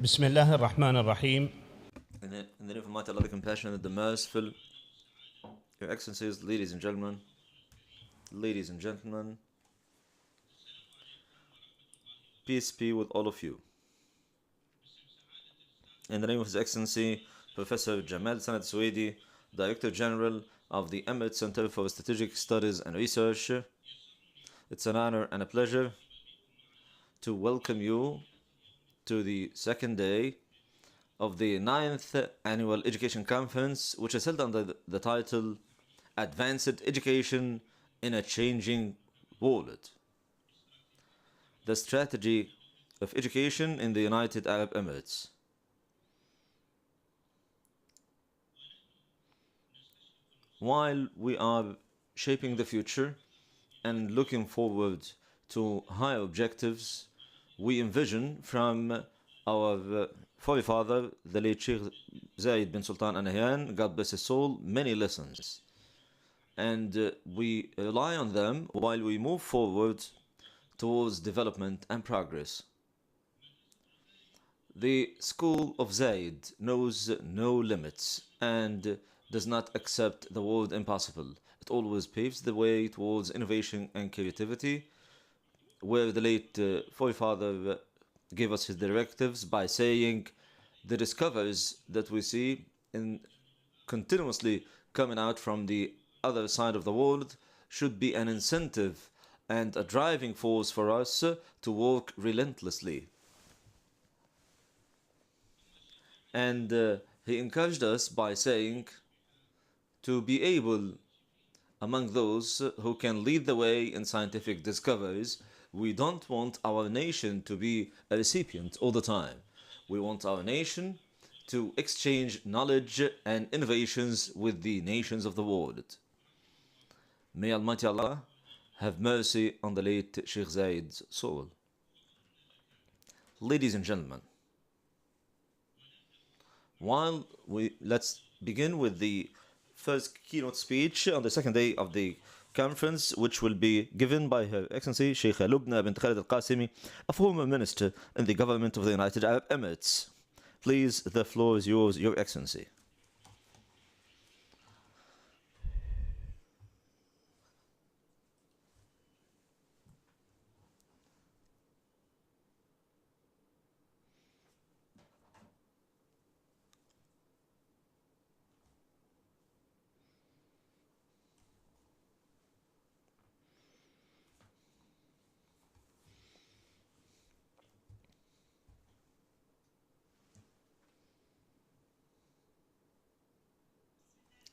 بسم الله الرحمن الرحيم. In the name of Almighty Allah, the Compassionate, the Merciful, Your Excellencies, ladies and gentlemen, peace be with all of you. In the name of His Excellency, Professor Jamal Sanad Swedi, Director General of the Emirates Center for Strategic Studies and Research, it's an honor and a pleasure to welcome you to the second day of the 9th Annual Education Conference, which is held under the title Advanced Education in a Changing World. The Strategy of Education in the United Arab Emirates. While we are shaping the future and looking forward to higher objectives, we envision from our forefather, the late Sheikh Zayed bin Sultan Al Nahyan, God bless his soul, many lessons. And we rely on them while we move forward towards development and progress. The school of Zayd knows no limits and does not accept the word impossible. It always paves the way towards innovation and creativity, where the late forefather gave us his directives by saying the discoveries that we see in continuously coming out from the other side of the world should be an incentive and a driving force for us to work relentlessly. And he encouraged us by saying to be able, among those who can lead the way in scientific discoveries, we don't want our nation to be a recipient all the time. We want our nation to exchange knowledge and innovations with the nations of the world. May Almighty Allah have mercy on the late Sheikh Zayed's soul. Ladies and gentlemen, let's begin with the first keynote speech on the second day of the conference, which will be given by Her Excellency Sheikh Lubna bint Khalid Al Qasimi, a former minister in the government of the United Arab Emirates. Please, the floor is yours, Your Excellency.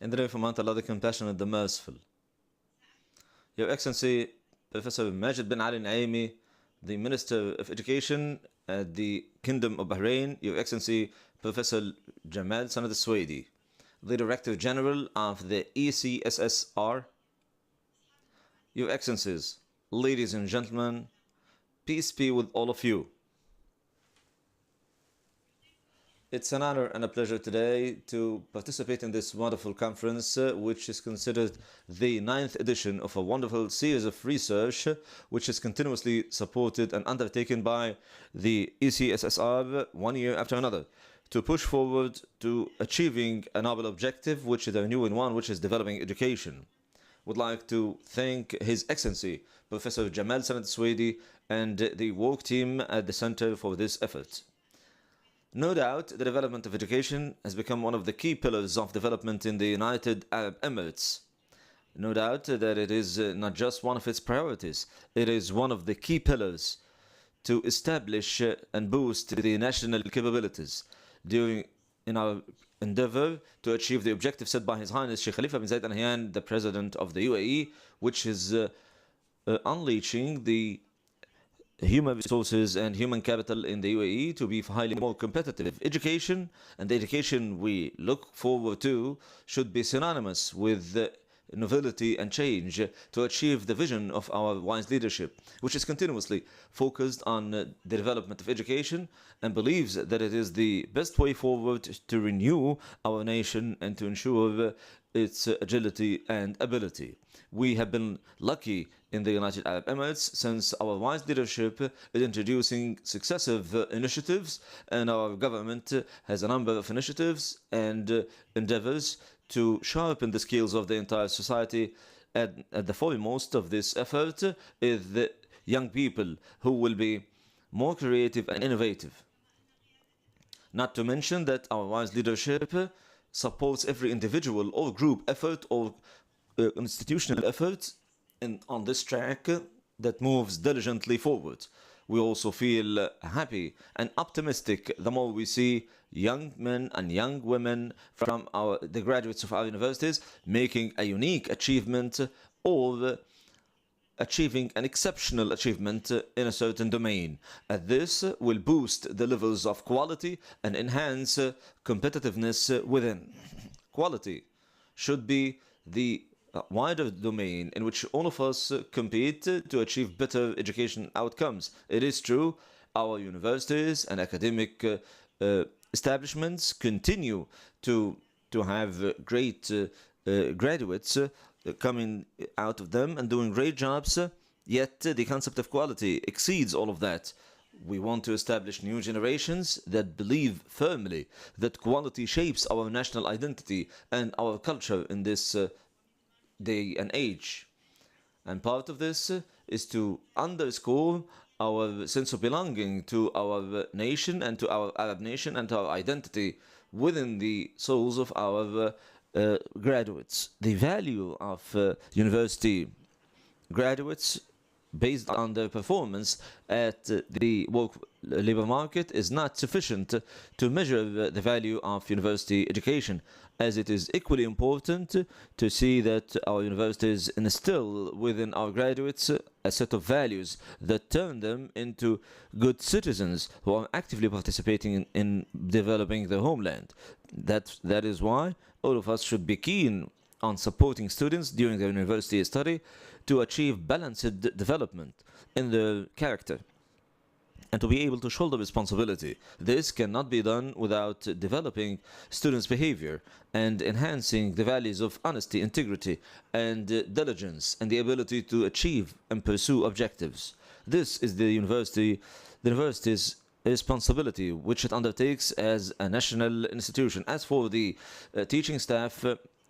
In the name of Allah, the Compassionate, the Merciful. Your Excellency, Professor Majid bin Ali Naimi, the Minister of Education at the Kingdom of Bahrain, Your Excellency, Professor Jamal Sanad Swedi, the Director General of the ECSSR, Your Excellencies, ladies and gentlemen, peace be with all of you. It's an honor and a pleasure today to participate in this wonderful conference, which is considered the 9th edition of a wonderful series of research, which is continuously supported and undertaken by the ECSSR one year after another, to push forward to achieving a noble objective, which is a new one, which is developing education. Would like to thank His Excellency, Professor Jamal Sanad Swedi, and the work team at the Center for this effort. No doubt, the development of education has become one of the key pillars of development in the United Arab Emirates. No doubt that it is not just one of its priorities, it is one of the key pillars to establish and boost the national capabilities in our endeavor to achieve the objective set by His Highness Sheikh Khalifa bin Zayed Al Nahyan, the President of the UAE, which is unleashing the human resources and human capital in the UAE to be highly more competitive. Education and the education we look forward to should be synonymous with novelty and change to achieve the vision of our wise leadership, which is continuously focused on the development of education and believes that it is the best way forward to renew our nation and to ensure its agility and ability. We have been lucky in the United Arab Emirates since our wise leadership is introducing successive initiatives, and our government has a number of initiatives and endeavors to sharpen the skills of the entire society. At the foremost of this effort is the young people who will be more creative and innovative. Not to mention that our wise leadership supports every individual or group effort or institutional effort on this track that moves diligently forward. We also feel happy and optimistic the more we see young men and young women from the graduates of our universities making a unique achievement or achieving an exceptional achievement in a certain domain. And this will boost the levels of quality and enhance competitiveness within. Quality should be the wider domain in which all of us compete to achieve better education outcomes. It is true, our universities and academic establishments continue to have great graduates coming out of them and doing great jobs, yet the concept of quality exceeds all of that. We want to establish new generations that believe firmly that quality shapes our national identity and our culture in this day and age. And part of this is to underscore our sense of belonging to our nation and to our Arab nation and to our identity within the souls of our graduates. The value of university graduates based on their performance at the labor market is not sufficient to measure the value of university education, as it is equally important to see that our universities instill within our graduates a set of values that turn them into good citizens who are actively participating in developing their homeland. That is why all of us should be keen on supporting students during their university study to achieve balanced development in their character and to be able to shoulder responsibility. This cannot be done without developing students' behavior and enhancing the values of honesty, integrity, and diligence, and the ability to achieve and pursue objectives. This is the university's responsibility, which it undertakes as a national institution. As for the teaching staff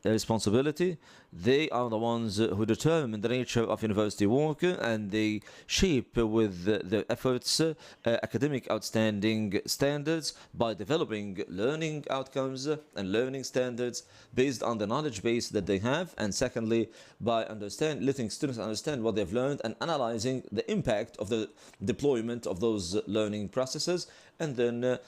responsibility, they are the ones who determine the nature of university work, and they shape with their efforts academic outstanding standards by developing learning outcomes and learning standards based on the knowledge base that they have, and secondly by letting students understand what they've learned and analyzing the impact of the deployment of those learning processes, and then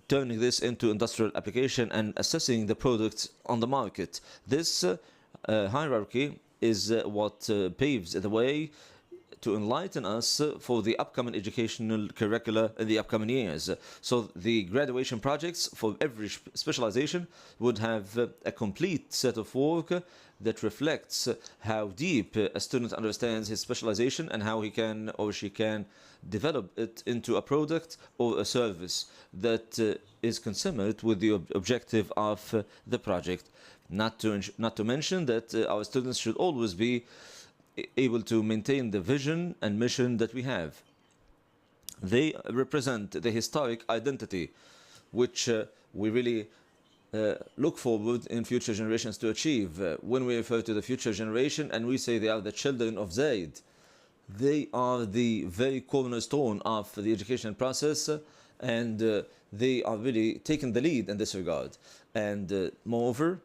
turning this into industrial application and assessing the products on the market. This hierarchy is what paves the way to enlighten us for the upcoming educational curricula in the upcoming years. So the graduation projects for every specialization would have a complete set of work that reflects how deep a student understands his specialization and how he can or she can develop it into a product or a service that is consistent with the objective of the project. Not to mention that our students should always be able to maintain the vision and mission that we have. They represent the historic identity which we really look forward in future generations to achieve. When we refer to the future generation and we say they are the children of Zayd, they are the very cornerstone of the education process, and they are really taking the lead in this regard. And moreover,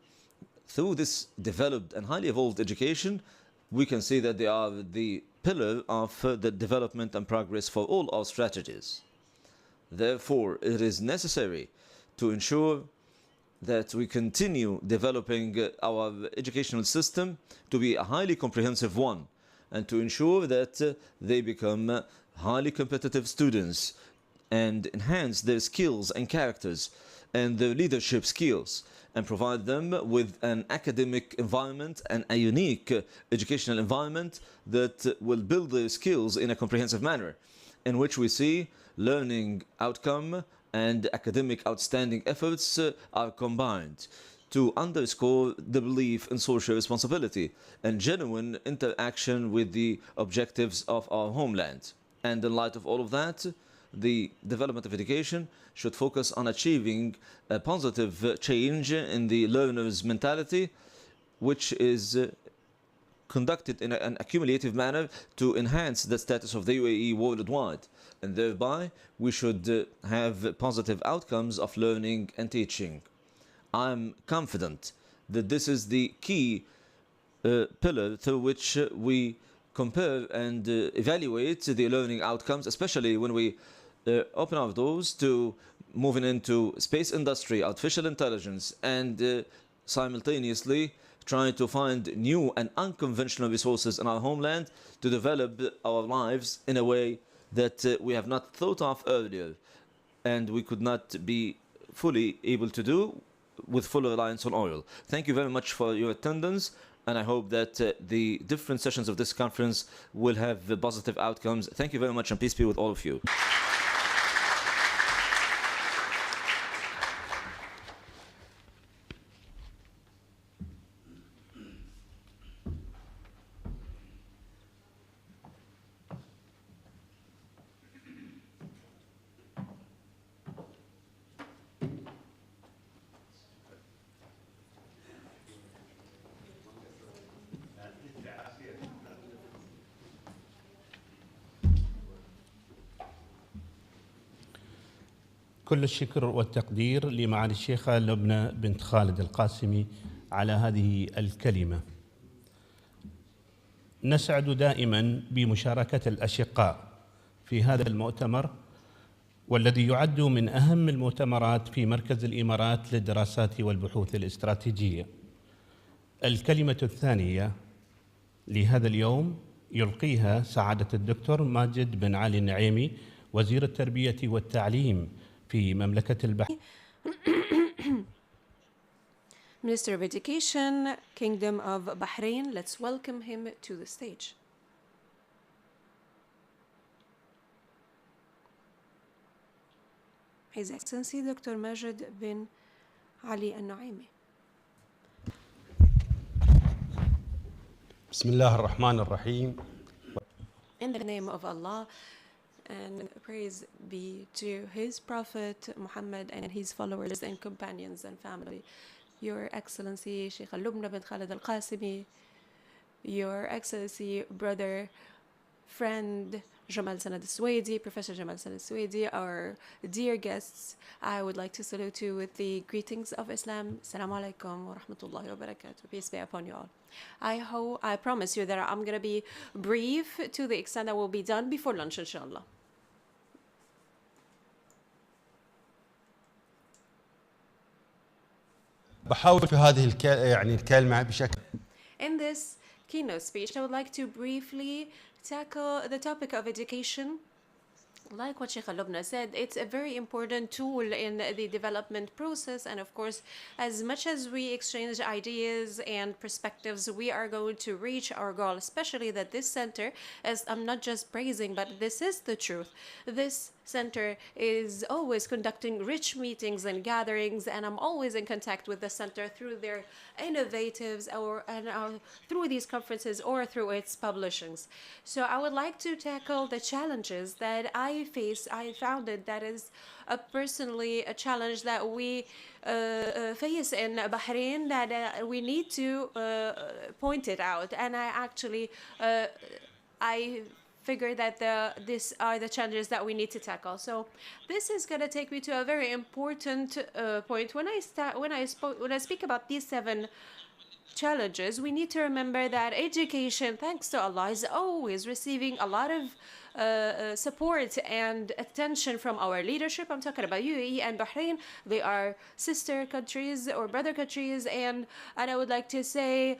through this developed and highly evolved education, we can see that they are the pillar of the development and progress for all our strategies. Therefore, it is necessary to ensure that we continue developing our educational system to be a highly comprehensive one, and to ensure that they become highly competitive students and enhance their skills and characters and their leadership skills, and provide them with an academic environment and a unique educational environment that will build their skills in a comprehensive manner, in which we see learning outcome and academic outstanding efforts are combined to underscore the belief in social responsibility and genuine interaction with the objectives of our homeland. And in light of all of that, the development of education should focus on achieving a positive change in the learner's mentality, which is conducted in an accumulative manner to enhance the status of the UAE worldwide. And thereby, we should have positive outcomes of learning and teaching. I'm confident that this is the key pillar through which we compare and evaluate the learning outcomes, especially when we open our doors to moving into space industry, artificial intelligence, and simultaneously trying to find new and unconventional resources in our homeland to develop our lives in a way that we have not thought of earlier and we could not be fully able to do with full reliance on oil. Thank you very much for your attendance, and I hope that the different sessions of this conference will have positive outcomes. Thank you very much, and peace be with all of you. كل الشكر والتقدير لمعالي الشيخة لبنى بنت خالد القاسمي على هذه الكلمة. نسعد دائما بمشاركة الأشقاء في هذا المؤتمر، والذي يعد من أهم المؤتمرات في مركز الإمارات للدراسات والبحوث الاستراتيجية. الكلمة الثانية لهذا اليوم يلقيها سعادة الدكتور ماجد بن علي النعيمي، وزير التربية والتعليم في مملكة البحرين. Minister of Education, Kingdom of Bahrain. Let's welcome him to the stage. His Excellency Dr. Majid bin Ali Al-Nuaimi. بسم الله الرحمن الرحيم. In the name of Allah, and praise be to his Prophet Muhammad and his followers and companions and family. Your Excellency Sheikh Lubna bin Khalid Al-Qasimi, Your Excellency, brother, friend Jamal Sanad Al-Suwaidi, Professor Jamal Sanad Al-Suwaidi, our dear guests, I would like to salute you with the greetings of Islam. Assalamu alaikum wa rahmatullahi wa barakatuh. Peace be upon you all. I promise you that I'm going to be brief to the extent that will be done before lunch, inshallah. بحاول في هذه الكلمة بشكل. In this keynote speech, I would like to briefly tackle the topic of education. Like what Sheikh Lubna said, it's a very important tool in the development process, and of course, as much as we exchange ideas and perspectives, we are going to reach our goal, especially that this center, as I'm not just praising, but this is the truth. This center is always conducting rich meetings and gatherings, and I'm always in contact with the center through their innovatives through these conferences or through its publishings. So I would like to tackle the challenges that I face. I found it that is personally a challenge that we face in Bahrain, that we need to point it out, and I figure that these are the challenges that we need to tackle. So this is going to take me to a very important point. When I speak about these 7 challenges, we need to remember that education, thanks to Allah, is always receiving a lot of support and attention from our leadership. I'm talking about UAE and Bahrain. They are sister countries or brother countries, and I would like to say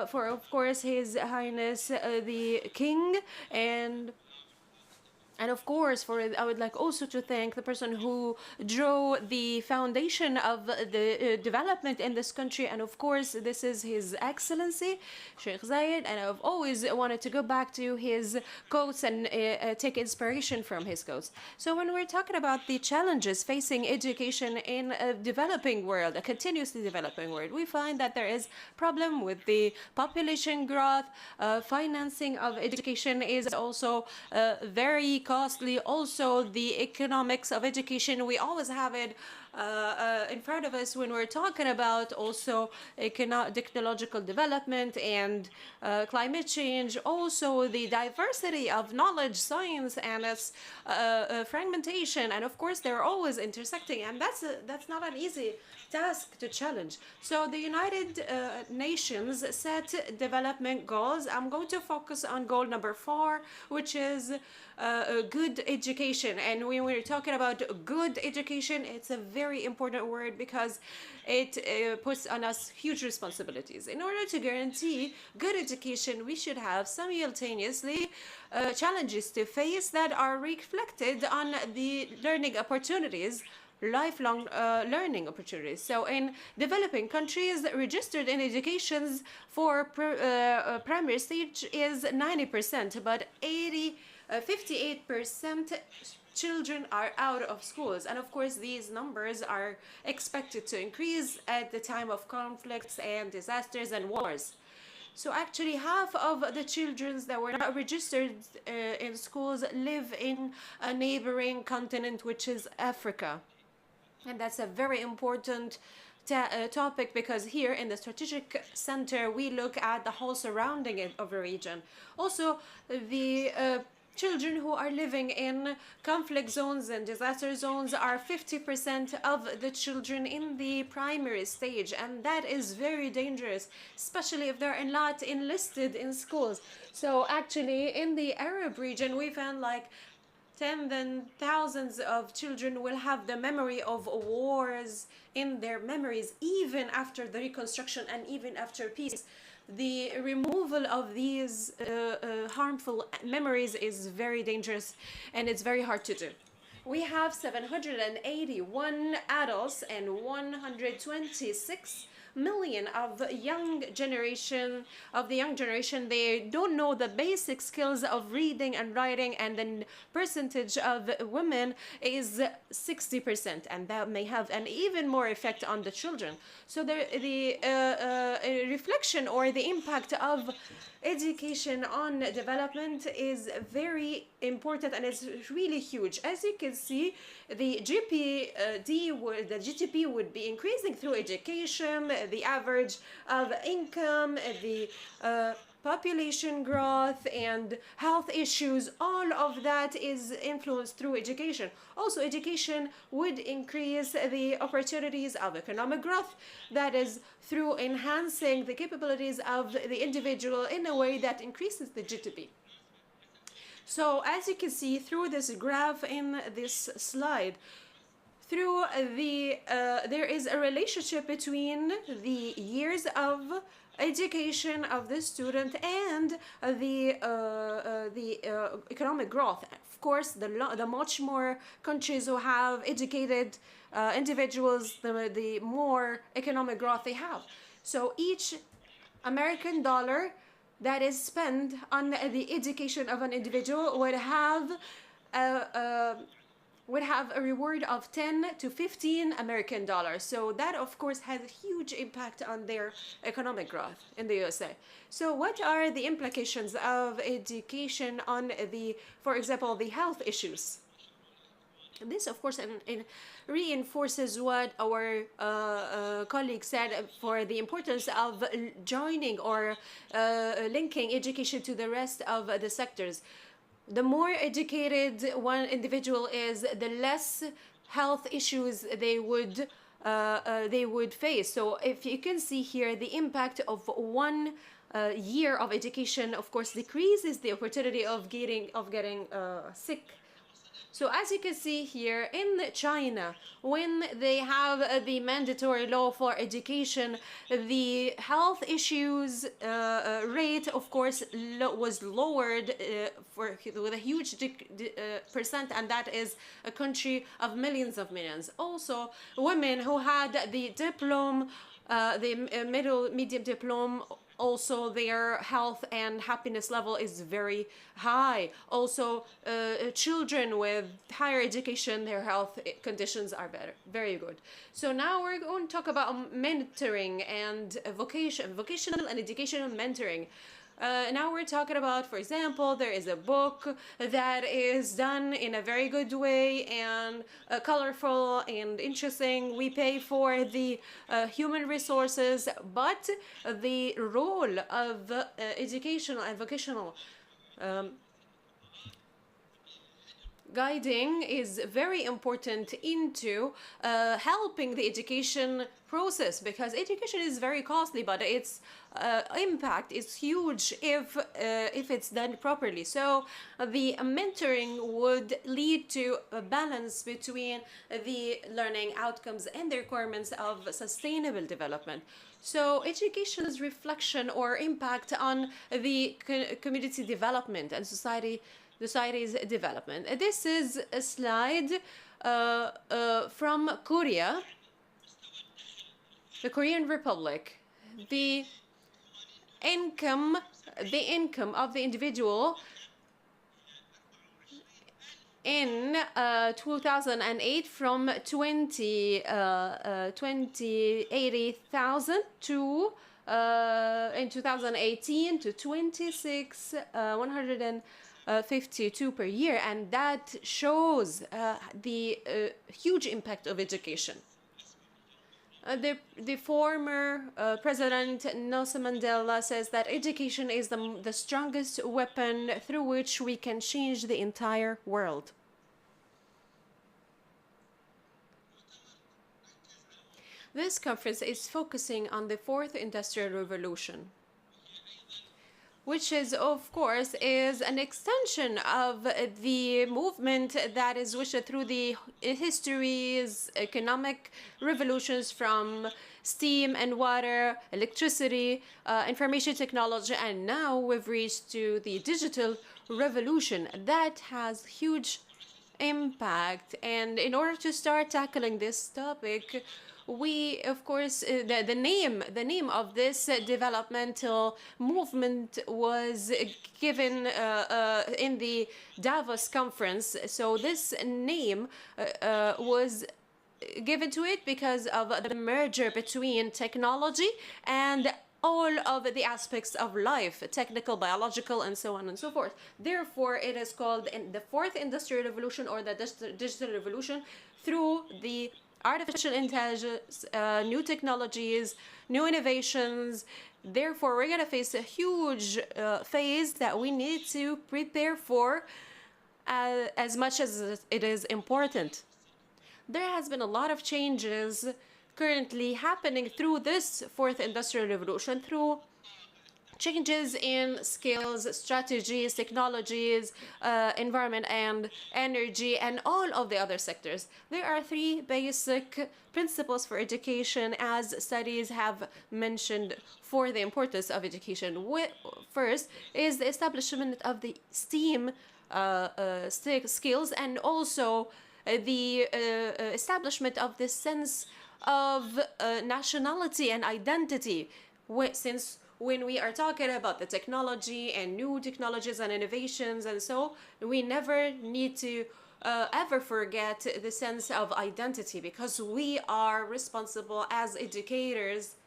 for, of course, His Highness the King, and And of course, I would like also to thank the person who drew the foundation of the development in this country. And of course, this is His Excellency, Sheikh Zayed. And I've always wanted to go back to his quotes and take inspiration from his quotes. So when we're talking about the challenges facing education in a developing world, a continuously developing world, we find that there is problem with the population growth. Financing of education is also very costly. Also, the economics of education, we always have it in front of us when we're talking about also technological development and climate change. Also, the diversity of knowledge, science, and its fragmentation. And of course, they're always intersecting, and that's not an easy task to challenge. So the United Nations set development goals. I'm going to focus on goal number 4, which is good education. And when we're talking about good education, it's a very important word because it puts on us huge responsibilities. In order to guarantee good education, we should have simultaneously challenges to face that are reflected on the learning opportunities, lifelong learning opportunities. So in developing countries, registered in educations for primary stage is 90%, but 58% children are out of schools. And of course, these numbers are expected to increase at the time of conflicts and disasters and wars. So actually, half of the children that were not registered in schools live in a neighboring continent, which is Africa. And that's a very important topic, because here in the strategic center, we look at the whole surrounding of a region. Also, the children who are living in conflict zones and disaster zones are 50% of the children in the primary stage, and that is very dangerous, especially if they're not enlisted in schools. So actually, in the Arab region, we found like tens and thousands of children will have the memory of wars in their memories, even after the reconstruction and even after peace. The removal of these harmful memories is very dangerous, and it's very hard to do. We have 781 adults and 126 million of the young generation, they don't know the basic skills of reading and writing, and the percentage of women is 60%, and that may have an even more effect on the children. So the reflection or the impact of education on development is very important, and it's really huge. As you can see, the GDP would be increasing through education, the average of income, the population growth, and health issues. All of that is influenced through education. Also, education would increase the opportunities of economic growth, that is through enhancing the capabilities of the individual in a way that increases the GDP. So as you can see through this graph in this slide, through there is a relationship between the years of education of the student and the economic growth. Of course, the much more countries who have educated individuals, the more economic growth they have. So each American dollar that is spent on the education of an individual would have a reward of 10 to 15 American dollars. So that, of course, has a huge impact on their economic growth in the USA. So what are the implications of education on for example, the health issues? This, of course, reinforces what our colleague said for the importance of joining or linking education to the rest of the sectors. The more educated one individual is, the less health issues they would face. So if you can see here, the impact of 1 year of education, of course, decreases the opportunity of getting sick. So as you can see here in China, when they have the mandatory law for education, the health issues rate, of course, was lowered with a huge percent, and that is a country of millions of millions. Also, women who had the diploma, medium diploma, also their health and happiness level is very high. Also, children with higher education, their health conditions are better, very good. So now we're going to talk about mentoring and vocational and educational mentoring. Now we're talking about, for example, there is a book that is done in a very good way and colorful and interesting. We pay for the human resources, but the role of educational and vocational guiding is very important into helping the education process, because education is very costly, but its impact is huge if it's done properly. So the mentoring would lead to a balance between the learning outcomes and the requirements of sustainable development. So education's reflection or impact on the community development and society's development. This is a slide from Korea, the Korean Republic. The income of the individual in 2008 from 80,000 to in 2018 to 152 per year, and that shows the huge impact of education. The former President Nelson Mandela says that education is the strongest weapon through which we can change the entire world. This conference is focusing on the fourth industrial revolution, which is, of course, is an extension of the movement that is wished through the history's economic revolutions from steam and water, electricity, information technology, and now we've reached to the digital revolution that has huge impact. And in order to start tackling this topic, we, of course, the name of this developmental movement was given in the Davos conference. So this name was given to it because of the merger between technology and all of the aspects of life, technical, biological, and so on and so forth. Therefore, it is called the fourth industrial revolution, or the digital revolution, through the artificial intelligence, new technologies, new innovations. Therefore, we're going to face a huge phase that we need to prepare for as much as it is important. There has been a lot of changes currently happening through this fourth industrial revolution, through changes in skills, strategies, technologies, environment and energy, and all of the other sectors. There are three basic principles for education, as studies have mentioned, for the importance of education. First is the establishment of the STEAM skills, and also the establishment of this sense of nationality and identity, since when we are talking about the technology and new technologies and innovations, and so we never need to ever forget the sense of identity, because we are responsible as educators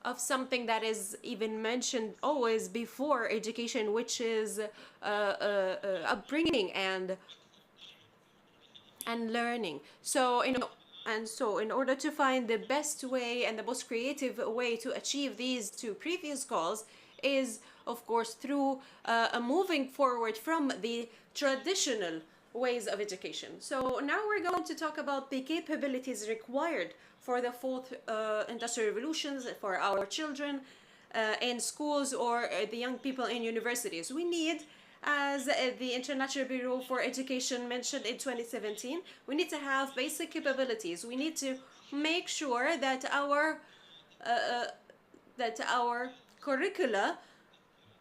of something that is even mentioned always before education, which is upbringing and learning. So in order to find the best way and the most creative way to achieve these two previous goals is, of course, through moving forward from the traditional ways of education. So now we're going to talk about the capabilities required for the fourth industrial revolutions for our children in schools or the young people in universities. We need As the International Bureau for Education mentioned in 2017, we need to have basic capabilities. We need to make sure that our curricula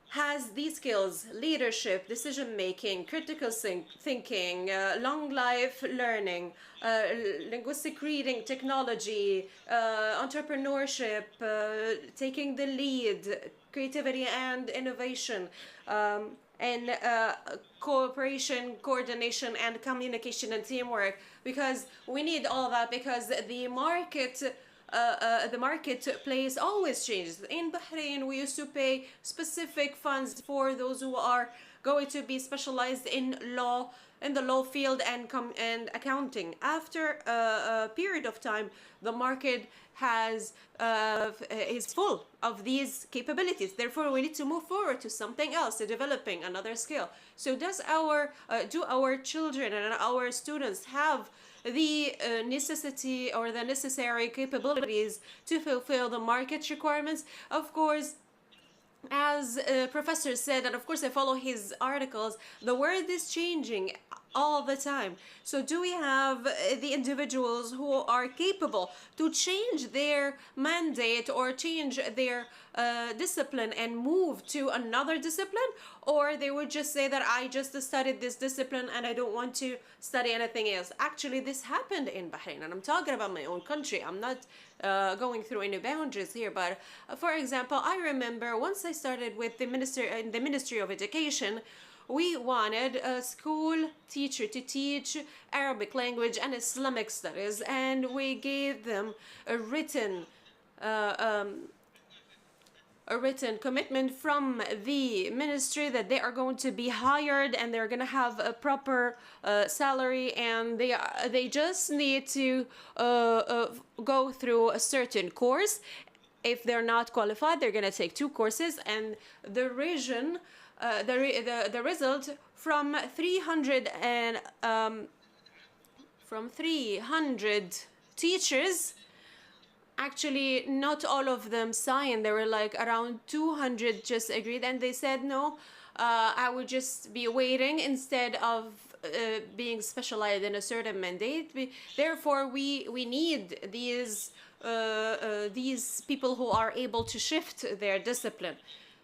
has these skills: leadership, decision-making, critical thinking, long life learning, linguistic reading, technology, entrepreneurship, taking the lead, creativity and innovation, and cooperation, coordination, and communication and teamwork. Because we need all that, because the marketplace always changes. In Bahrain, we used to pay specific funds for those who are going to be specialized in law, in the law field and accounting. After a period of time, the market is full of these capabilities. Therefore, we need to move forward to something else, to developing another skill. So do our children and our students have the necessity or the necessary capabilities to fulfill the market requirements? Of course, as Professor said, and of course I follow his articles, the world is changing all the time. So do we have the individuals who are capable to change their mandate or change their discipline and move to another discipline? Or they would just say that I just studied this discipline and I don't want to study anything else. Actually, this happened in Bahrain, and I'm talking about my own country. I'm not going through any boundaries here, but for example, I remember once I started with the Ministry of Education, we wanted a school teacher to teach Arabic language and Islamic studies, and we gave them a written commitment from the ministry that they are going to be hired and they're going to have a proper salary, and they just need to go through a certain course. If they're not qualified, they're going to take 2 courses, and the result from 300 teachers. Actually, not all of them signed. There were like around 200 just agreed, and they said no, I would just be waiting instead of being specialized in a certain mandate. Therefore, we need these people who are able to shift their discipline.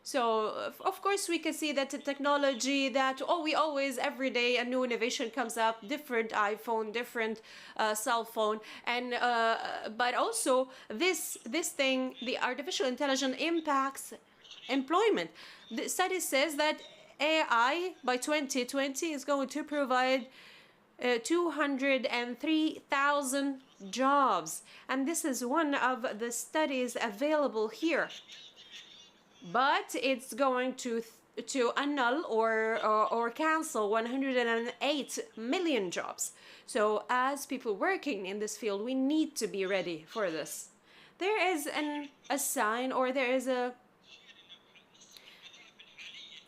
So, of course, we can see that the technology that, we always, every day, a new innovation comes up, different iPhone, different cell phone. And, but also, this thing, the artificial intelligence impacts employment. The study says that AI, by 2020, is going to provide 203,000 jobs. And this is one of the studies available here. But it's going to annul or cancel 108 million jobs. So as people working in this field, we need to be ready for this. There is a sign, or there is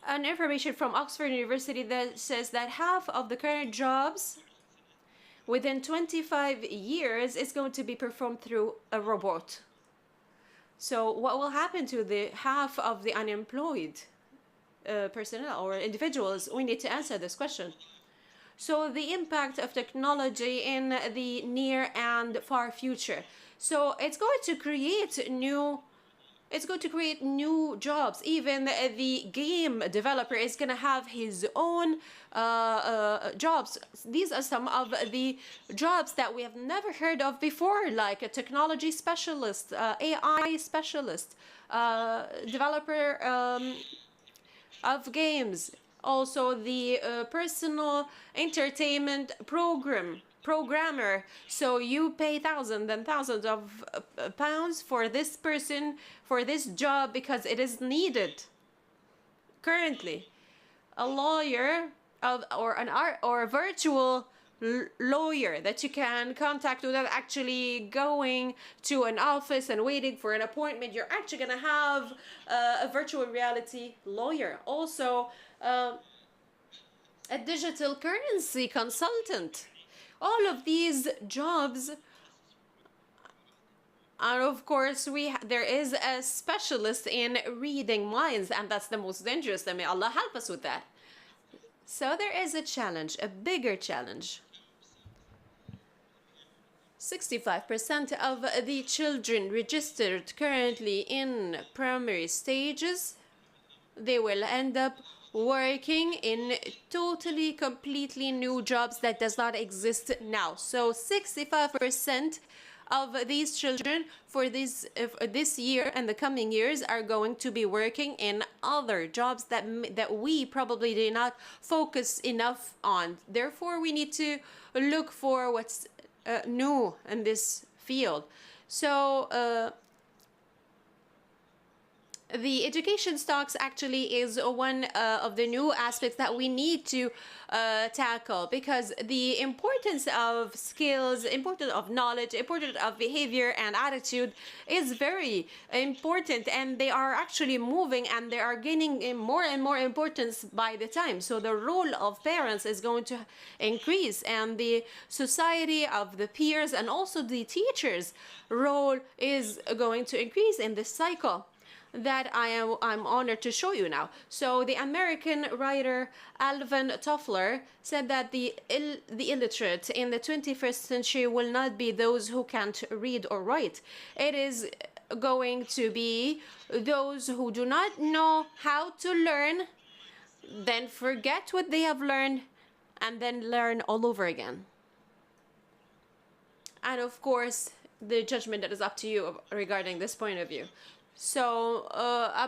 an information from Oxford University that says that half of the current jobs within 25 years is going to be performed through a robot. So what will happen to the half of the unemployed personnel or individuals? We need to answer this question. So the impact of technology in the near and far future. So it's going to create new jobs. Even the game developer is going to have his own jobs. These are some of the jobs that we have never heard of before, like a technology specialist, AI specialist, developer of games, also the personal entertainment programmer. So you pay thousands and thousands of pounds for this person, for this job, because it is needed currently. A lawyer or a virtual lawyer that you can contact without actually going to an office and waiting for an appointment. You're actually going to have a virtual reality lawyer. Also, a digital currency consultant. All of these jobs, and of course there is a specialist in reading minds, and that's the most dangerous. May Allah help us with that. So there is a challenge, a bigger challenge. 65% of the children registered currently in primary stages, they will end up working in totally, completely new jobs that does not exist now. So 65% of these children for this year and the coming years are going to be working in other jobs that we probably did not focus enough on. Therefore, we need to look for what's new in this field. So the education stocks actually is one of the new aspects that we need to tackle, because the importance of skills, importance of knowledge, importance of behavior and attitude is very important, and they are actually moving and they are gaining more and more importance by the time. So the role of parents is going to increase, and the society of the peers and also the teachers' role is going to increase in this cycle that I'm honored to show you now. So the American writer Alvin Toffler said that the illiterate in the 21st century will not be those who can't read or write. It is going to be those who do not know how to learn, then forget what they have learned, and then learn all over again. And of course, the judgment that is up to you regarding this point of view. So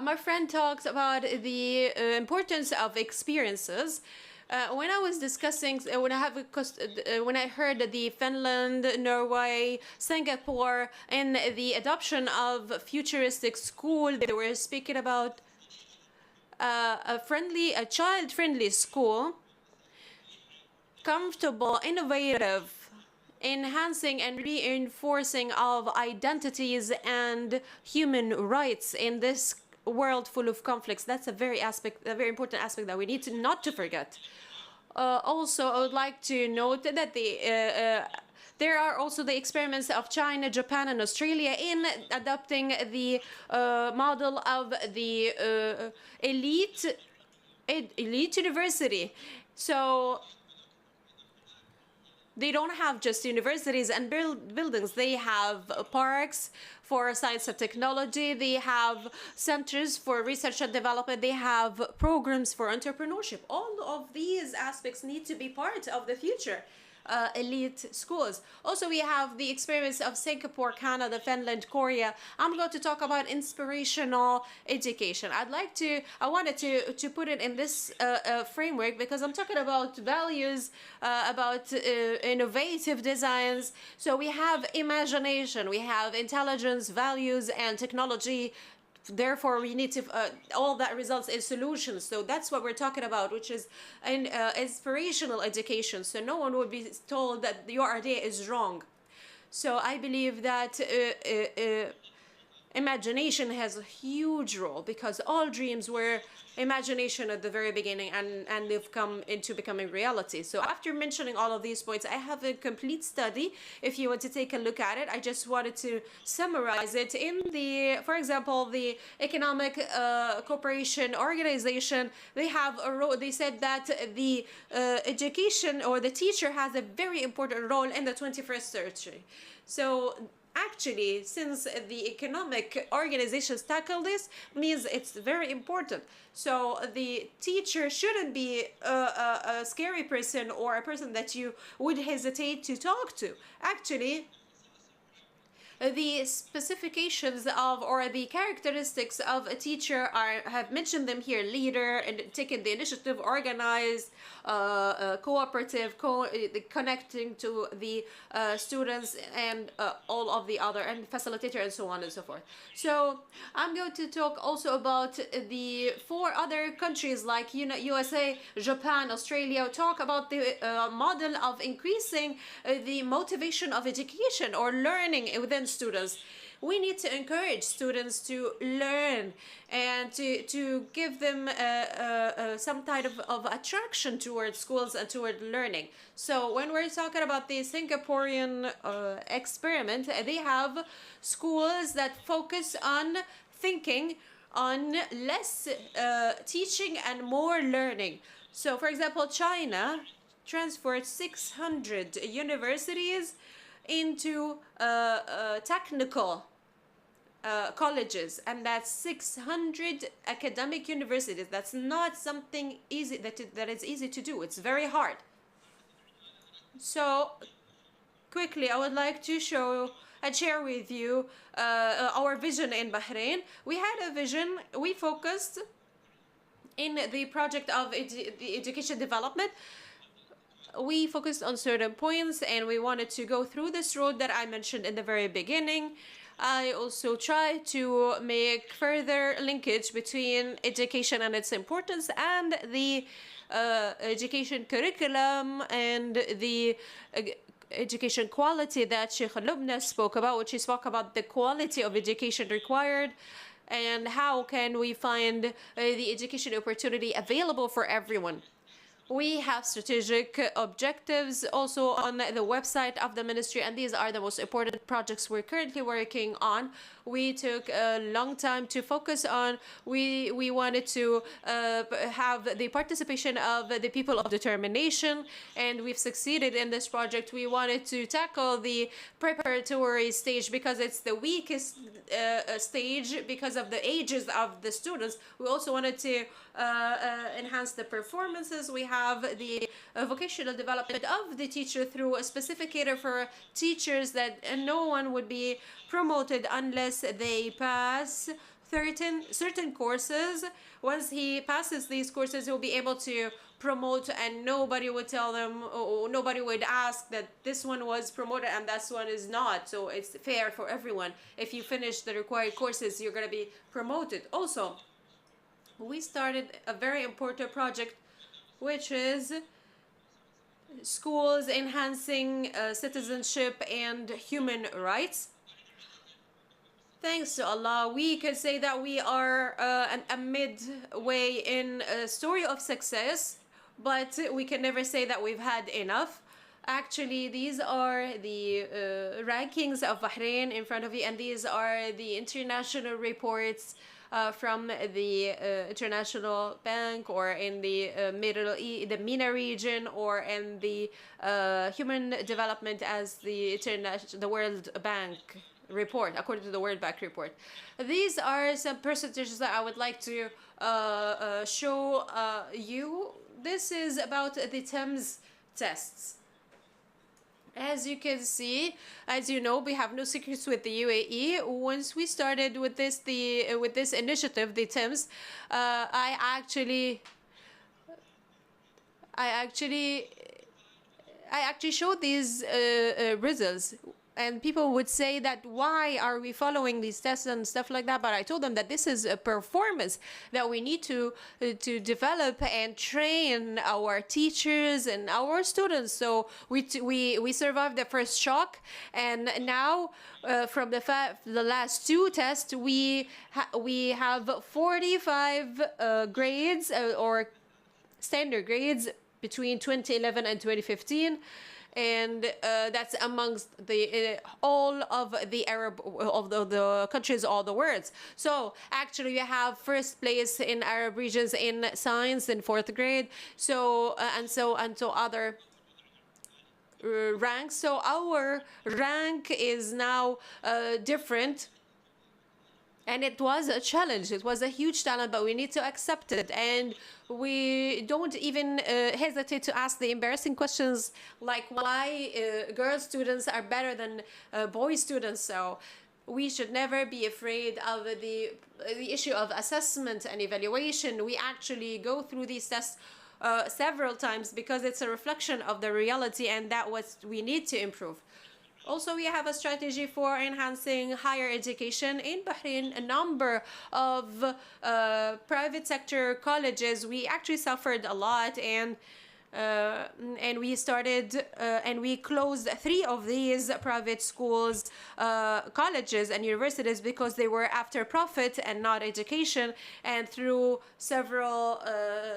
my friend talks about the importance of experiences. When I was discussing, when I heard the Finland, Norway, Singapore, and the adoption of futuristic school, they were speaking about a child-friendly school, comfortable, innovative, enhancing and reinforcing of identities and human rights in this world full of conflicts. That's a very important aspect that we need not to forget. Also, I would like to note that there are also the experiments of China, Japan, and Australia in adopting the model of the elite university. So they don't have just universities and buildings. They have parks for science and technology. They have centers for research and development. They have programs for entrepreneurship. All of these aspects need to be part of the future elite schools. Also, we have the experiments of Singapore, Canada, Finland, Korea. I'm going to talk about inspirational education. I wanted to put it in this framework because I'm talking about values, about innovative designs. So we have imagination, we have intelligence, values, and technology. Therefore, we need to all that results in solutions. So that's what we're talking about, which is an inspirational education. So no one would be told that your idea is wrong. So I believe that imagination has a huge role, because all dreams were imagination at the very beginning, and they've come into becoming reality. So after mentioning all of these points, I have a complete study if you want to take a look at it. I just wanted to summarize it in for example, the Economic Cooperation Organization. They have a role. They said that the education or the teacher has a very important role in the 21st century. So actually, since the economic organizations tackle this, means it's very important. So the teacher shouldn't be a scary person or a person that you would hesitate to talk to. Actually, the specifications of or the characteristics of a teacher have mentioned them here: leader, and taking the initiative, organized, cooperative, connecting to the students, and all of the other, and facilitator, and so on and so forth. So I'm going to talk also about the 4 other countries like USA, Japan, Australia. Talk about the model of increasing the motivation of education or learning within students. We need to encourage students to learn and to give them some type of attraction towards schools and toward learning. So when we're talking about the Singaporean experiment, they have schools that focus on thinking, on less teaching and more learning. So, for example, China transferred 600 universities into technical colleges, and that's 600 academic universities. That's not something easy that is easy to do. It's very hard. So quickly, I would like to show and share with you our vision in Bahrain. We had a vision. We focused in the project of the education development. We focused on certain points, and we wanted to go through this road that I mentioned in the very beginning. I also try to make further linkage between education and its importance and the education curriculum and the education quality that Sheikh Lubna spoke about, which is spoke about the quality of education required and how can we find the education opportunity available for everyone. We have strategic objectives also on the website of the ministry, and these are the most important projects we're currently working on. We took a long time to focus on. We wanted to have the participation of the people of determination, and we've succeeded in this project. We wanted to tackle the preparatory stage because it's the weakest stage because of the ages of the students. We also wanted to enhance the performances. We have the vocational development of the teacher through a specificator for teachers that no one would be promoted unless they pass certain courses. Once he passes these courses, he'll be able to promote, and nobody would tell them, or nobody would ask that this one was promoted and this one is not. So it's fair for everyone. If you finish the required courses, you're going to be promoted. Also, we started a very important project, which is schools enhancing citizenship and human rights. Thanks to Allah, we could say that we are a midway in a story of success, but we can never say that we've had enough. Actually, these are the rankings of Bahrain in front of you, and these are the international reports from the International Bank, or in the the MENA region, or in the Human Development as the World Bank report, according to the World Bank report. These are some percentages that I would like to show you. This is about the TEMS tests. As you can see, as you know, we have no secrets with the UAE. Once we started with this initiative, the TEMS, I actually showed these results. And people would say that why are we following these tests and stuff like that? But I told them that this is a performance that we need to develop and train our teachers and our students. So we survived the first shock, and now from the last two tests we have 45 grades or standard grades between 2011 and 2015. And that's amongst all of the Arab of the countries, all the worlds. So actually, we have first place in Arab regions in science in 4th grade. So and other ranks. So our rank is now different. And it was a challenge. It was a huge challenge, but we need to accept it. And we don't even hesitate to ask the embarrassing questions like why girl students are better than boy students. So we should never be afraid of the issue of assessment and evaluation. We actually go through these tests several times because it's a reflection of the reality, and that's what we need to improve. Also, we have a strategy for enhancing higher education in Bahrain. A number of private sector colleges, we actually suffered a lot, and we started and we closed 3 of these private schools, colleges and universities because they were after profit and not education. And through several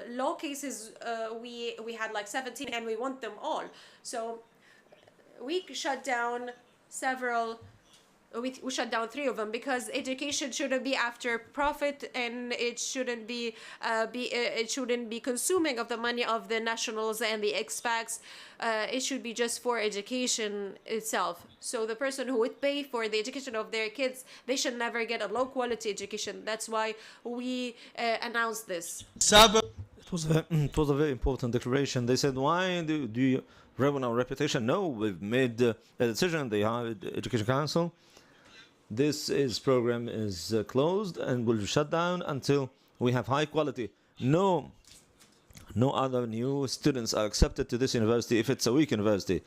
law cases, we had like 17, and we won them all. So we shut down several we shut down 3 of them because education shouldn't be after profit, and it shouldn't be it shouldn't be consuming of the money of the nationals and the expats. It should be just for education itself. So the person who would pay for the education of their kids, they should never get a low quality education. That's why we announced this. السابق It was a very important declaration. They said, why do you ruin our reputation? No, we've made a decision. They hired the Education Council. This program is closed and will be shut down until we have high quality. No other new students are accepted to this university if it's a weak university.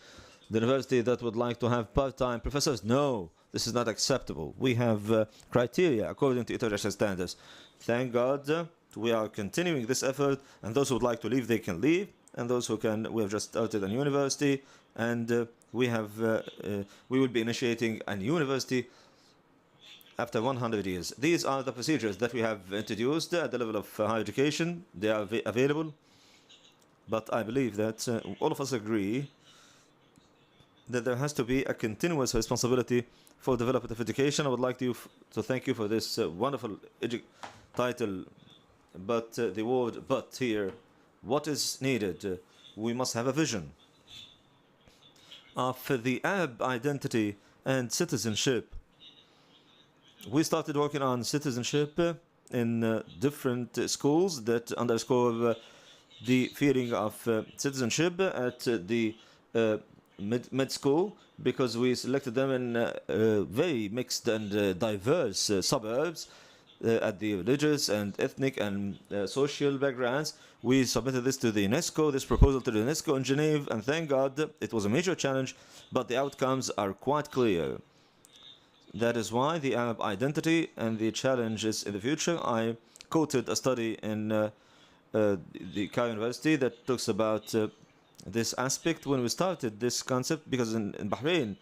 The university that would like to have part-time professors, no, this is not acceptable. We have criteria according to international standards. Thank God we are continuing this effort, and those who would like to leave, they can leave, and those who can, we have just started a new university, and we will be initiating a new university after 100 years. These are the procedures that we have introduced at the level of higher education. They are available, but I believe that all of us agree that there has to be a continuous responsibility for development of education. I would like to thank you for this wonderful title, but the word "but" here, what is needed? We must have a vision of the Arab identity and citizenship. We started working on citizenship in different schools that underscore the feeling of citizenship at the mid school, because we selected them in very mixed and diverse suburbs at the religious and ethnic and social backgrounds. We submitted this to the UNESCO, this proposal to the UNESCO in Geneva, and thank God it was a major challenge, but the outcomes are quite clear. That is why the Arab identity and the challenges in the future. I quoted a study in the Cairo University that talks about this aspect when we started this concept, because in Bahrain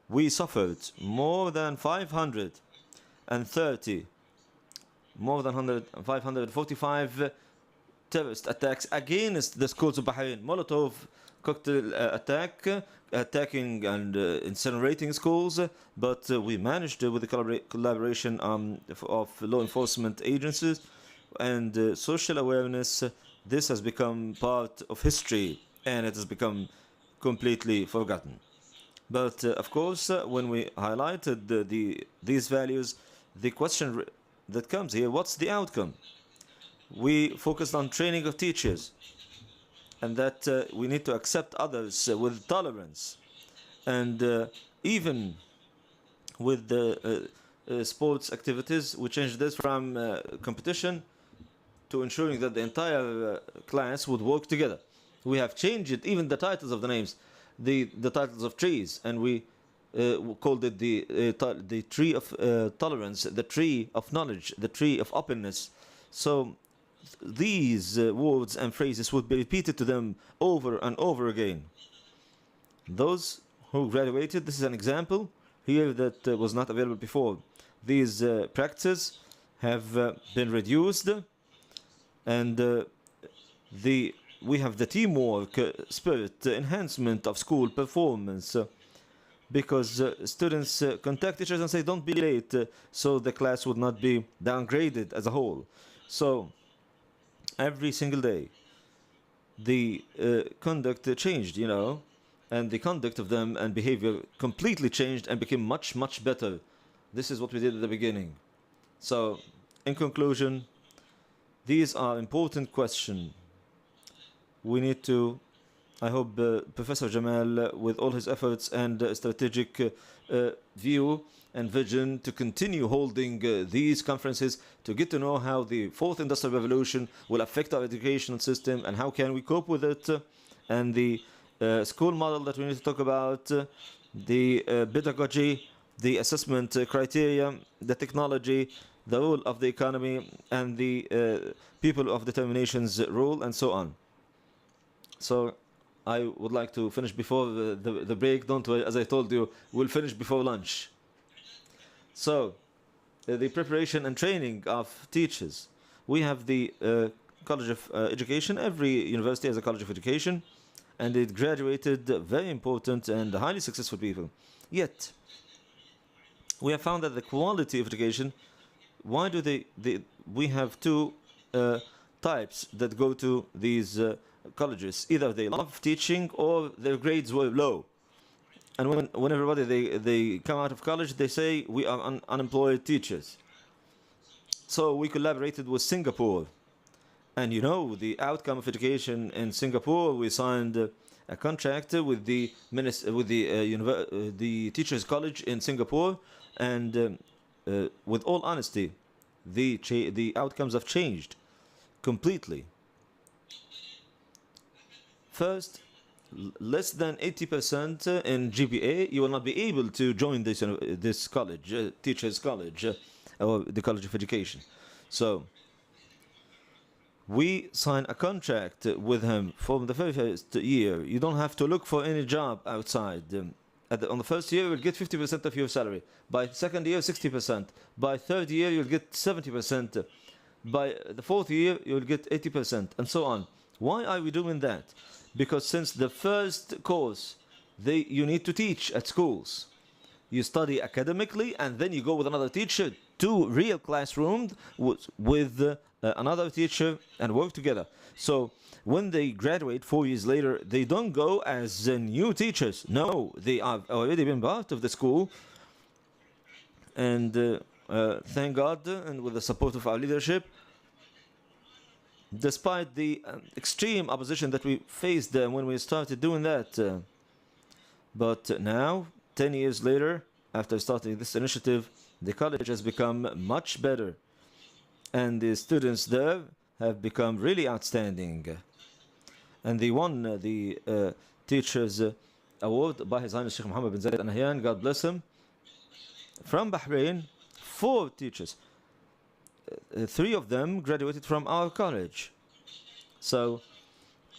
we suffered more than 545 terrorist attacks against the schools of Bahrain. Molotov cocktail attacking and incinerating schools, but we managed with the collaboration of law enforcement agencies and social awareness. This has become part of history, and it has become completely forgotten. But of course, when we highlighted these values, the question that comes here, what's the outcome? We focused on training of teachers, and that we need to accept others with tolerance, and even with the sports activities, we changed this from competition to ensuring that the entire class would work together. We have changed even the titles of the names, the titles of trees, and we called it the tree of tolerance, the tree of knowledge, the tree of openness. So these words and phrases would be repeated to them over and over again. Those who graduated, this is an example here that was not available before. These practices have been reduced, and we have the teamwork spirit, the enhancement of school performance, because students contact teachers and say, don't be late, so the class would not be downgraded as a whole. So every single day, the conduct changed, and the conduct of them and behavior completely changed and became much, much better. This is what we did at the beginning. So, in conclusion, these are important questions. We need to, I hope Professor Jamal, with all his efforts and strategic view and vision, to continue holding these conferences, to get to know how the fourth industrial revolution will affect our educational system and how can we cope with it, and the school model that we need to talk about, the pedagogy, the assessment criteria, the technology, the role of the economy, and the people of determination's role, and so on. So I would like to finish before the break. Don't worry, as I told you, we'll finish before lunch. So, the preparation and training of teachers. We have the College of Education. Every university has a College of Education, and it graduated very important and highly successful people. Yet, we have found that the quality of education, why do we have two types that go to these colleges. Either they love teaching or their grades were low. And when everybody they come out of college, they say we are unemployed teachers. So we collaborated with Singapore. And you know, the outcome of education in Singapore, we signed a contract with the Teachers College in Singapore, and with all honesty, the outcomes have changed completely. First, less than 80% in GPA, you will not be able to join this college, Teachers College, or the College of Education. So we sign a contract with him from the very first year. You don't have to look for any job outside. On the first year, you'll get 50% of your salary. By second year, 60%. By third year, you'll get 70%. By the fourth year, you'll get 80%, and so on. Why are we doing that? Because since the first course, you need to teach at schools. You study academically, and then you go with another teacher to real classrooms with another teacher and work together. So when they graduate 4 years later, they don't go as new teachers. No, they have already been part of the school. And thank God, and with the support of our leadership, despite the extreme opposition that we faced when we started doing that. But now, 10 years later, after starting this initiative, the college has become much better. And the students there have become really outstanding. And they won the Teachers Award by His Highness Sheikh Mohammed bin Zayed Al Nahyan, God bless him, from Bahrain. 4 teachers. 3 of them graduated from our college. So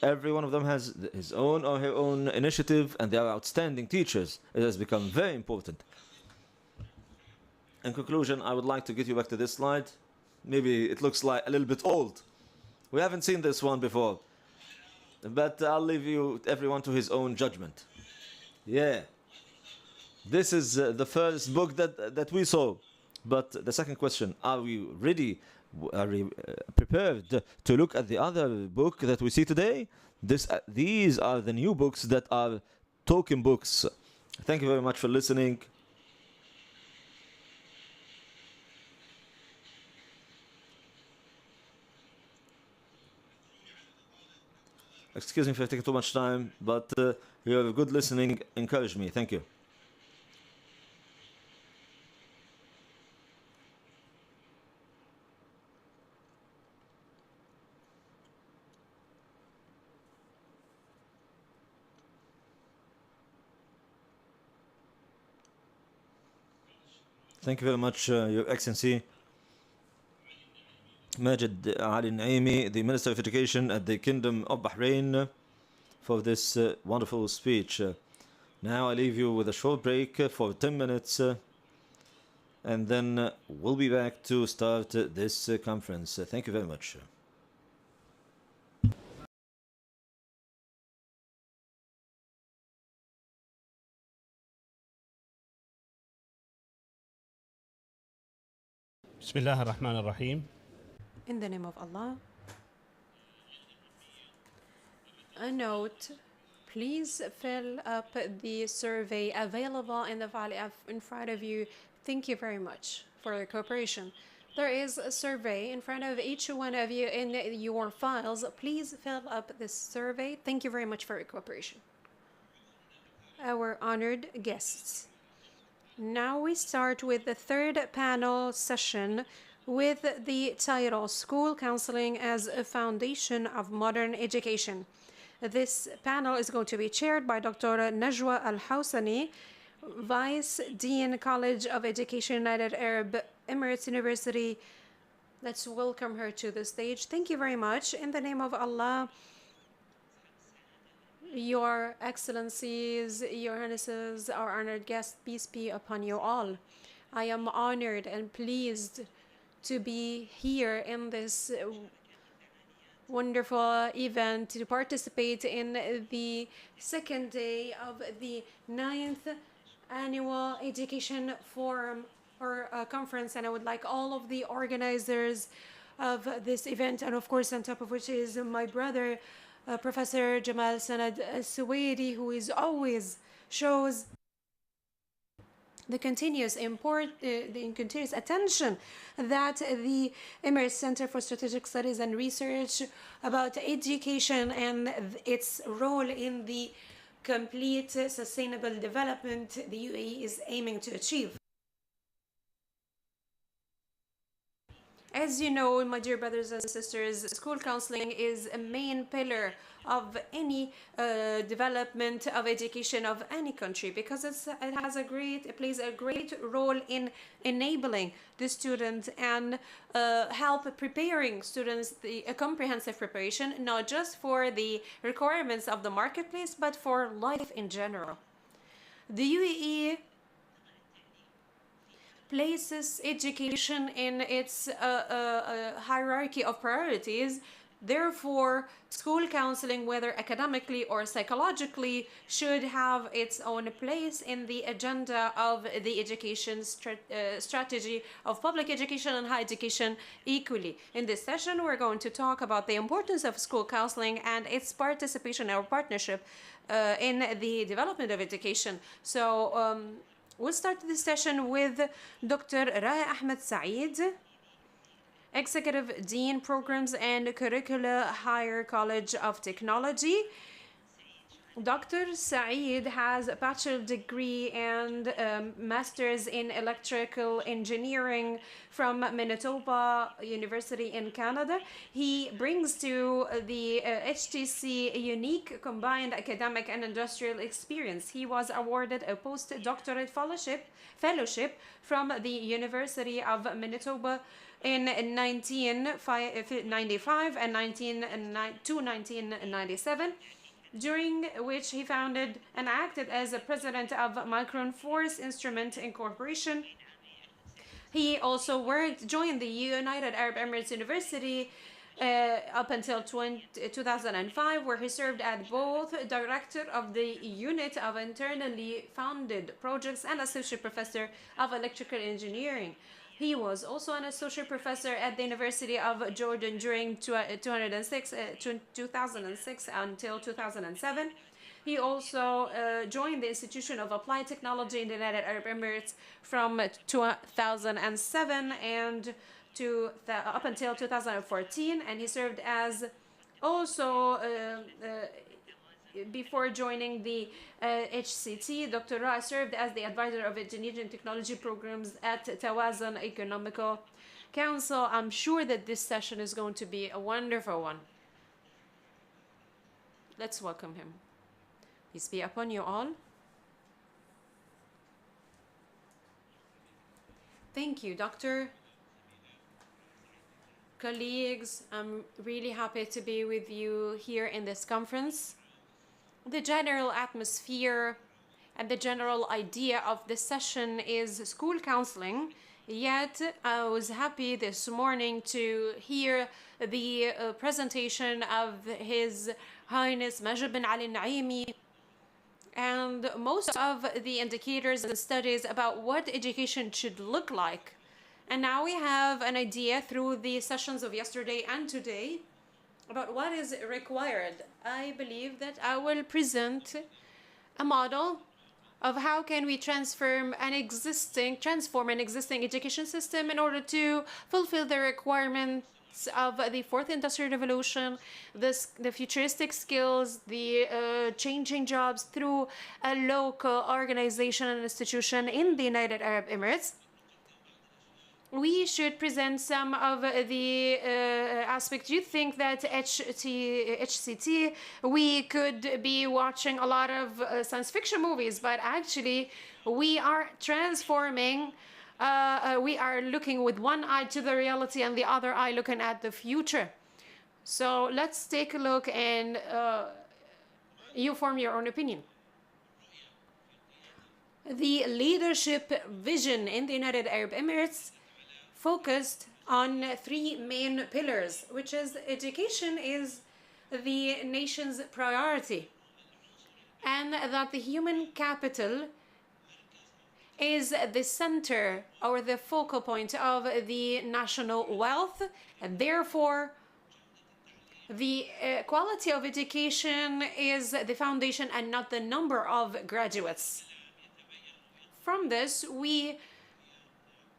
every one of them has his own or her own initiative, and they are outstanding teachers. It has become very important. In conclusion, I would like to get you back to this slide. Maybe it looks like a little bit old. We haven't seen this one before. But I'll leave everyone to his own judgment. Yeah. This is the first book that we saw. But the second question, are we ready? Are we prepared to look at the other book that we see today? These are the new books that are token books. Thank you very much for listening. Excuse me for taking too much time, but your good listening encouraged me. Thank you. Thank you very much, Your Excellency. Majid Ali Naimi, the Minister of Education at the Kingdom of Bahrain, for this wonderful speech. Now I leave you with a short break for 10 minutes, and then we'll be back to start this conference. Thank you very much. بسم الله الرحمن الرحيم. In the name of Allah. A note, please fill up the survey available in the file in front of you. Thank you very much for your cooperation. There is a survey in front of each one of you in your files. Please fill up this survey. Thank you very much for your cooperation. Our honored guests. Now we start with the third panel session with the title School Counseling as a Foundation of Modern Education. This panel is going to be chaired by Dr. Najwa Al-Hawsani, Vice Dean, College of Education, United Arab Emirates University. Let's welcome her to the stage. Thank you very much. In the name of Allah, Your Excellencies, Your Highnesses, our honored guests, peace be upon you all. I am honored and pleased to be here in this wonderful event to participate in the second day of the 9th annual education forum or conference, and I would like all of the organizers of this event, and of course on top of which is my brother, Professor Jamal Sanad Suwaidi, who is always shows the continuous attention that the Emirates Center for Strategic Studies and Research about education and its role in the complete sustainable development the UAE is aiming to achieve. As you know, my dear brothers and sisters, school counseling is a main pillar of any development of education of any country, because it plays a great role in enabling the student and help preparing students a comprehensive preparation, not just for the requirements of the marketplace, but for life in general. The UAE places education in its hierarchy of priorities. Therefore, school counseling, whether academically or psychologically, should have its own place in the agenda of the education strategy of public education and higher education equally. In this session, we're going to talk about the importance of school counseling and its participation or partnership in the development of education. So, we'll start this session with Dr. Raya Ahmed Saeed, Executive Dean Programs and Curricula, Higher College of Technology. Dr. Saeed has a bachelor's degree and master's in electrical engineering from Manitoba University in Canada. He brings to the HTC a unique combined academic and industrial experience. He was awarded a postdoctorate fellowship from the University of Manitoba in 1995 and 1997. During which he founded and acted as a president of Micron Force Instrument Incorporation. He also joined the United Arab Emirates University up until 2005, where he served as both director of the unit of internally funded projects and associate professor of electrical engineering. He was also an associate professor at the University of Jordan during 2006 until 2007. He also joined the Institution of Applied Technology in the United Arab Emirates from 2007 and up until 2014, and he served as also before joining the HCT, Dr. Ra served as the advisor of engineering and technology programs at Tawazun Economical Council. I'm sure that this session is going to be a wonderful one. Let's welcome him. Peace be upon you all. Thank you, Doctor. Colleagues, I'm really happy to be with you here in this conference. The general atmosphere and the general idea of this session is school counseling, yet I was happy this morning to hear the presentation of His Highness Majid bin Ali Naimi and most of the indicators and studies about what education should look like. And now we have an idea through the sessions of yesterday and today about what is required. I believe that I will present a model of how can we transform an existing education system in order to fulfill the requirements of the fourth industrial revolution, the futuristic skills, the changing jobs through a local organization and institution in the United Arab Emirates. We should present some of the aspects. You think that HCT, we could be watching a lot of science fiction movies, but actually we are transforming, we are looking with one eye to the reality and the other eye looking at the future. So let's take a look and you form your own opinion. The leadership vision in the United Arab Emirates focused on three main pillars, which is education is the nation's priority, and that the human capital is the center or the focal point of the national wealth, and therefore the quality of education is the foundation and not the number of graduates. From this, we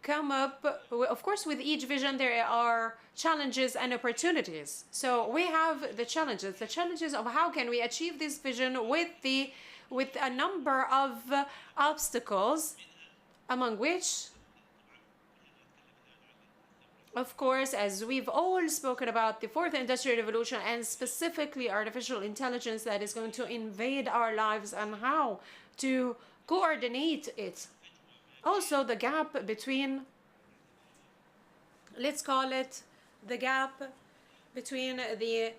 come up, of course, with each vision, there are challenges and opportunities. So we have the challenges of how can we achieve this vision with a number of obstacles, among which, of course, as we've all spoken about, the fourth industrial revolution and specifically artificial intelligence that is going to invade our lives and how to coordinate it. Also, the gap between, let's call it the gap between the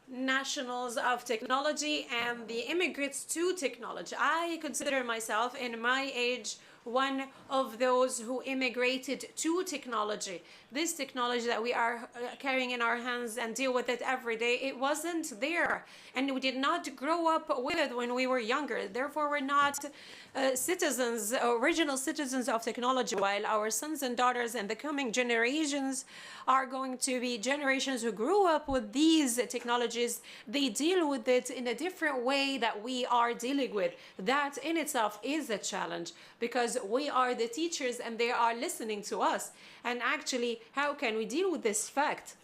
nationals of technology and the immigrants to technology. I consider myself, in my age, one of those who immigrated to technology. This technology that we are carrying in our hands and deal with it every day, it wasn't there. And we did not grow up with it when we were younger. Therefore, we're not citizens, original citizens of technology, while our sons and daughters and the coming generations are going to be generations who grew up with these technologies. They deal with it in a different way that we are dealing with. That in itself is a challenge because we are the teachers and they are listening to us. And actually, how can we deal with this fact?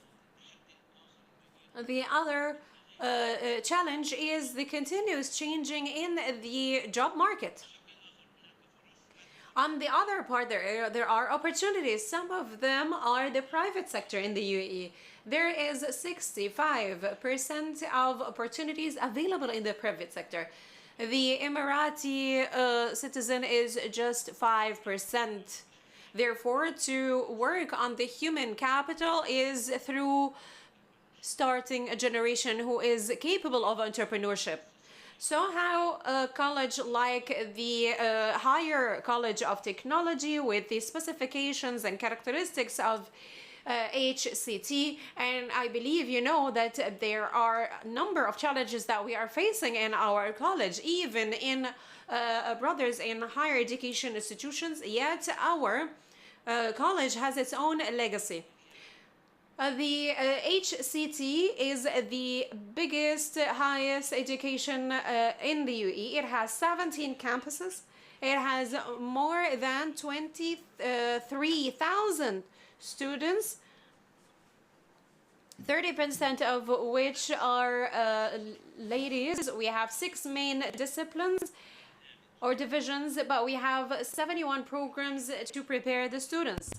The other challenge is the continuous changing in the job market. On the other part, there are opportunities. Some of them are the private sector in the UAE. There is 65% of opportunities available in the private sector. The Emirati citizen is just 5%. Therefore, to work on the human capital is through starting a generation who is capable of entrepreneurship. So how a college like the Higher College of Technology with the specifications and characteristics of HCT, and I believe you know that there are a number of challenges that we are facing in our college, even in brothers in higher education institutions, yet our college has its own legacy. The HCT is the biggest, highest education in the UAE. It has 17 campuses. It has more than 23,000 students, 30% of which are ladies. We have 6 main disciplines or divisions, but we have 71 programs to prepare the students.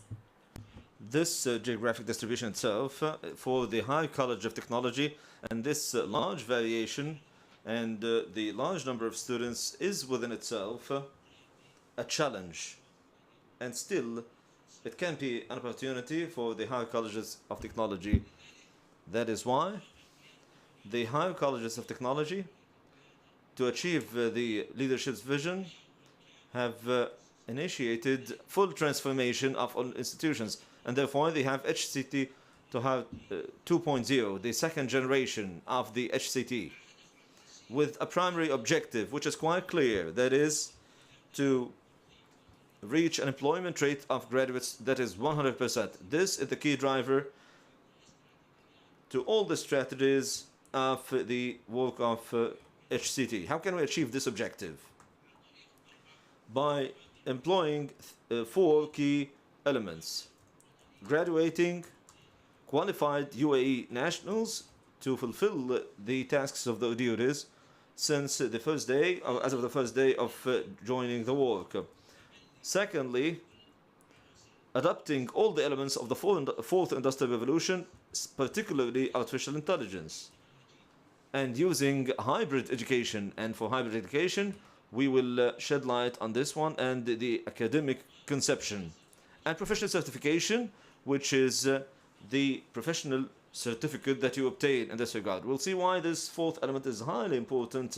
This geographic distribution itself for the High College of Technology and this large variation and the large number of students is within itself a challenge, and still it can be an opportunity for the High Colleges of Technology. That is why the High Colleges of Technology, to achieve the leadership's vision, have initiated full transformation of all institutions. And therefore, they have HCT to have 2.0, the second generation of the HCT, with a primary objective, which is quite clear, that is to reach an employment rate of graduates that is 100%. This is the key driver to all the strategies of the work of HCT. How can we achieve this objective? By employing 4 key elements. Graduating qualified UAE nationals to fulfill the tasks of the duties since the first day, as of the first day of joining the work. Secondly, adopting all the elements of the fourth industrial revolution, particularly artificial intelligence, and using hybrid education. And for hybrid education, we will shed light on this one and the academic conception. And professional certification, which is the professional certificate that you obtain in this regard. We'll see why this fourth element is highly important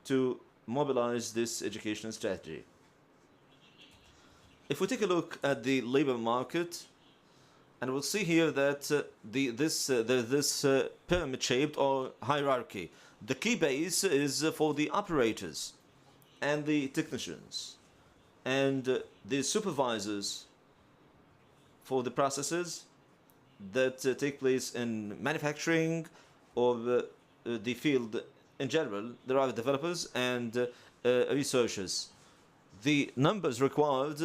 to mobilize this educational strategy. If we take a look at the labor market, and we'll see here that this pyramid-shaped or hierarchy. The key base is for the operators and the technicians. and the supervisors for the processes that take place in manufacturing or the field in general. There are developers and researchers. The numbers required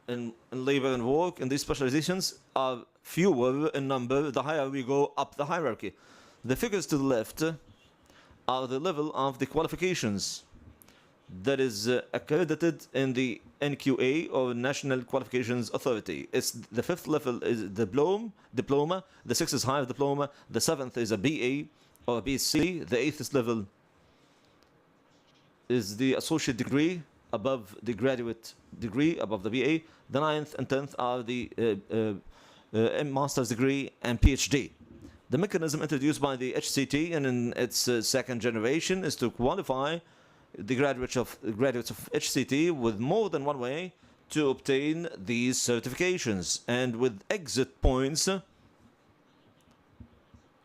in labor and work in these specializations are fewer in number the higher we go up the hierarchy. The figures to the left are the level of the qualifications that is accredited in the NQA or National Qualifications Authority. It's the fifth level is diploma, the sixth is higher diploma, the seventh is a BA or a BSc, the eighth level is the associate degree above the graduate degree, above the BA. The ninth and tenth are the master's degree and PhD. The mechanism introduced by the HCT and in its second generation is to qualify the graduates of HCT with more than one way to obtain these certifications, and with exit points.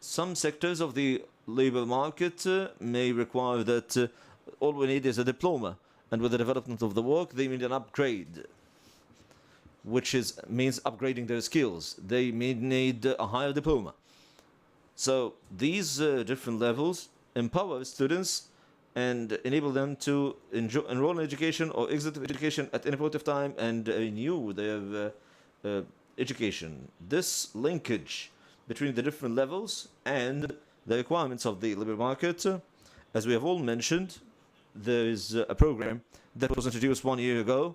Some sectors of the labor market may require that all we need is a diploma, and with the development of the work they need an upgrade, which means upgrading their skills. They may need a higher diploma. So these different levels empower students and enable them to enroll in education or exit education at any point of time and renew their education. This linkage between the different levels and the requirements of the labor market, as we have all mentioned, there is a program that was introduced 1 year ago.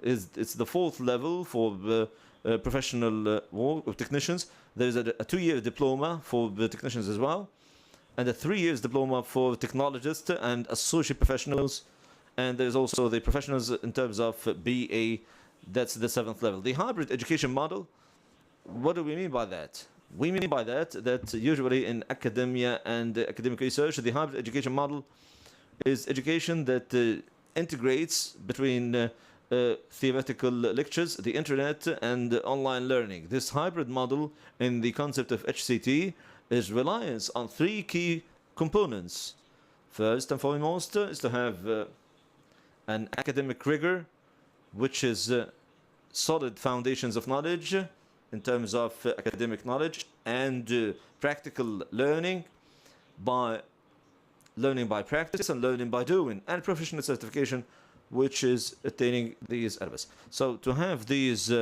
It's the fourth level for professional work technicians. There is a 2-year diploma for the technicians as well, and a 3 years diploma for technologists and associate professionals. And there's also the professionals in terms of BA, that's the 7th level. The hybrid education model, what do we mean by that? We mean by that usually in academia and academic research, the hybrid education model is education that integrates between theoretical lectures, the internet, and online learning. This hybrid model in the concept of HCT is reliance on 3 key components. First and foremost is to have an academic rigor, which is solid foundations of knowledge in terms of academic knowledge, and practical learning by practice and learning by doing, and professional certification, which is attaining these elements. So to have these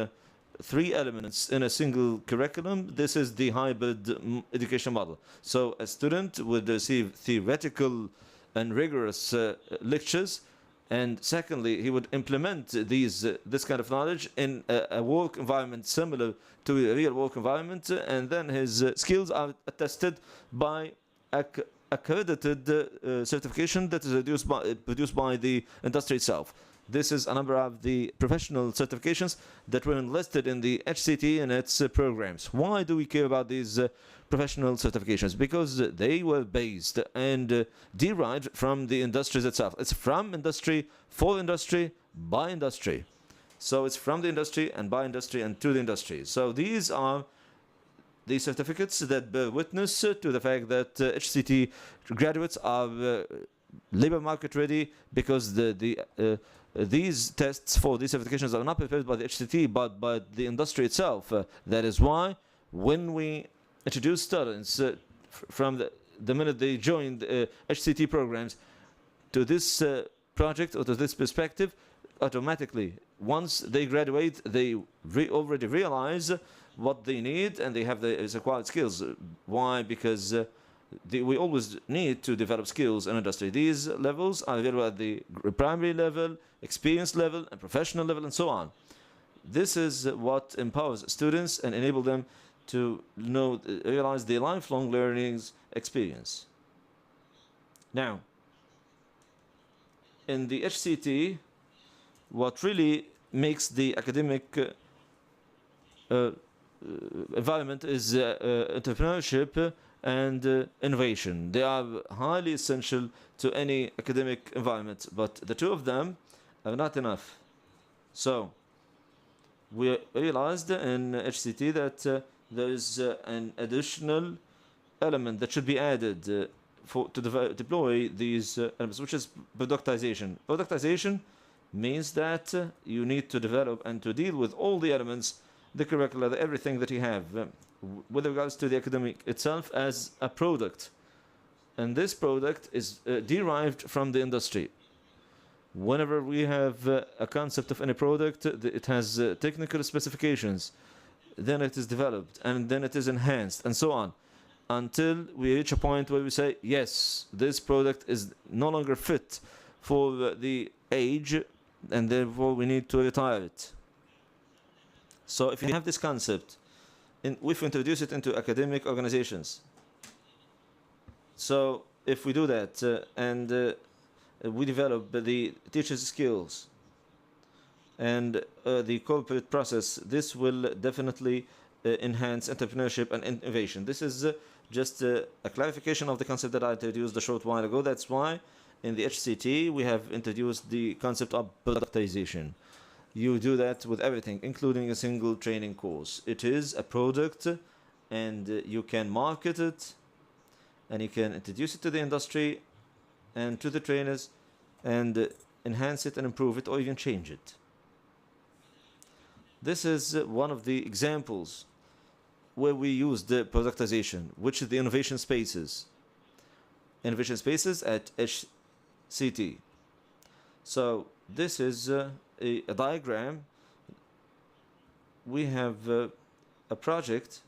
3 elements in a single curriculum, this is the hybrid education model. So a student would receive theoretical and rigorous lectures, and secondly, he would implement this kind of knowledge in a work environment similar to a real work environment, and then his skills are attested by accredited certification that is produced by the industry itself. This is a number of the professional certifications that were enlisted in the HCT and its programs. Why do we care about these professional certifications? Because they were based and derived from the industries itself. It's from industry, for industry, by industry. So it's from the industry and by industry and to the industry. So these are the certificates that bear witness to the fact that HCT graduates are labor market ready, because these tests for these certifications are not prepared by the HCT but by the industry itself. That is why when we introduce students from the minute they joined HCT programs to this project or to this perspective, automatically once they graduate they already realize what they need and they have the required skills. Why? Because we always need to develop skills in industry. These levels are available at the primary level, experience level, and professional level, and so on. This is what empowers students and enable them to realize the lifelong learning experience. Now, in the HCT, what really makes the academic environment is entrepreneurship and innovation. They are highly essential to any academic environment, but the two of them are not enough. So we realized in HCT that there is an additional element that should be added to deploy these elements, which is productization. Productization means that you need to develop and to deal with all the elements, the curricula, everything that you have with regards to the academic itself as a product. And this product is derived from the industry. Whenever we have a concept of any product, it has technical specifications, then it is developed, and then it is enhanced, and so on, until we reach a point where we say, yes, this product is no longer fit for the age, and therefore we need to retire it. So if you have this concept, we've introduced it into academic organizations. So if we do that and we develop the teachers' skills and the corporate process, this will definitely enhance entrepreneurship and innovation. This is just a clarification of the concept that I introduced a short while ago. That's why in the HCT we have introduced the concept of productization. You do that with everything, including a single training course. It is a product, and you can market it, and you can introduce it to the industry and to the trainers, and enhance it and improve it, or even change it. This is one of the examples where we use the productization, which is the innovation spaces. Innovation spaces at HCT. So this is a diagram. We have a project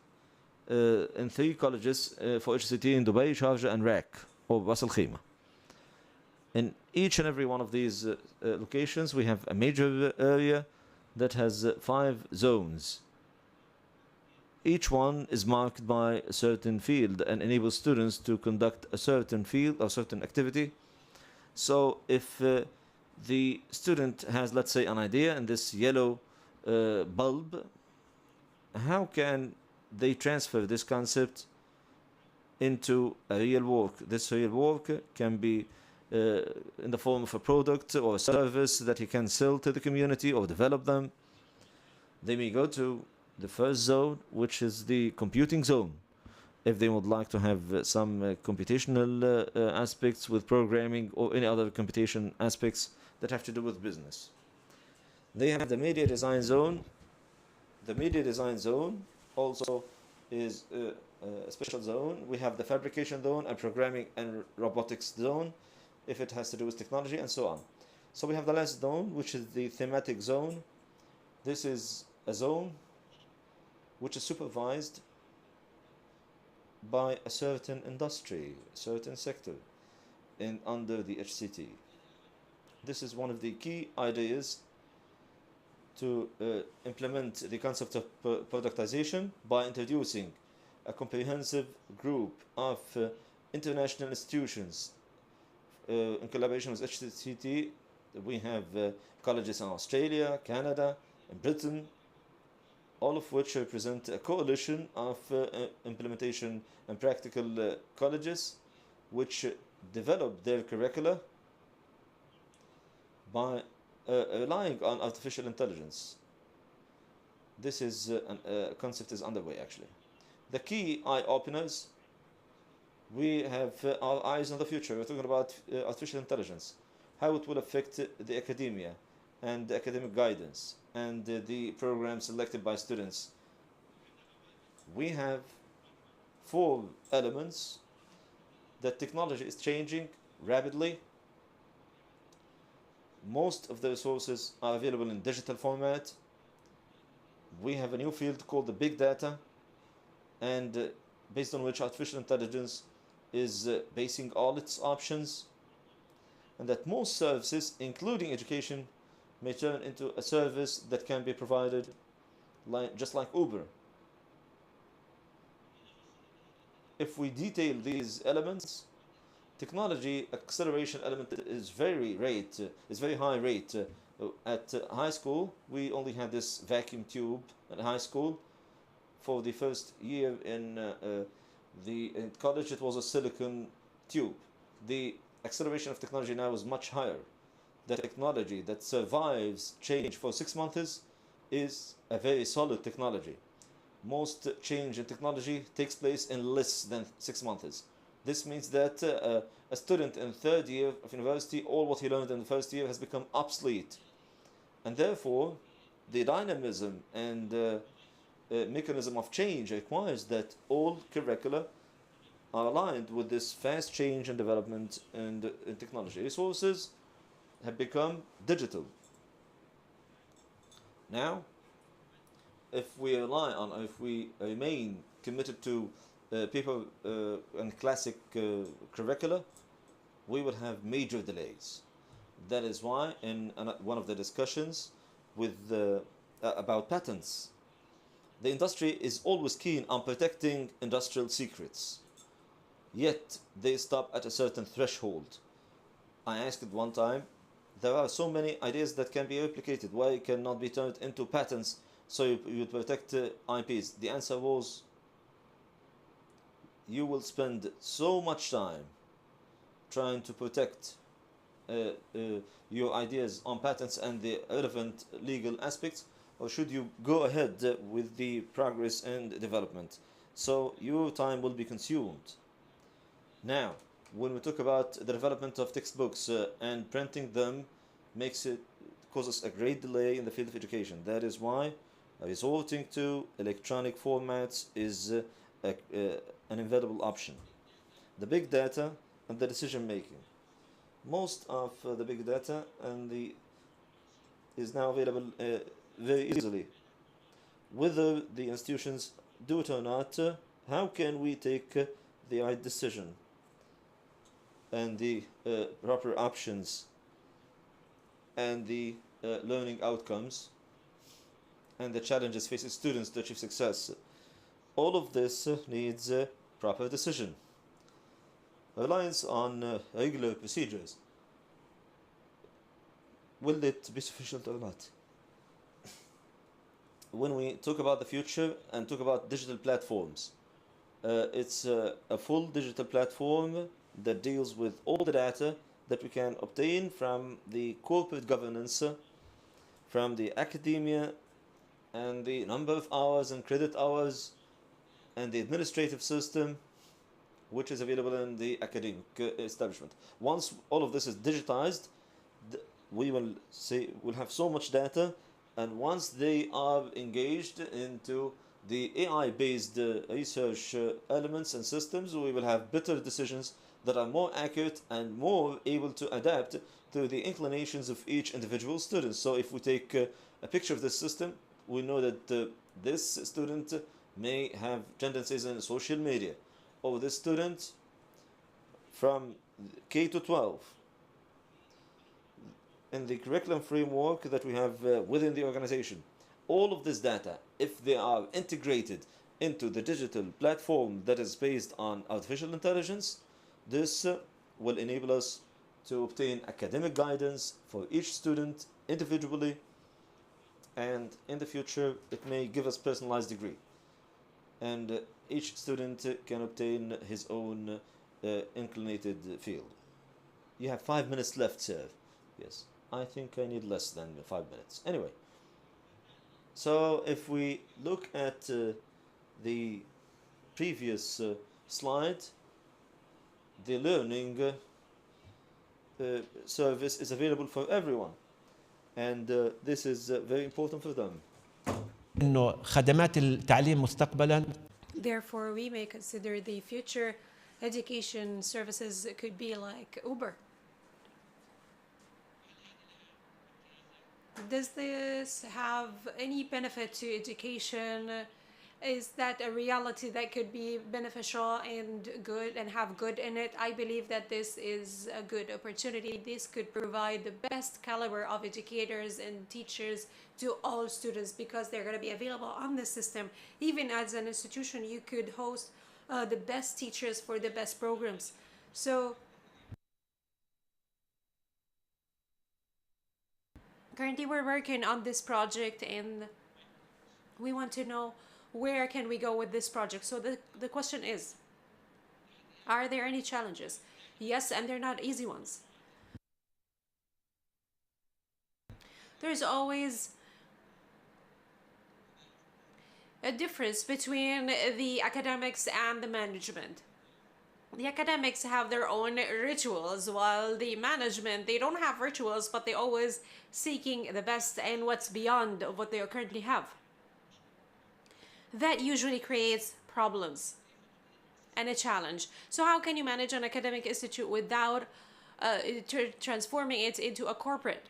in 3 colleges for HCT in Dubai, Sharjah, and Rak, or Ras Al Khaimah. In each and every one of these locations, we have a major area that has 5 zones. Each one is marked by a certain field and enables students to conduct a certain field or certain activity. So if the student has, let's say, an idea in this yellow bulb, how can they transfer this concept into a real work? This real work can be in the form of a product or a service that you can sell to the community or develop them. They may go to the first zone, which is the computing zone, if they would like to have some computational aspects with programming or any other computation aspects that have to do with business. They have the media design zone. The media design zone also is a special zone. We have the fabrication zone and programming and robotics zone, if it has to do with technology, and so on. So we have the last zone, which is the thematic zone. This is a zone which is supervised by a certain industry, a certain sector under the HCT. This is one of the key ideas to implement the concept of productization by introducing a comprehensive group of international institutions in collaboration with HCT. We have colleges in Australia, Canada, and Britain, all of which represent a coalition of implementation and practical colleges which develop their curricula by relying on artificial intelligence. This is a concept is underway actually. The key eye openers, we have our eyes on the future. We're talking about artificial intelligence, how it will affect the academia and the academic guidance and the programs selected by students. We have 4 elements. That technology is changing rapidly. Most of the resources are available in digital format. We have a new field called the big data, and based on which artificial intelligence is basing all its options, and that most services, including education, may turn into a service that can be provided just like Uber. If we detail these elements, technology acceleration element is very high rate. At high school, we only had this vacuum tube at high school. For the first year in college, it was a silicon tube. The acceleration of technology now is much higher. The technology that survives change for 6 months is a very solid technology. Most change in technology takes place in less than 6 months. This means that a student in 3rd year of university, all what he learned in the first year has become obsolete. And therefore, the dynamism and mechanism of change requires that all curricula are aligned with this fast change and development and technology. Resources have become digital. Now, if we remain committed to paper and classic curricula, we will have major delays. That is why in one of the discussions with about patents, the industry is always keen on protecting industrial secrets. Yet they stop at a certain threshold. I asked it one time, there are so many ideas that can be replicated. Why cannot be turned into patents so you protect IPs? The answer was, you will spend so much time trying to protect your ideas on patents and the relevant legal aspects, or should you go ahead with the progress and development? So your time will be consumed. Now, when we talk about the development of textbooks and printing them causes a great delay in the field of education. That is why resorting to electronic formats is an inevitable option. The big data and the decision making. Most of the big data is now available very easily. Whether the institutions do it or not, how can we take the right decision and the proper options and the learning outcomes and the challenges facing students to achieve success? All of this needs proper decision. Reliance on regular procedures, will it be sufficient or not? When we talk about the future and talk about digital platforms, it's a full digital platform that deals with all the data that we can obtain from the corporate governance, from the academia, and the number of hours and credit hours, and the administrative system, which is available in the academic establishment. Once all of this is digitized, we'll have so much data, and once they are engaged into the AI-based research elements and systems, we will have better decisions that are more accurate and more able to adapt to the inclinations of each individual student. So if we take a picture of this system, we know that this student may have tendencies in social media, or this student from K to 12. In the curriculum framework that we have within the organization, all of this data, if they are integrated into the digital platform that is based on artificial intelligence, this will enable us to obtain academic guidance for each student individually, and in the future it may give us personalized degree, and each student can obtain his own inclinated field. You have 5 minutes left, sir. Yes, I think I need less than 5 minutes. Anyway, so if we look at the previous slide, the learning service is available for everyone, and this is very important for them. إنه خدمات التعليم مستقبلا. Therefore, we may consider the future education services could be like Uber. Does this have any benefit to education? Is that a reality that could be beneficial and good and have good in it? I believe that this is a good opportunity. This could provide the best caliber of educators and teachers to all students, because they're going to be available on the system. Even as an institution, you could host the best teachers for the best programs. So currently we're working on this project, and we want to know where can we go with this project. So the question is, are there any challenges? Yes, and they're not easy ones. There's always a difference between the academics and the management. the academics have their own rituals, while the management, they don't have rituals, but they're always seeking the best and what's beyond of what they currently have. That usually creates problems and a challenge. So how can you manage an academic institute without transforming it into a corporate?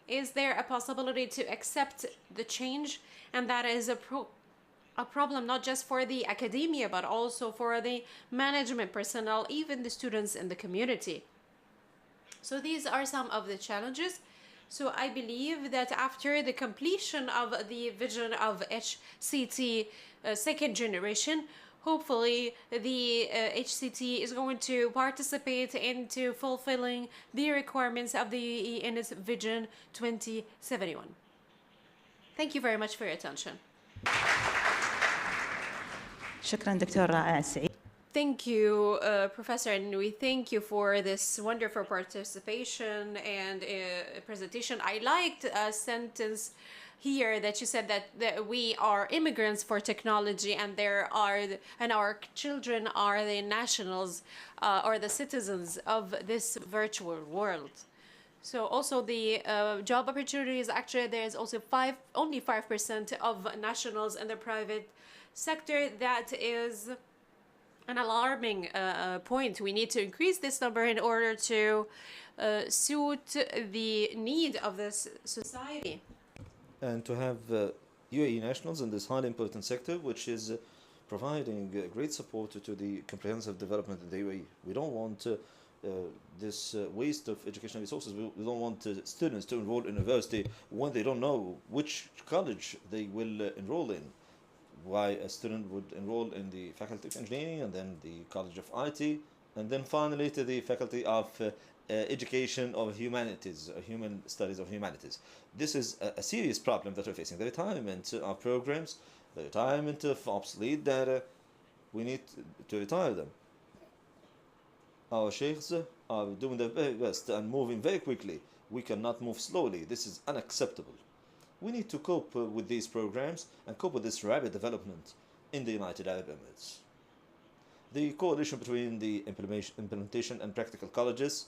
Is there a possibility to accept the change? And that is a problem not just for the academia, but also for the management personnel, even the students in the community. So these are some of the challenges. So I believe that after the completion of the vision of HCT second generation, hopefully the HCT is going to participate into fulfilling the requirements of the UAE in its Vision 2071. Thank you very much for your attention. شكرا دكتور رائع سعيد. Thank you, Professor, and we thank you for this wonderful participation and presentation. I liked a sentence here that you said that we are immigrants for technology, and our children are the nationals or the citizens of this virtual world. So also the job opportunities, actually there's also only 5% of nationals in the private sector. That is an alarming point. We need to increase this number in order to suit the need of this society. And to have UAE nationals in this highly important sector, which is providing great support to the comprehensive development of the UAE. We don't want this waste of educational resources. We don't want students to enroll in university when they don't know which college they will enroll in. Why a student would enroll in the Faculty of Engineering, and then the College of IT, and then finally to the Faculty of Education of Humanities, Human Studies of Humanities. This is a serious problem that we're facing. The retirement of programs, the retirement of obsolete data, we need to retire them. Our sheikhs are doing their very best and moving very quickly. We cannot move slowly. This is unacceptable. We need to cope with these programs and cope with this rapid development in the United Arab Emirates. The coalition between the implementation and practical colleges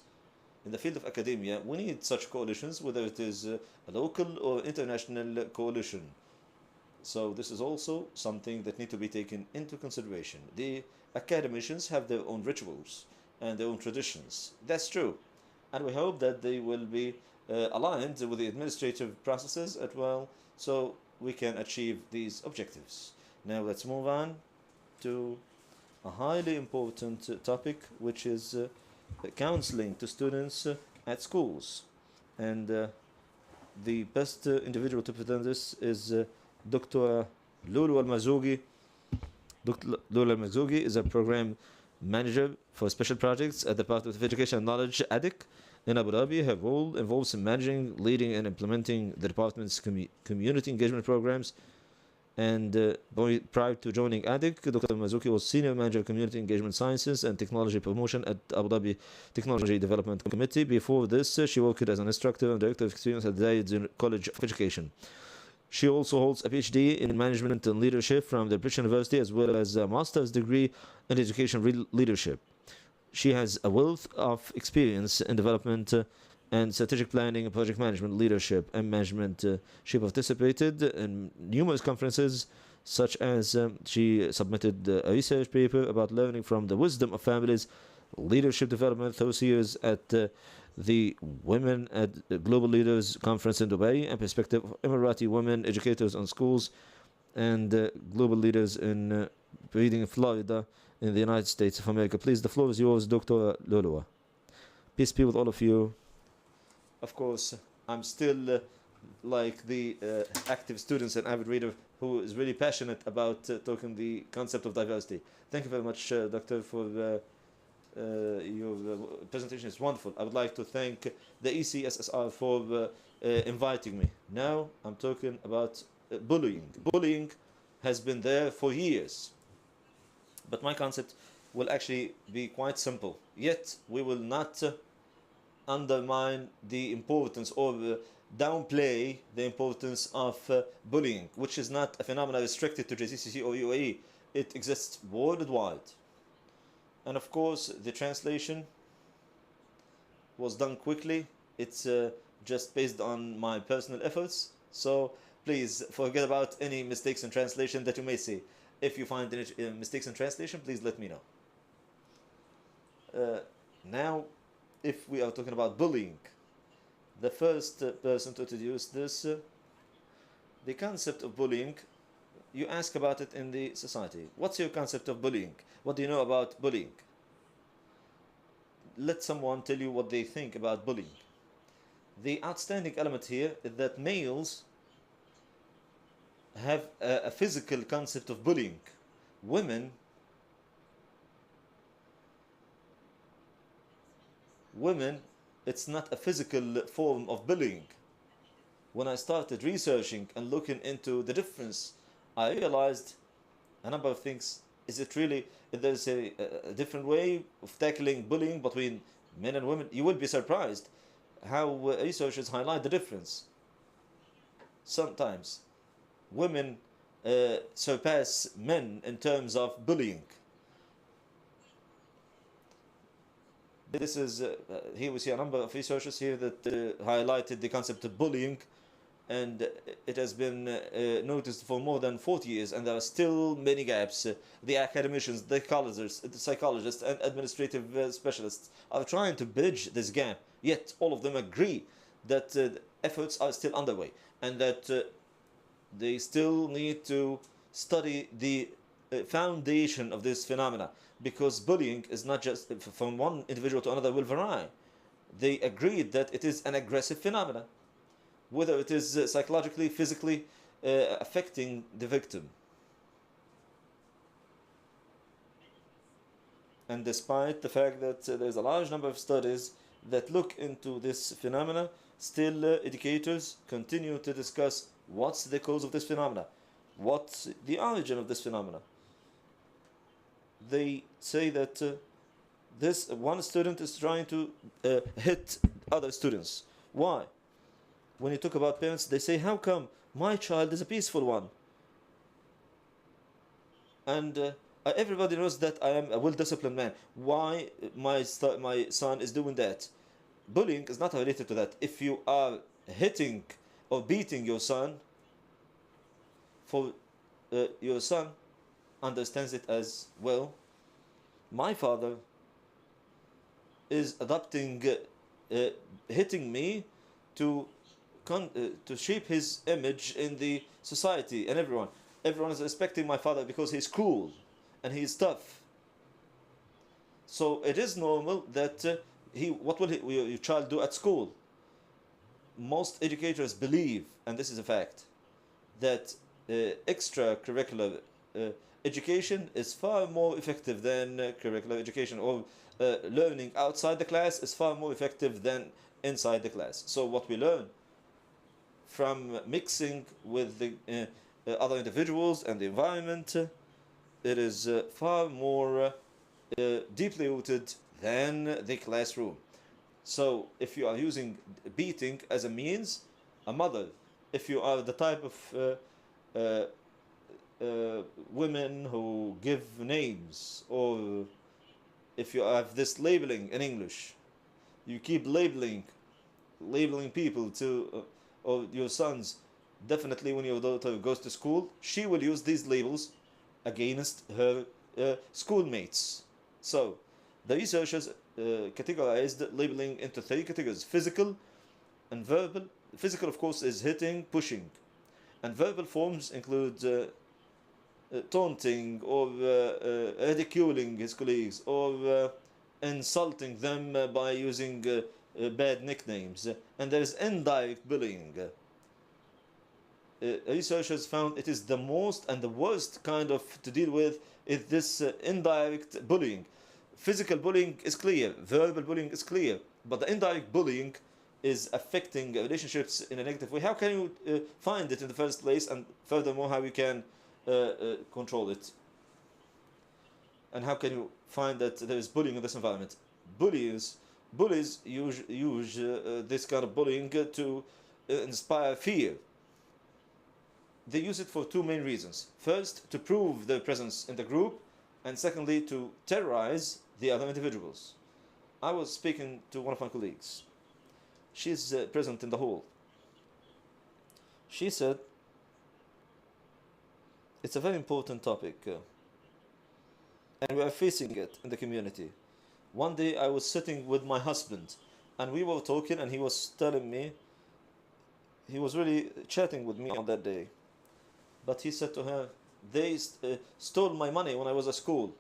in the field of academia, we need such coalitions, whether it is a local or international coalition. So this is also something that needs to be taken into consideration. The academicians have their own rituals and their own traditions. That's true. And we hope that they will be aligned with the administrative processes as well, so we can achieve these objectives. Now let's move on to a highly important topic, which is counseling to students at schools. And the best individual to present this is Dr. Lulu Al-Marzouqi. Dr. Lulu Al-Marzouqi is a program manager for special projects at the Department of Education and Knowledge, ADIC, in Abu Dhabi. Her role involves in managing, leading, and implementing the department's community engagement programs. And prior to joining ADIC, Dr. Marzouqi was Senior Manager of Community Engagement Sciences and Technology Promotion at Abu Dhabi Technology Development Committee. Before this, she worked as an instructor and director of experience at the Zayed College of Education. She also holds a PhD in Management and Leadership from the British University, as well as a master's degree in Education Leadership. She has a wealth of experience in development and strategic planning and project management, leadership and management. She participated in numerous conferences, such as she submitted a research paper about learning from the wisdom of families, leadership development through years at the Women at Global Leaders Conference in Dubai, and perspective of Emirati women educators on schools and global leaders in breeding in Florida in the United States of America. Please, the floor is yours, Dr. Lulua. Peace be with all of you. Of course, I'm still like the active students and avid reader who is really passionate about talking the concept of diversity. Thank you very much, Doctor, for your presentation. Is wonderful. I would like to thank the ECSSR for inviting me. Now I'm talking about bullying. Bullying has been there for years, but my concept will actually be quite simple. Yet we will not undermine the importance or downplay the importance of bullying, which is not a phenomenon restricted to GCC or UAE. It exists worldwide. And of course, the translation was done quickly. It's just based on my personal efforts. So please forget about any mistakes in translation that you may see. If you find any mistakes in translation, please let me know. Now, if we are talking about bullying, the first person to introduce this, the concept of bullying, you ask about it in the society. What's your concept of bullying? What do you know about bullying? Let someone tell you what they think about bullying. The outstanding element here is that males have a physical concept of bullying. Women it's not a physical form of bullying. When I started researching and looking into the difference, I realized a number of things. Is it really, there's a different way of tackling bullying between men and women? You will be surprised how researchers highlight the difference. Sometimes women surpass men in terms of bullying. This is, here we see a number of researchers here that highlighted the concept of bullying, and it has been noticed for more than 40 years, and there are still many gaps. The academicians, the psychologists, and administrative specialists are trying to bridge this gap, yet all of them agree that efforts are still underway, and that they still need to study the foundation of this phenomena, because bullying is not just from one individual to another, will vary. They agreed that it is an aggressive phenomenon, whether it is psychologically, physically affecting the victim. And despite the fact that there's a large number of studies that look into this phenomena, still educators continue to discuss what's the cause of this phenomena, what's the origin of this phenomena. They say that this one student is trying to hit other students. Why? When you talk about parents, they say, how come my child is a peaceful one? And everybody knows that I am a well-disciplined man. Why my son is doing that? Bullying is not related to that. If you are hitting or beating your son, for your son understands it as, well, my father is adopting, hitting me to shape his image in the society, and everyone is respecting my father because he's cool and he's tough. So it is normal that what will your child do at school? Most educators believe, and this is a fact, that extracurricular education is far more effective than curricular education, or learning outside the class is far more effective than inside the class. So what we learn from mixing with the other individuals and the environment, it is far more deeply rooted than the classroom. So if you are using beating as a means, a mother, if you are the type of women who give names, or if you have this labeling in English, you keep labeling people to, or your sons, definitely when your daughter goes to school, she will use these labels against her schoolmates. So the researchers categorized labeling into 3 categories: physical and verbal. Physical, of course, is hitting, pushing, and verbal forms include taunting or ridiculing his colleagues, or insulting them by using bad nicknames. And there is indirect bullying. Researchers found it is the most and the worst kind of to deal with is this indirect bullying. Physical bullying is clear, verbal bullying is clear, but the indirect bullying is affecting relationships in a negative way. How can you find it in the first place, and furthermore, how you can control it? And how can you find that there is bullying in this environment? Bullies use this kind of bullying to inspire fear. they use it for two main reasons. First, to prove their presence in the group, and secondly, to terrorize the other individuals. I was speaking to one of my colleagues. She's present in the hall. She said, it's a very important topic, and we are facing it in the community. One day I was sitting with my husband, and we were talking, and he was telling me, he was really chatting with me on that day. But he said to her, they stole my money when I was at school.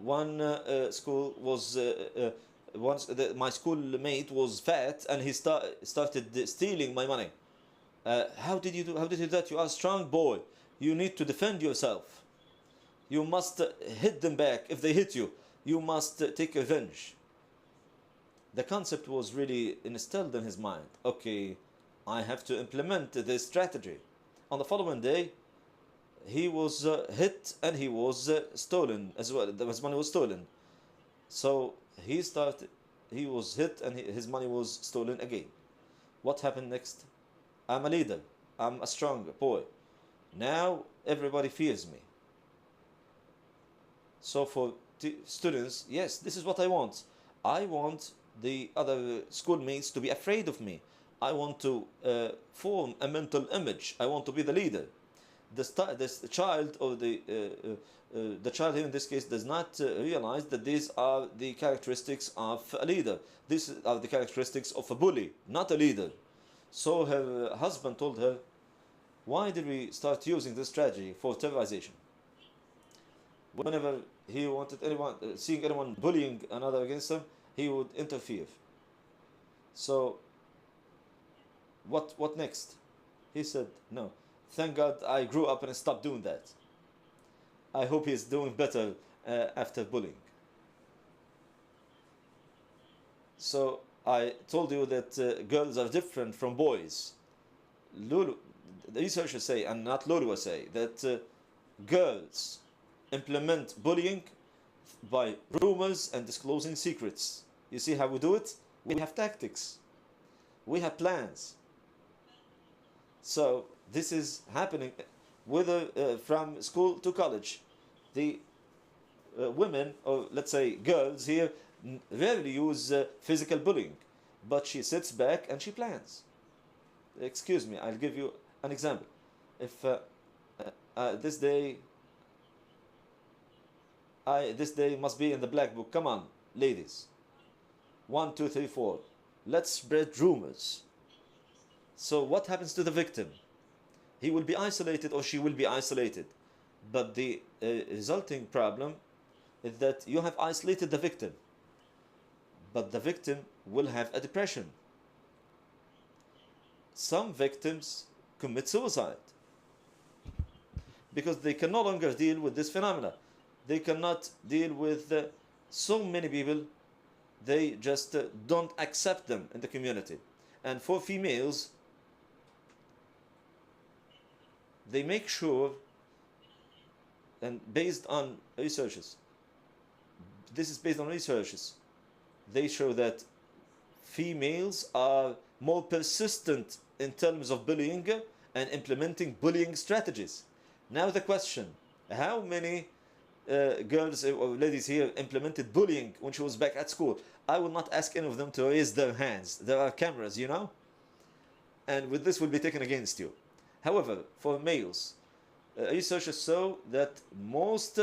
One school was, my schoolmate was fat, and he started stealing my money. How did you do that? You are a strong boy. You need to defend yourself. You must hit them back. If they hit you, you must take revenge. The concept was really instilled in his mind. Okay, I have to implement this strategy. On the following day, he was hit and he was stolen as well. His money was stolen. So he was hit and his money was stolen again. What happened next? I'm a leader. I'm a strong boy. Now everybody fears me. So for students, yes, this is what I want. I want the other schoolmates to be afraid of me. I want to form a mental image. I want to be the leader. This child, or the child here in this case, does not realize that these are the characteristics of a leader. These are the characteristics of a bully, not a leader. So her husband told her, why did we start using this strategy for terrorization? Whenever he wanted anyone, seeing anyone bullying another against him, he would interfere. So what next? He said, no, thank God I grew up and stopped doing that. I hope he's doing better after bullying. So I told you that girls are different from boys. Lulu, the researchers say, and not Lulu say, that girls implement bullying by rumors and disclosing secrets. You see how we do it? We have tactics. We have plans. So this is happening whether from school to college. The women, or let's say girls here, rarely use physical bullying, but she sits back and she plans. Excuse me, I'll give you an example. If this day must be in the black book. Come on, ladies. 1, 2, 3, 4. Let's spread rumors. So what happens to the victim? He will be isolated or she will be isolated. But the resulting problem is that you have isolated the victim. But the victim will have a depression. Some victims commit suicide because they can no longer deal with this phenomena. They cannot deal with so many people. They just don't accept them in the community. And for females, they make sure, and based on researches, this is based on researches, they show that females are more persistent in terms of bullying and implementing bullying strategies. Now the question, how many girls or ladies here implemented bullying when she was back at school? I will not ask any of them to raise their hands. There are cameras, you know, and with this will be taken against you. However, for males, researchers show that most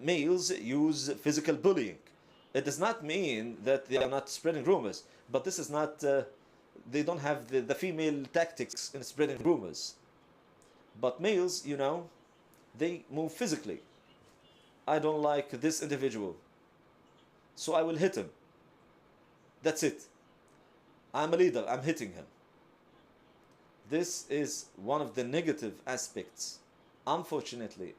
males use physical bullying. It does not mean that they are not spreading rumors, but this is not, they don't have the female tactics in spreading rumors. But males, you know, they move physically. I don't like this individual, so I will hit him. That's it. I'm a leader, I'm hitting him. This is one of the negative aspects. Unfortunately,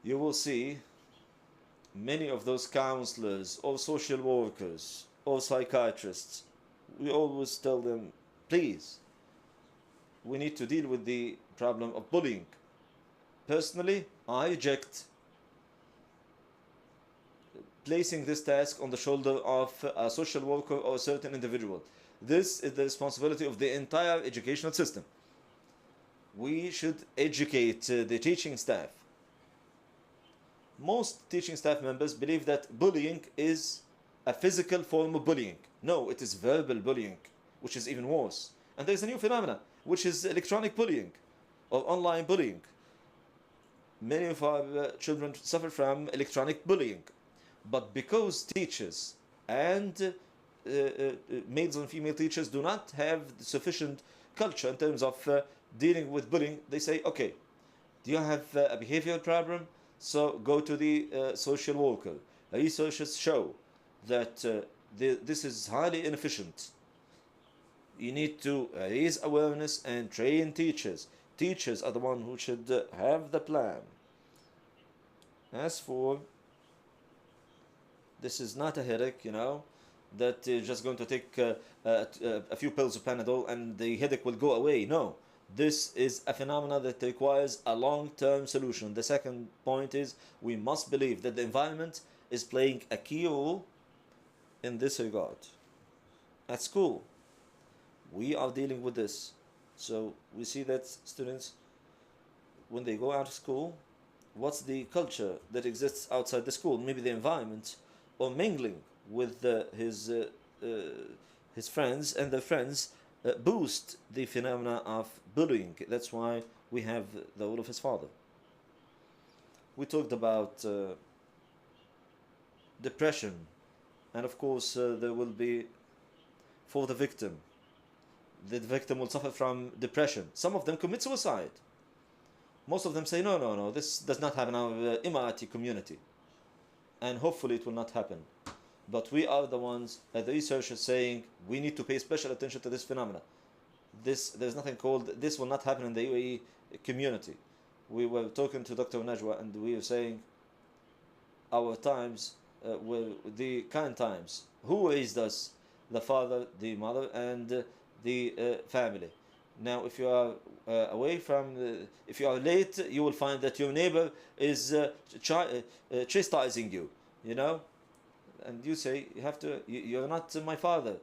you will see many of those counselors or social workers or psychiatrists, we always tell them, please, we need to deal with the problem of bullying. Personally, I reject placing this task on the shoulder of a social worker or a certain individual. This is the responsibility of the entire educational system. we should educate the teaching staff. Most teaching staff members believe that bullying is a physical form of bullying. No, it is verbal bullying, which is even worse. And there's a new phenomenon, which is electronic bullying or online bullying. Many of our children suffer from electronic bullying. But because teachers and males and female teachers do not have sufficient culture in terms of dealing with bullying, they say, okay, do you have a behavioral problem? So go to the social worker. Researchers show that this is highly inefficient. You need to raise awareness and train teachers. Teachers are the ones who should have the plan. As for, this is not a headache, you know, that you're just going to take a few pills of Panadol and the headache will go away. No, this is a phenomenon that requires a long-term solution. The second point is we must believe that the environment is playing a key role in this regard. At school, we are dealing with this. So we see that students, when they go out of school, what's the culture that exists outside the school? Maybe the environment, or mingling with his friends, and the friends boost the phenomena of bullying. That's why we have the role of his father. We talked about depression, and of course there will be, for the victim will suffer from depression. Some of them commit suicide. Most of them say, no, this does not happen in our Emirati community. And hopefully it will not happen. But we are the ones, the researchers, saying we need to pay special attention to this phenomena. There's nothing called, this will not happen in the UAE community. We were talking to Dr. Najwa and we were saying our times were the kind times. Who raised us? The father, the mother, and the family. Now, if you are away from, if you are late, you will find that your neighbor is chastising you, you know, and you say, you're not my father.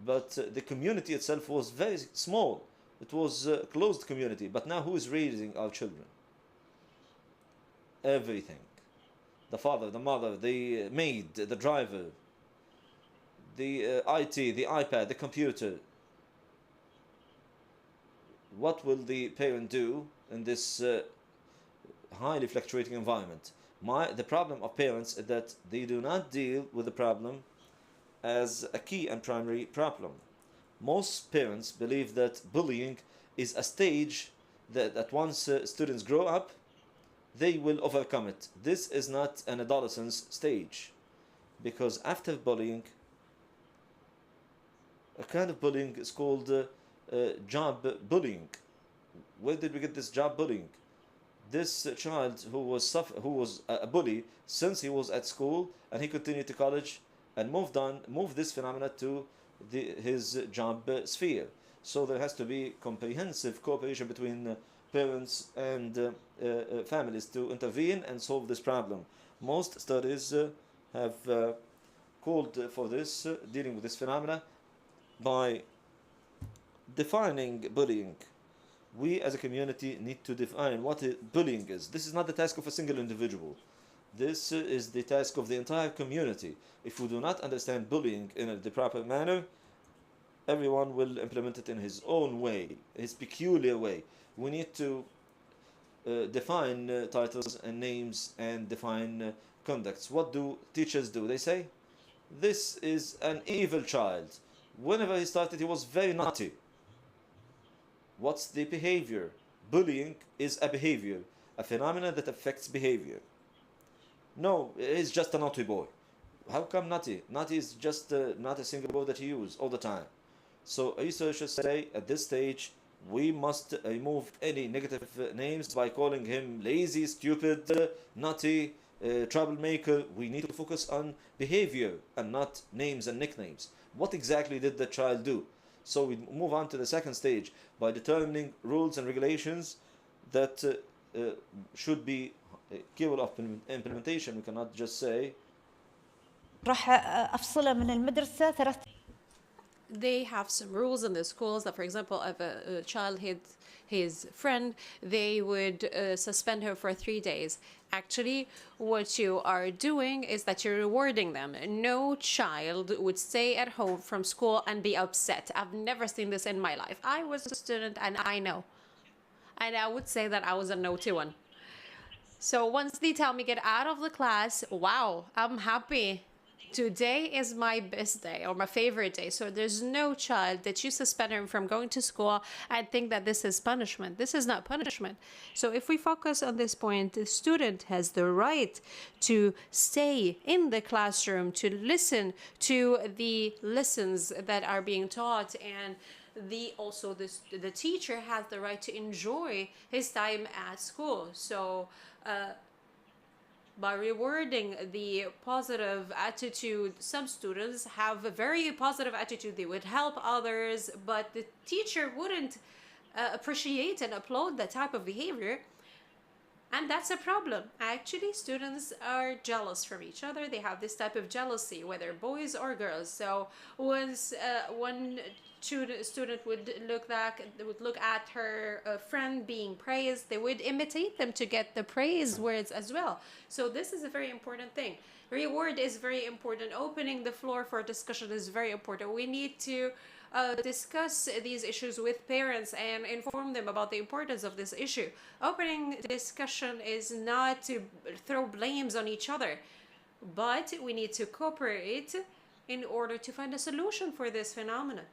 But the community itself was very small. It was a closed community. But now who is raising our children? Everything. The father, the mother, the maid, the driver, the IT, the iPad, the computer. What will the parent do in this highly fluctuating environment? The problem of parents is that they do not deal with the problem as a key and primary problem. Most parents believe that bullying is a stage that once students grow up, they will overcome it. This is not an adolescence stage, because after bullying, a kind of bullying is called job bullying. Where did we get this job bullying? This child who was a bully since he was at school, and he continued to college and moved this phenomena to his job sphere. So there has to be comprehensive cooperation between parents and families to intervene and solve this problem. Most studies have called for this, dealing with this phenomena by defining bullying. We as a community need to define what bullying is. This is not the task of a single individual. This is the task of the entire community. If we do not understand bullying in the proper manner, everyone will implement it in his own way, his peculiar way. We need to define titles and names and define conducts. What do teachers do? They say, this is an evil child. Whenever he started, he was very naughty. What's the behavior? Bullying is a behavior, a phenomenon that affects behavior. No, he's just a naughty boy. How come naughty? Naughty is just not a single word that you use all the time. So researchers say at this stage we must remove any negative names by calling him lazy, stupid, naughty, troublemaker. We need to focus on behavior and not names and nicknames. What exactly did the child do? So we move on to the second stage by determining rules and regulations that should be capable of implementation. We cannot just say راح أفصله من المدرسة 3. they have some rules in the schools that, for example, if a child hit his friend, they would suspend her for 3 days. Actually, what you are doing is that you're rewarding them. No child would stay at home from school and be upset. I've never seen this in my life. I was a student and I know. And I would say that I was a naughty one. So once they tell me get out of the class, wow, I'm happy. Today is my best day or my favorite day. So there's no child that you suspend him from going to school and think that this is punishment. This is not punishment. So if we focus on this point, the student has the right to stay in the classroom, to listen to the lessons that are being taught, and the teacher has the right to enjoy his time at school. So by rewarding the positive attitude, some students have a very positive attitude. They would help others, but the teacher wouldn't appreciate and applaud that type of behavior. And that's a problem. Actually, students are jealous from each other. They have this type of jealousy, whether boys or girls. So once one student would look at her friend being praised, they would imitate them to get the praise words as well. So this is a very important thing. Reward is very important. Opening the floor for discussion is very important. We need to discuss these issues with parents and inform them about the importance of this issue. Opening discussion is not to throw blames on each other, but we need to cooperate in order to find a solution for this phenomenon.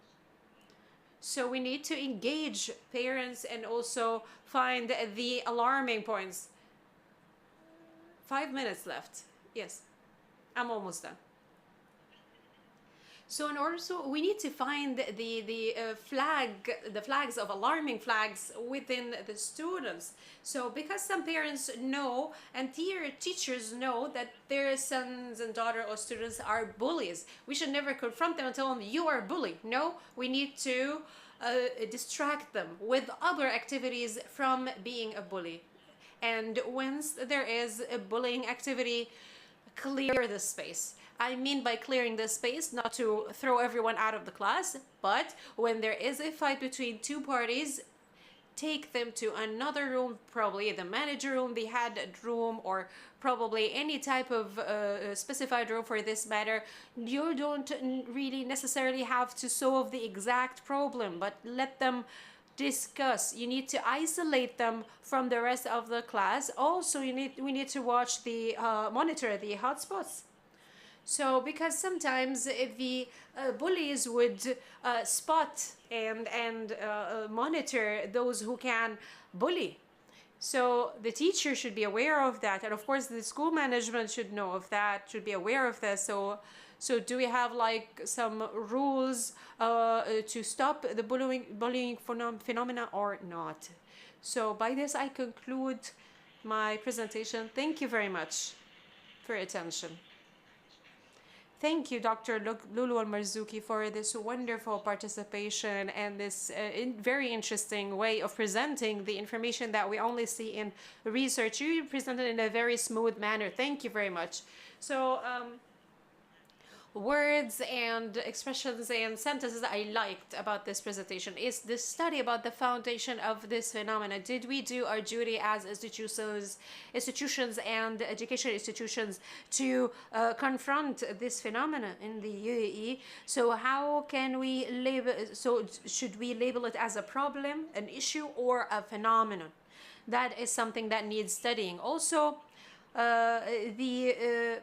So we need to engage parents and also find the alarming points. 5 minutes left. Yes, I'm almost done. So we need to find the flags of alarming flags within the students. So because some parents know and teachers know that their sons and daughters or students are bullies, we should never confront them and tell them you are a bully. No, we need to distract them with other activities from being a bully. And once there is a bullying activity, clear the space. I mean by clearing the space, not to throw everyone out of the class, but when there is a fight between two parties, take them to another room, probably the manager room, the head room, or probably any type of specified room for this matter. You don't really necessarily have to solve the exact problem, but let them discuss. You need to isolate them from the rest of the class. Also, we need to watch monitor the hotspots. So because sometimes if the bullies would spot and monitor those who can bully. So the teacher should be aware of that, and of course the school management should know of that, should be aware of this. So do we have like some rules to stop the bullying phenomena or not? So by this I conclude my presentation. Thank you very much for your attention. Thank you, Dr. Lulu Al-Marzouki, for this wonderful participation and this very interesting way of presenting the information that we only see in research. You presented in a very smooth manner. Thank you very much. So, words and expressions and sentences I liked about this presentation is the study about the foundation of this phenomenon. Did we do our duty as institutions and education institutions to confront this phenomenon in the UAE? So how can we label, so should we label it as a problem, an issue, or a phenomenon? That is something that needs studying. Also, the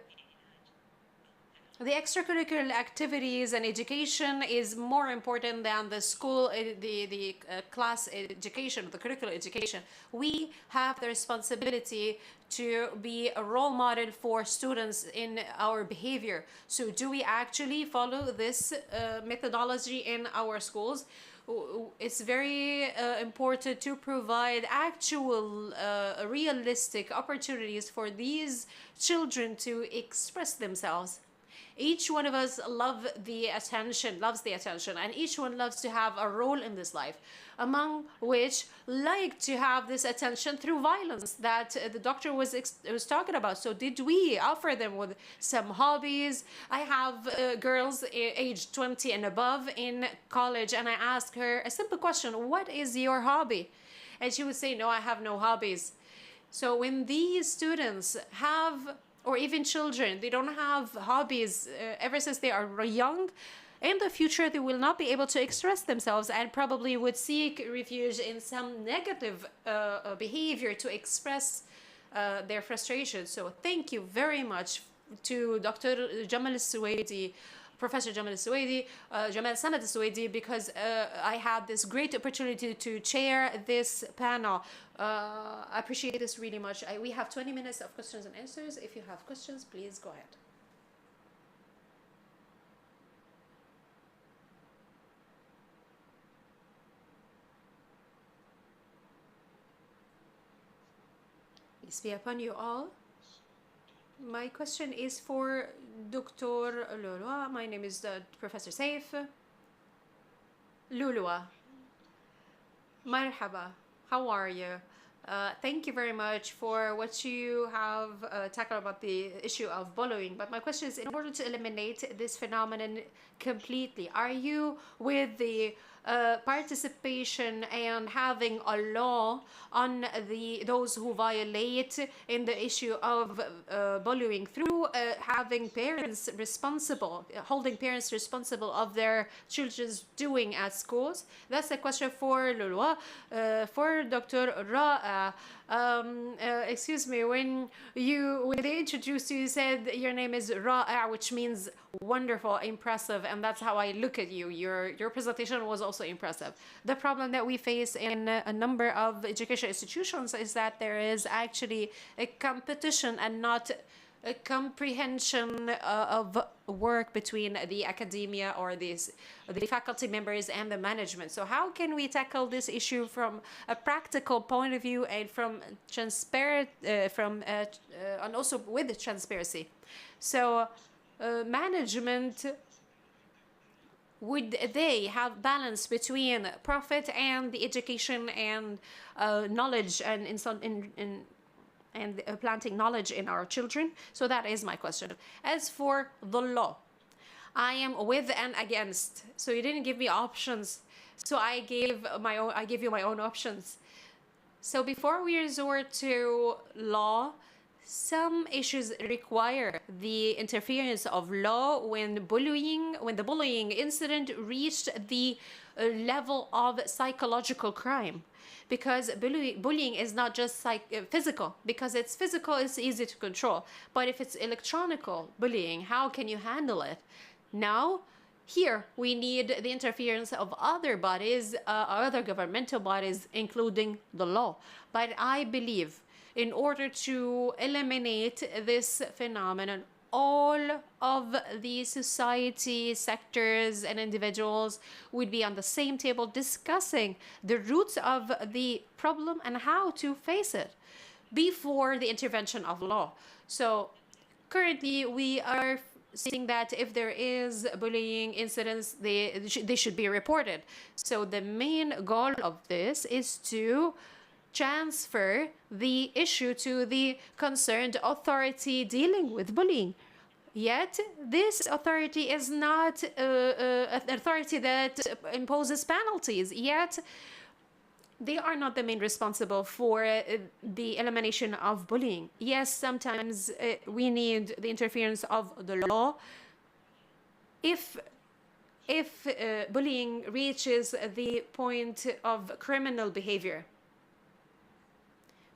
extracurricular activities and education is more important than the school, the class education, the curricular education. We have the responsibility to be a role model for students in our behavior. So do we actually follow this methodology in our schools? It's very important to provide actual realistic opportunities for these children to express themselves. Each one of us loves the attention, and each one loves to have a role in this life, among which like to have this attention through violence that the doctor was talking about. So did we offer them with some hobbies? I have girls aged 20 and above in college, and I asked her a simple question: what is your hobby? And she would say, no, I have no hobbies. So when these students have, or even children, they don't have hobbies ever since they are young, in the future they will not be able to express themselves and probably would seek refuge in some negative behavior to express their frustration. So thank you very much to Dr. Jamal Al-Suwaidi, Professor Jamal Al-Suwaidi, Jamal Sanad Al-Suwaidi, because I had this great opportunity to chair this panel. I appreciate this really much. We have 20 minutes of questions and answers. If you have questions, please go ahead. Peace be upon you all. My question is for Dr. Lulua. My name is Professor Saif. Lulua. Marhaba. How are you? Thank you very much for what you have tackled about the issue of bullying. But my question is, in order to eliminate this phenomenon completely, are you with the participation and having a law on those who violate in the issue of bullying through having parents responsible, holding parents responsible of their children's doing at schools? That's a question for Lulua. For Dr. Ra'a, excuse me, when they introduced you, you said your name is Ra'a, which means wonderful, impressive, and that's how I look at you. Your presentation was also impressive. The problem that we face in a number of education institutions is that there is actually a competition and not a comprehension of work between the academia or the faculty members and the management. So how can we tackle this issue from a practical point of view and from transparent, and also with transparency? So management, would they have balance between profit and the education and knowledge and planting knowledge in our children? So that is my question. As for the law, I am with and against. So you didn't give me options. So I give you my own options. So before we resort to law, some issues require the interference of law when the bullying incident reached the level of psychological crime. Because bullying is not just physical. Because it's physical, it's easy to control. But if it's electronic bullying, how can you handle it? Now, here we need the interference of other bodies, other governmental bodies, including the law. But I believe in order to eliminate this phenomenon, all of the society sectors and individuals would be on the same table discussing the roots of the problem and how to face it before the intervention of law. So currently we are seeing that if there is bullying incidents, they should be reported. So the main goal of this is to transfer the issue to the concerned authority dealing with bullying. Yet, this authority is not an authority that imposes penalties. Yet, they are not the main responsible for the elimination of bullying. Yes, sometimes we need the interference of the law. If bullying reaches the point of criminal behavior.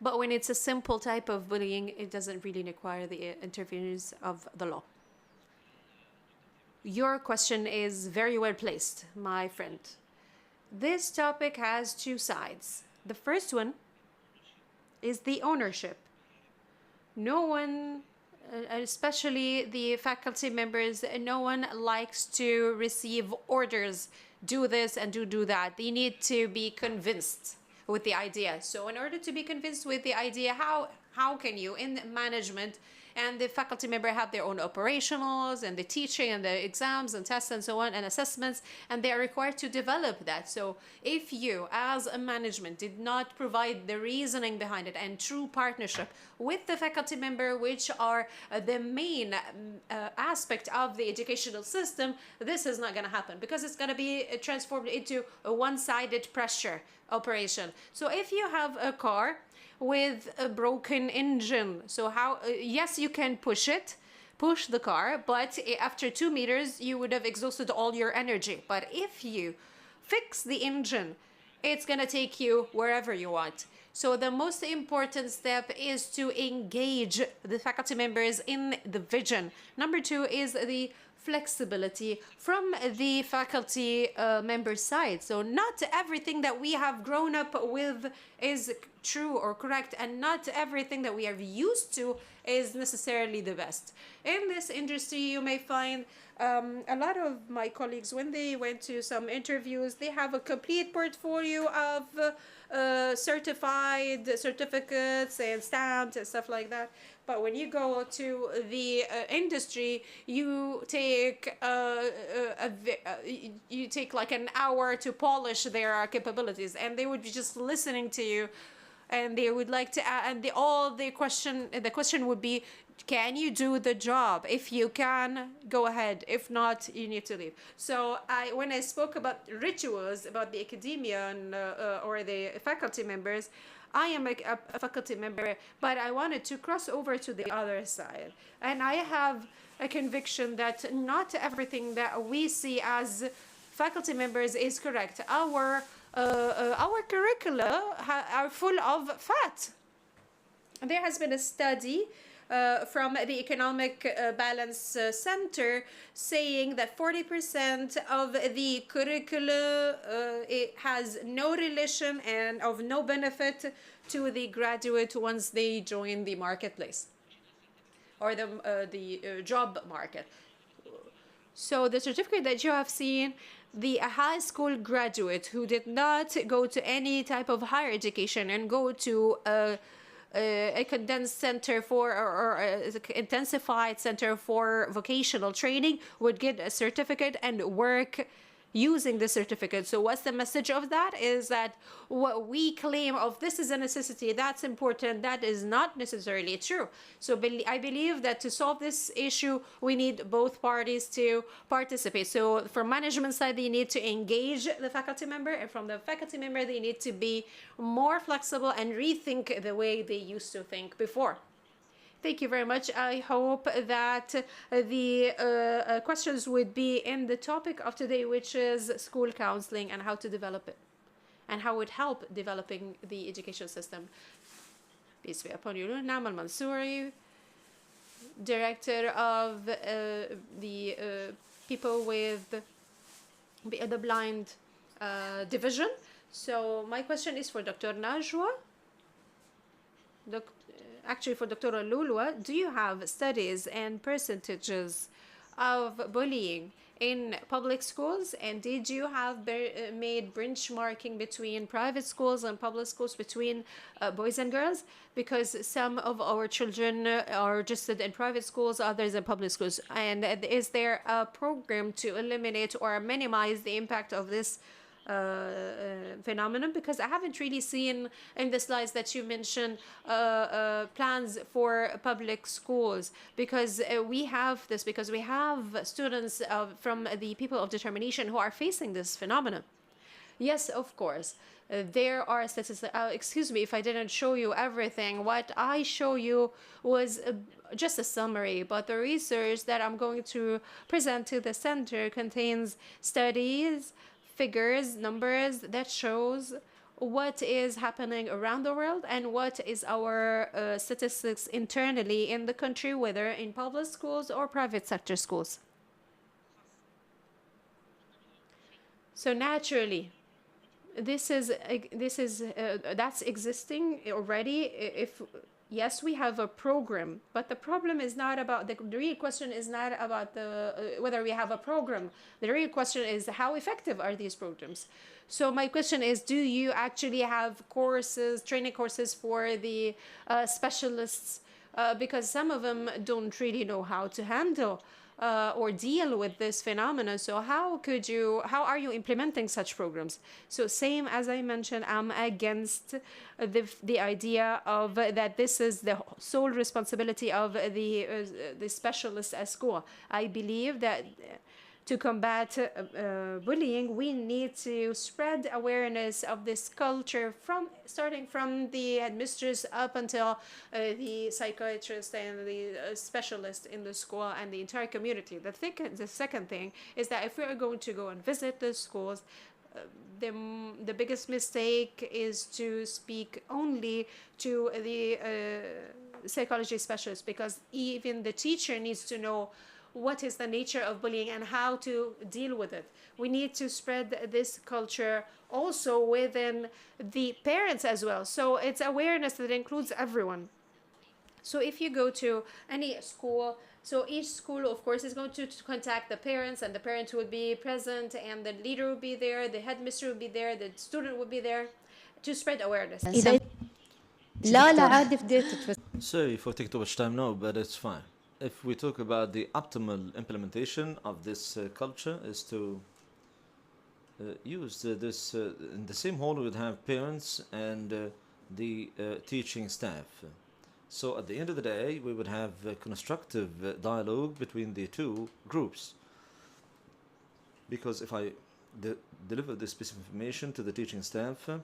But when it's a simple type of bullying, it doesn't really require the interference of the law. Your question is very well placed, my friend. This topic has two sides. The first one is the ownership. No one, especially the faculty members, no one likes to receive orders, do this and do that. They need to be convinced with the idea. So in order to be convinced with the idea, How can you, in management, and the faculty member have their own operationals and the teaching and the exams and tests and so on and assessments, and they are required to develop that. So if you as a management did not provide the reasoning behind it and true partnership with the faculty member, which are the main aspect of the educational system, this is not going to happen, because it's going to be transformed into a one-sided pressure operation. So if you have a car with a broken engine, so how yes, you can push the car, but after 2 meters you would have exhausted all your energy. But if you fix the engine, it's going to take you wherever you want. So the most important step is to engage the faculty members in the vision. Number 2 is the flexibility from the faculty member side. So not everything that we have grown up with is true or correct, and not everything that we are used to is necessarily the best. In this industry, you may find a lot of my colleagues, when they went to some interviews, they have a complete portfolio of certified certificates and stamps and stuff like that. But when you go to the industry, you take like an hour to polish their capabilities, and they would be just listening to you, and they would like to and the question would be, can you do the job? If you can, go ahead. If not, you need to leave. So when I spoke about rituals, about the academia and, or the faculty members, I am a faculty member, but I wanted to cross over to the other side. And I have a conviction that not everything that we see as faculty members is correct. Our curricula are full of fat. There has been a study from the Economic Balance Center saying that 40% of the curricula it has no relation and of no benefit to the graduate once they join the marketplace or the job market. So the certificate that you have seen, the high school graduate who did not go to any type of higher education and go to a condensed center for or intensified center for vocational training would get a certificate and work using the certificate. So what's the message of that? Is that what we claim of this is a necessity, that's important, that is not necessarily true. So I believe that to solve this issue, we need both parties to participate. So from management side, they need to engage the faculty member, and from the faculty member, they need to be more flexible and rethink the way they used to think before. Thank you very much. I hope that the questions would be in the topic of today, which is school counseling and how to develop it and how it help developing the education system. Peace be upon you. Namal Mansouri, Director of the people with the blind division. So my question is for Dr. Najwa. Actually, for Dr. Lulwa, do you have studies and percentages of bullying in public schools? And did you have made benchmarking between private schools and public schools, between boys and girls? Because some of our children are registered in private schools, others in public schools. And is there a program to eliminate or minimize the impact of this phenomenon? Because I haven't really seen in the slides that you mentioned plans for public schools, because we have this, because we have students from the people of determination who are facing this phenomenon. Yes, of course. There are statistics. Excuse me if I didn't show you everything. What I show you was just a summary, but the research that I'm going to present to the center contains studies, figures, numbers that shows what is happening around the world and what is our statistics internally in the country, whether in public schools or private sector schools. So naturally, That's existing already. If yes, we have a program, but the problem is not about the real question is not about the whether we have a program. The real question is how effective are these programs. So my question is, do you actually have courses, training courses for the specialists? Because some of them don't really know how to handle or deal with this phenomenon. So how are you implementing such programs? So same as I mentioned, I'm against the idea of that this is the sole responsibility of the specialists at school. I believe that to combat bullying, we need to spread awareness of this culture starting from the headmistress up until the psychiatrist and the specialist in the school and the entire community. The second thing is that if we are going to go and visit the schools, the biggest mistake is to speak only to the psychology specialist, because even the teacher needs to know what is the nature of bullying and how to deal with it. We need to spread this culture also within the parents as well. So it's awareness that includes everyone. So if you go to any school, so each school, of course, is going to contact the parents, and the parent would be present, and the leader would be there, the headmistress would be there, the student would be there to spread awareness. إذا لا لا عادي بديت تتفسر. Sorry for taking too much time now, but it's fine. If we talk about the optimal implementation of this culture is to use this in the same hall we would have parents and the teaching staff. So at the end of the day, we would have a constructive dialogue between the two groups. Because if I deliver this piece of information to the teaching staff, and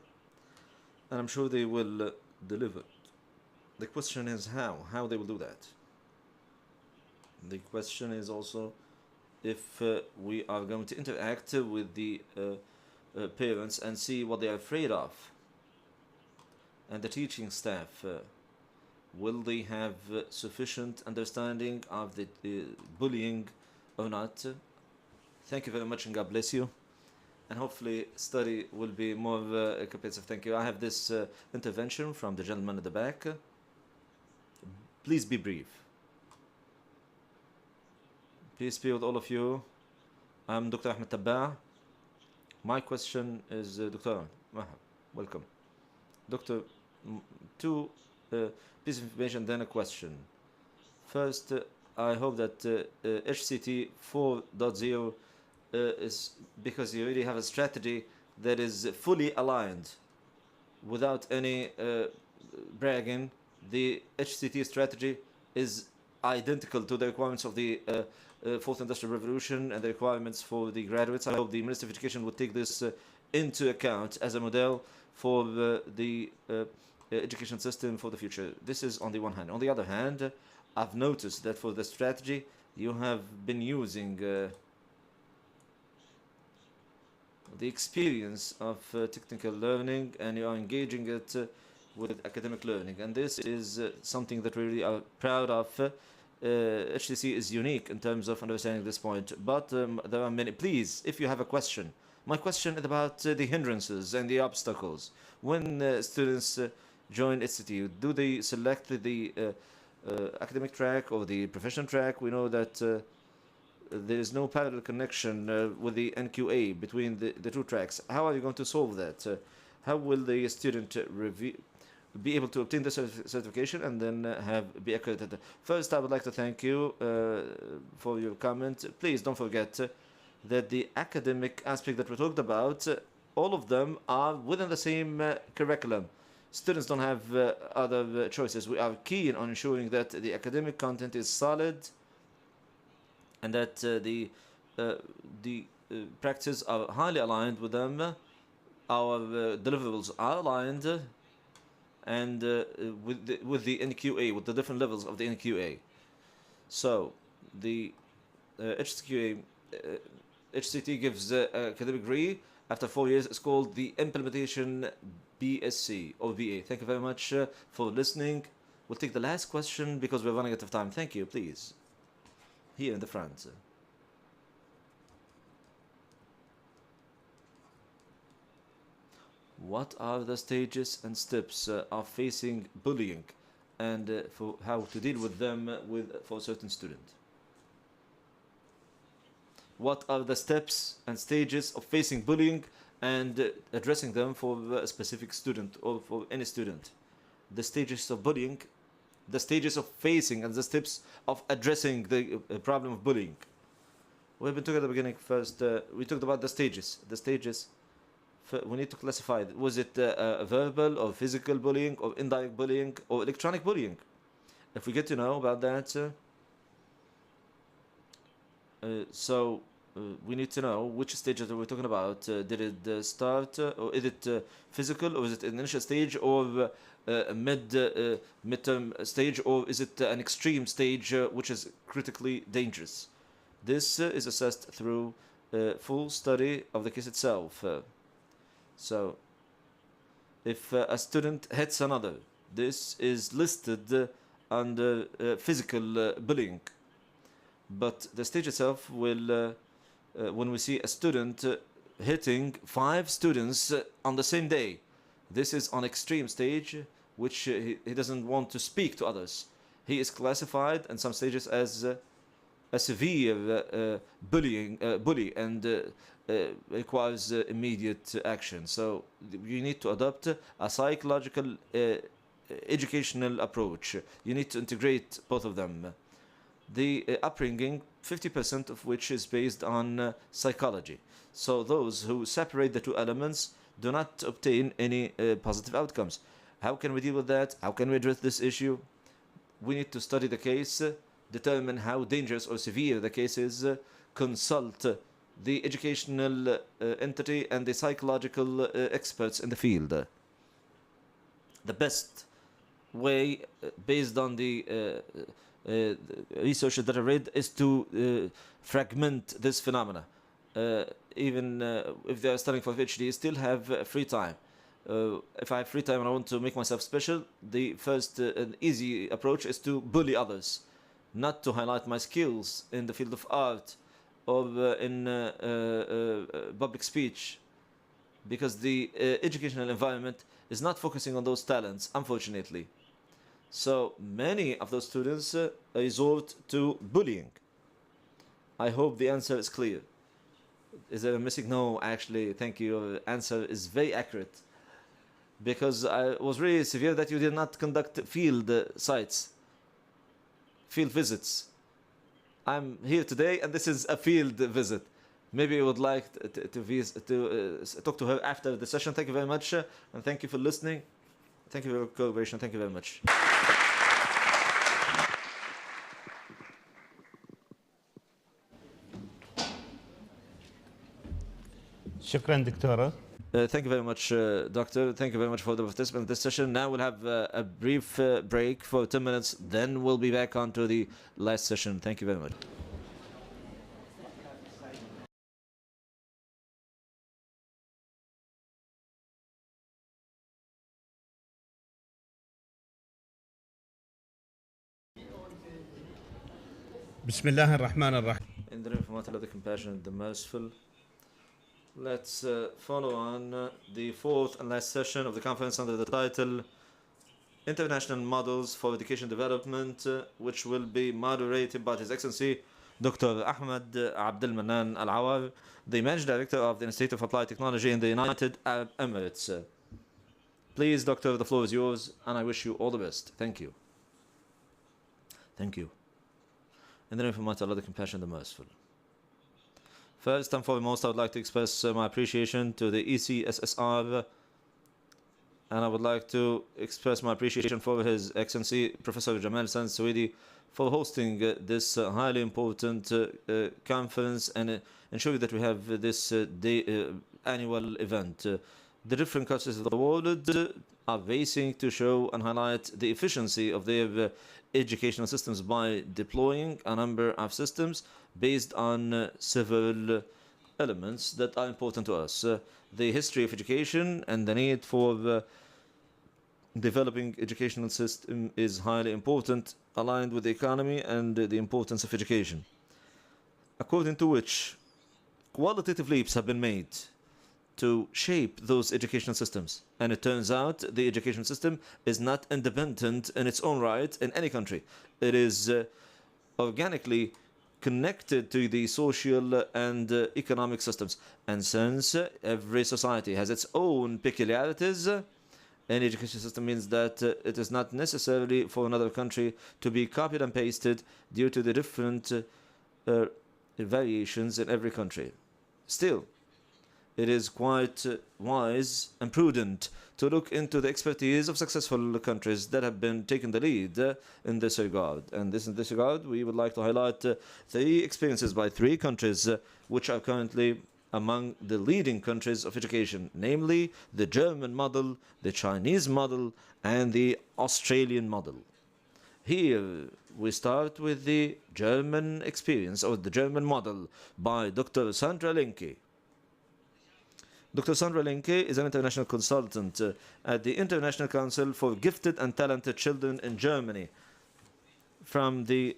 I'm sure they will deliver. The question is how they will do that. The question is also if we are going to interact with the parents and see what they are afraid of. And the teaching staff, will they have sufficient understanding of the bullying or not? Thank you very much and God bless you. And hopefully study will be more comprehensive. Thank you. I have this intervention from the gentleman at the back. Please be brief. Peace be with all of you. I'm Dr. Ahmed Tabba. My question is Dr. Mahab. Welcome. Doctor, two pieces of information, then a question. First, I hope that HCT 4.0 is because you already have a strategy that is fully aligned without any bragging. The HCT strategy is identical to the requirements of the Fourth Industrial Revolution and the requirements for the graduates. I hope the Ministry of Education will take this into account as a model for the education system for the future. This is on the one hand. On the other hand, I've noticed that for the strategy, you have been using the experience of technical learning, and you are engaging it with academic learning. And this is something that we really are proud of. HTC is unique in terms of understanding this point, but there are many. Please, if you have a question, my question is about the hindrances and the obstacles. When students join HTC, do they select the academic track or the professional track? We know that there is no parallel connection with the NQA between the two tracks. How are you going to solve that? How will the student be able to obtain the certification and then be accredited? First, I would like to thank you for your comment. Please don't forget that the academic aspect that we talked about, all of them are within the same curriculum. Students don't have other choices. We are keen on ensuring that the academic content is solid and that the practices are highly aligned with them. Our deliverables are aligned and with the NQA, with the different levels of the NQA. So the HCT gives academic degree after 4 years. It's called the Implementation BSc or BA. Thank you very much for listening. We'll take the last question because we're running out of time. Thank you, please. Here in the front. What are the stages and steps of facing bullying and for how to deal with them for a certain student? What are the steps and stages of facing bullying and addressing them for a specific student or for any student? The stages of bullying, the stages of facing and the steps of addressing the problem of bullying. We've been talking at the beginning first, we talked about the stages. The stages, we need to classify it. Was it verbal or physical bullying or indirect bullying or electronic bullying? If we get to know about that, we need to know which stages that we're talking about. Did it start, or is it physical, or is it an initial stage, or a midterm stage, or is it an extreme stage which is critically dangerous? This is assessed through full study of the case itself. So, if a student hits another, this is listed under physical bullying. But the stage itself will, when we see a student hitting 5 students on the same day, this is on extreme stage, which he doesn't want to speak to others. He is classified in some stages as a severe bully and requires immediate action. So you need to adopt a psychological educational approach. You need to integrate both of them. The upbringing, 50% of which is based on psychology. So those who separate the two elements do not obtain any positive outcomes. How can we deal with that? How can we address this issue? We need to study the case, determine how dangerous or severe the case is, consult the educational entity and the psychological experts in the field. The best way, based on the research that I read, is to fragment this phenomena. Even if they are studying for PhD, still have free time. If I have free time and I want to make myself special, the first and easy approach is to bully others, not to highlight my skills in the field of art or in public speech, because the educational environment is not focusing on those talents, unfortunately. So many of those students resort to bullying. I hope the answer is clear. Is there a missing? No, actually, thank you. Your answer is very accurate. Because I was really severe that you did not conduct field visits. I'm here today, and this is a field visit. Maybe you would like to talk to her after the session. Thank you very much, and thank you for listening. Thank you for your cooperation. Thank you very much. شكرا دكتورة. Thank you very much, Doctor. Thank you very much for the participant in this session. Now we'll have a brief break for 10 minutes. Then we'll be back on to the last session. Thank you very much. بسم الله الرحمن الرحيم. In the name of Allah, the Compassionate, the Merciful. Let's follow on the fourth and last session of the conference under the title International Models for Education Development, which will be moderated by His Excellency Dr. Ahmed Abdel Manan Al Awar, the Managing Director of the Institute of Applied Technology in the United Arab Emirates. Please, Doctor, the floor is yours, and I wish you all the best. Thank you. Thank you. In the name of Allah, the Compassionate, the Merciful. First and foremost, I would like to express my appreciation to the ECSSR, and I would like to express my appreciation for His Excellency Professor Jamal San Suwaidi for hosting this highly important conference and ensuring that we have this annual event. The different countries of the world are racing to show and highlight the efficiency of their educational systems by deploying a number of systems based on several elements that are important to us. The history of education and the need for developing educational system is highly important, aligned with the economy and the importance of education, according to which qualitative leaps have been made to shape those educational systems. And it turns out the education system is not independent in its own right in any country. It is organically connected to the social and economic systems. And since every society has its own peculiarities, an education system means that it is not necessarily for another country to be copied and pasted due to the different variations in every country. Still, it is quite wise and prudent to look into the expertise of successful countries that have been taking the lead in this regard. And in this regard, we would like to highlight 3 experiences by 3 countries which are currently among the leading countries of education, namely the German model, the Chinese model, and the Australian model. Here we start with the German experience, or the German model, by Dr. Sandra Linke. Dr. Sandra Linke is an international consultant at the International Council for Gifted and Talented Children in Germany from the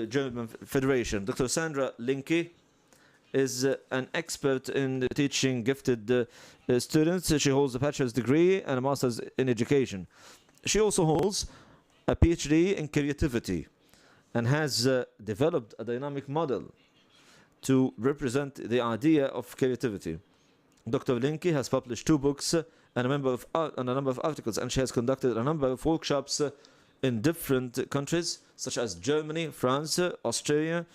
German Federation. Dr. Sandra Linke is an expert in teaching gifted students. She holds a bachelor's degree and a master's in education. She also holds a PhD in creativity and has developed a dynamic model to represent the idea of creativity. Dr. Linke has published 2 books and a number of articles, and she has conducted a number of workshops in different countries such as Germany, France, Australia,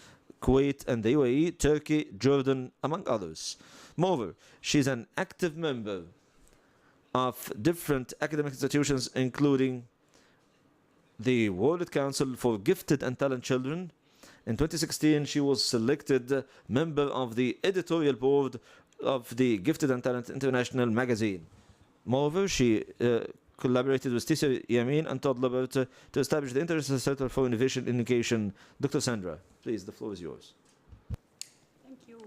Kuwait and the UAE, Turkey, Jordan, among others. Moreover, she is an active member of different academic institutions, including the World Council for Gifted and Talented Children. In 2016, she was selected member of the editorial board of the Gifted and Talented International magazine. Moreover, she collaborated with Tisha Yamin and Todd Libert to establish the International Center for Innovation in Education. Dr. Sandra, please, the floor is yours. Thank you.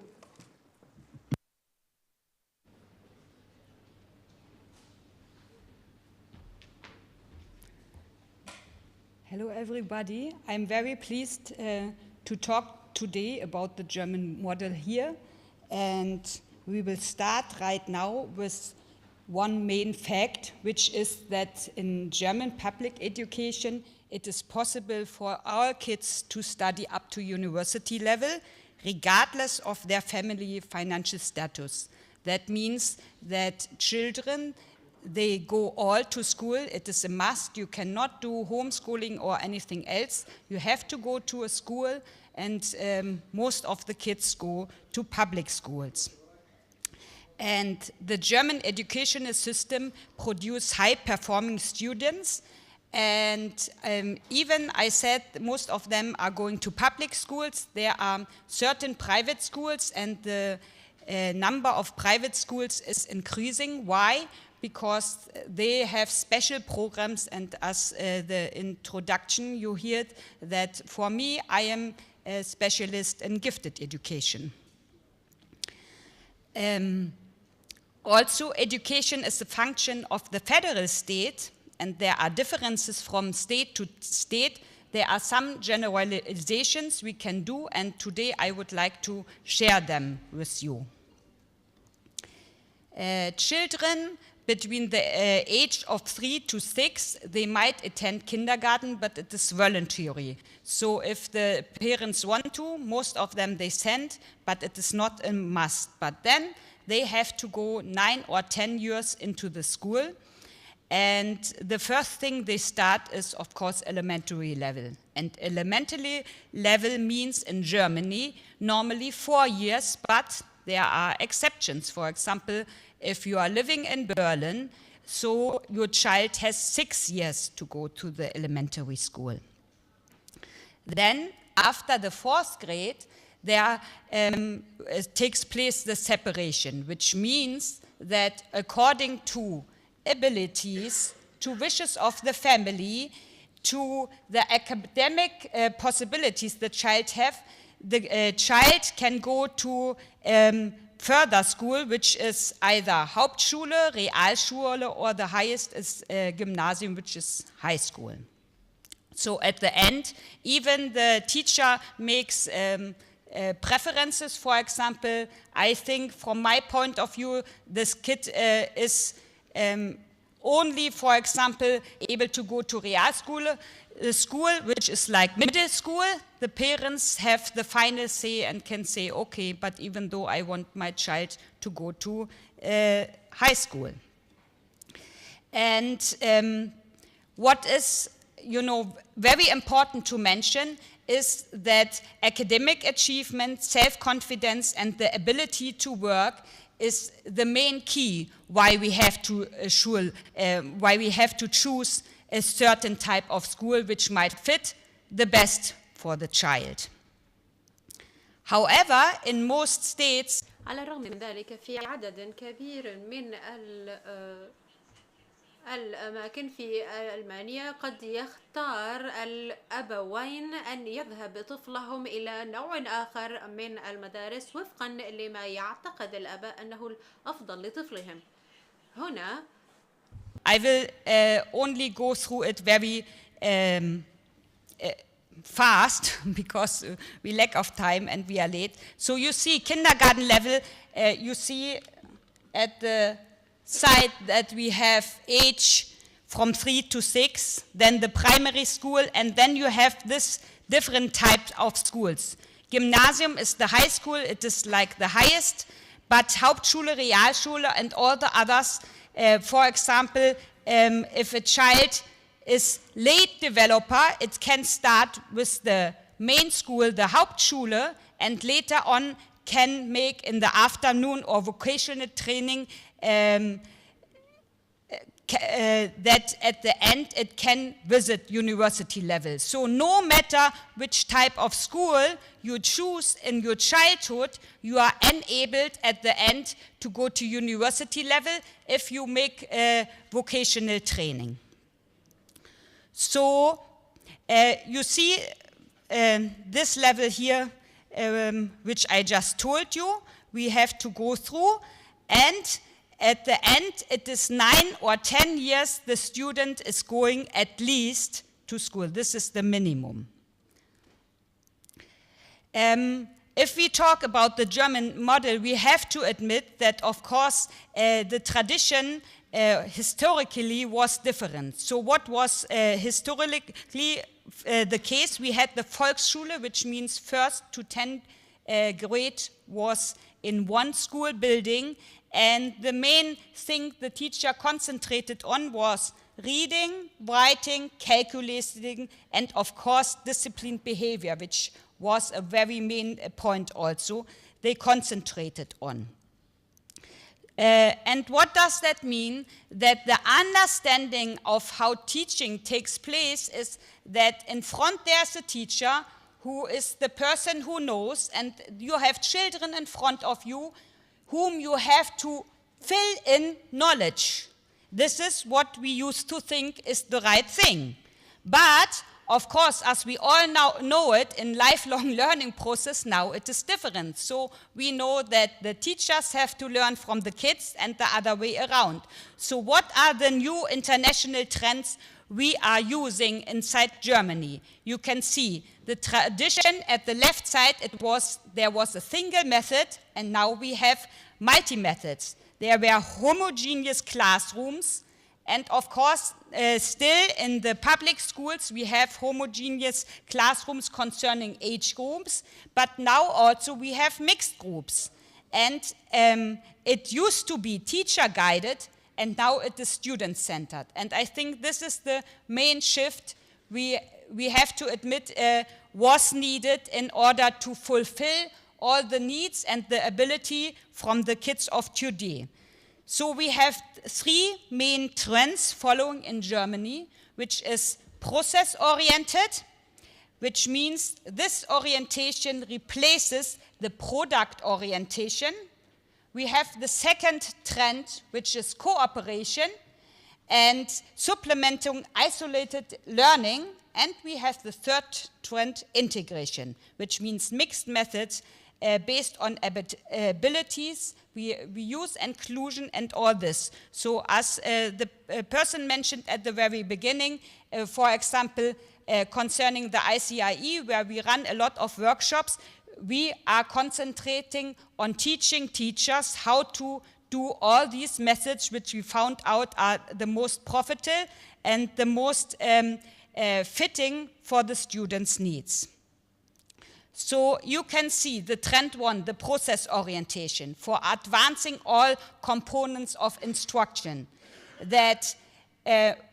Hello, everybody. I'm very pleased to talk today about the German model here. And we will start right now with one main fact, which is that in German public education, it is possible for all kids to study up to university level, regardless of their family financial status. That means that children, they go all to school. It is a must. You cannot do homeschooling or anything else. You have to go to a school, and most of the kids go to public schools. And the German educational system produces high-performing students. And even I said most of them are going to public schools. There are certain private schools, and the number of private schools is increasing. Why? Because they have special programs, and as the introduction you heard that for me, I am a specialist in gifted education. Also, education is a function of the federal state, and there are differences from state to state. There are some generalizations we can do, and today I would like to share them with you. Children between the age of 3 to 6, they might attend kindergarten, but it is voluntary. So if the parents want to, most of them they send, but it is not a must. But then they have to go 9 or 10 years into the school. And the first thing they start is, of course, elementary level. And elementary level means in Germany normally 4 years, but there are exceptions. For example, if you are living in Berlin, so your child has 6 years to go to the elementary school. Then, after the 4th grade, there takes place the separation, which means that according to abilities, to wishes of the family, to the academic possibilities the child have, the child can go to further school, which is either Hauptschule, Realschule, or the highest is Gymnasium, which is high school. So at the end, even the teacher makes preferences. For example, I think from my point of view, this kid is only, for example, able to go to real school, which is like middle school. The parents have the final say and can say, okay, but even though I want my child to go to high school. And what is, very important to mention is that academic achievement, self-confidence, and the ability to work is the main key why we have to choose a certain type of school which might fit the best for the child. However, in most states, على الرغم من ذلك في عدد كبير من الأماكن في ألمانيا قد يختار الأبوين أن يذهب طفلهم إلى نوع آخر من المدارس وفقا لما يعتقد الآباء أنه الأفضل لطفلهم. هنا I will only go through it very fast because we lack of time and we are late. So you see kindergarten level, you see at the side that we have age from 3 to 6, then the primary school, and then you have this different types of schools. Gymnasium is the high school, it is like the highest, but Hauptschule, Realschule, and all the others, for example, if a child is late developer, it can start with the main school, the Hauptschule, and later on can make in the afternoon or vocational training that at the end it can visit university level. So no matter which type of school you choose in your childhood, you are enabled at the end to go to university level if you make vocational training. So you see this level here, which I just told you, we have to go through, and at the end, it is 9 or 10 years the student is going at least to school. This is the minimum. If we talk about the German model, we have to admit that, of course, the tradition historically was different. So what was historically the case? We had the Volksschule, which means 1st to 10th grade was in one school building, and the main thing the teacher concentrated on was reading, writing, calculating, and of course disciplined behavior, which was a very main point also they concentrated on. And what does that mean? That the understanding of how teaching takes place is that in front there's a teacher who is the person who knows, and you have children in front of you whom you have to fill in knowledge. This is what we used to think is the right thing. But, of course, as we all now know it in lifelong learning process, now it is different. So we know that the teachers have to learn from the kids and the other way around. So what are the new international trends we are using inside Germany? You can see the tradition at the left side, there was a single method, and now we have multi-methods. There were homogeneous classrooms, and of course, still in the public schools, we have homogeneous classrooms concerning age groups, but now also we have mixed groups. And it used to be teacher-guided, and now it is student-centered. And I think this is the main shift we have to admit was needed in order to fulfill all the needs and the ability from the kids of today. So we have 3 main trends following in Germany, which is process-oriented, which means this orientation replaces the product orientation. We have the second trend, which is cooperation and supplementing isolated learning. And we have the third trend, integration, which means mixed methods based on abilities. We use inclusion and all this. So as the person mentioned at the very beginning, for example, concerning the ICIE, where we run a lot of workshops, we are concentrating on teaching teachers how to do all these methods which we found out are the most profitable and the most fitting for the students' needs. So you can see the trend one, the process orientation for advancing all components of instruction, that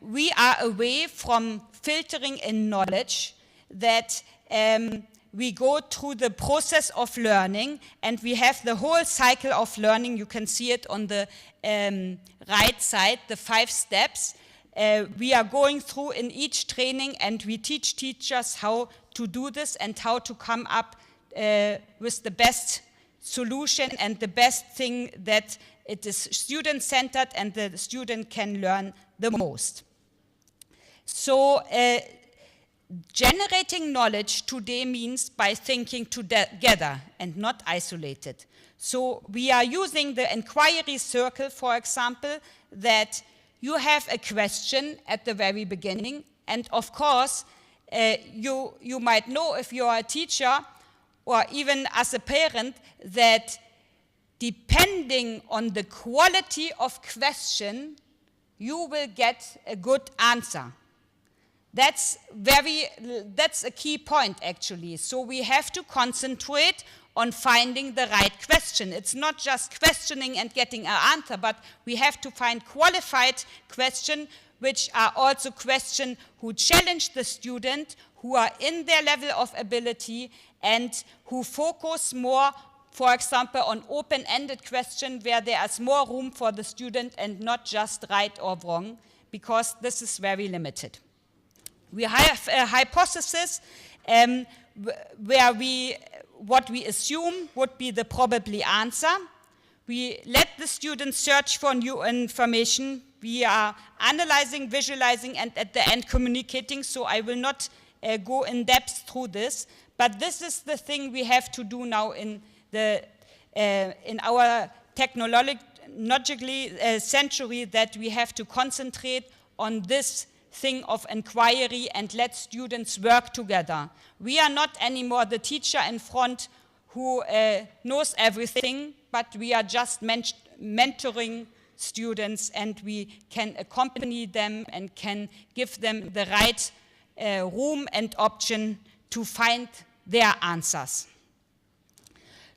we are away from filtering in knowledge, that we go through the process of learning, and we have the whole cycle of learning. You can see it on the right side, the 5 steps. We are going through in each training, and we teach teachers how to do this and how to come up with the best solution and the best thing that it is student-centered and the student can learn the most. So generating knowledge today means by thinking together and not isolated. So we are using the inquiry circle, for example, that you have a question at the very beginning, and of course, you might know if you are a teacher or even as a parent that depending on the quality of question, you will get a good answer. That's a key point, actually. So we have to concentrate on finding the right question. It's not just questioning and getting an answer, but we have to find qualified questions, which are also questions who challenge the student, who are in their level of ability, and who focus more, for example, on open-ended questions where there is more room for the student and not just right or wrong, because this is very limited. We have a hypothesis where what we assume would be the probably answer. We let the students search for new information. We are analyzing, visualizing, and at the end communicating, so I will not go in depth through this, but this is the thing we have to do now in our technologically century, that we have to concentrate on this thing of inquiry and let students work together. We are not anymore the teacher in front who knows everything, but we are just mentoring students, and we can accompany them and can give them the right room and option to find their answers.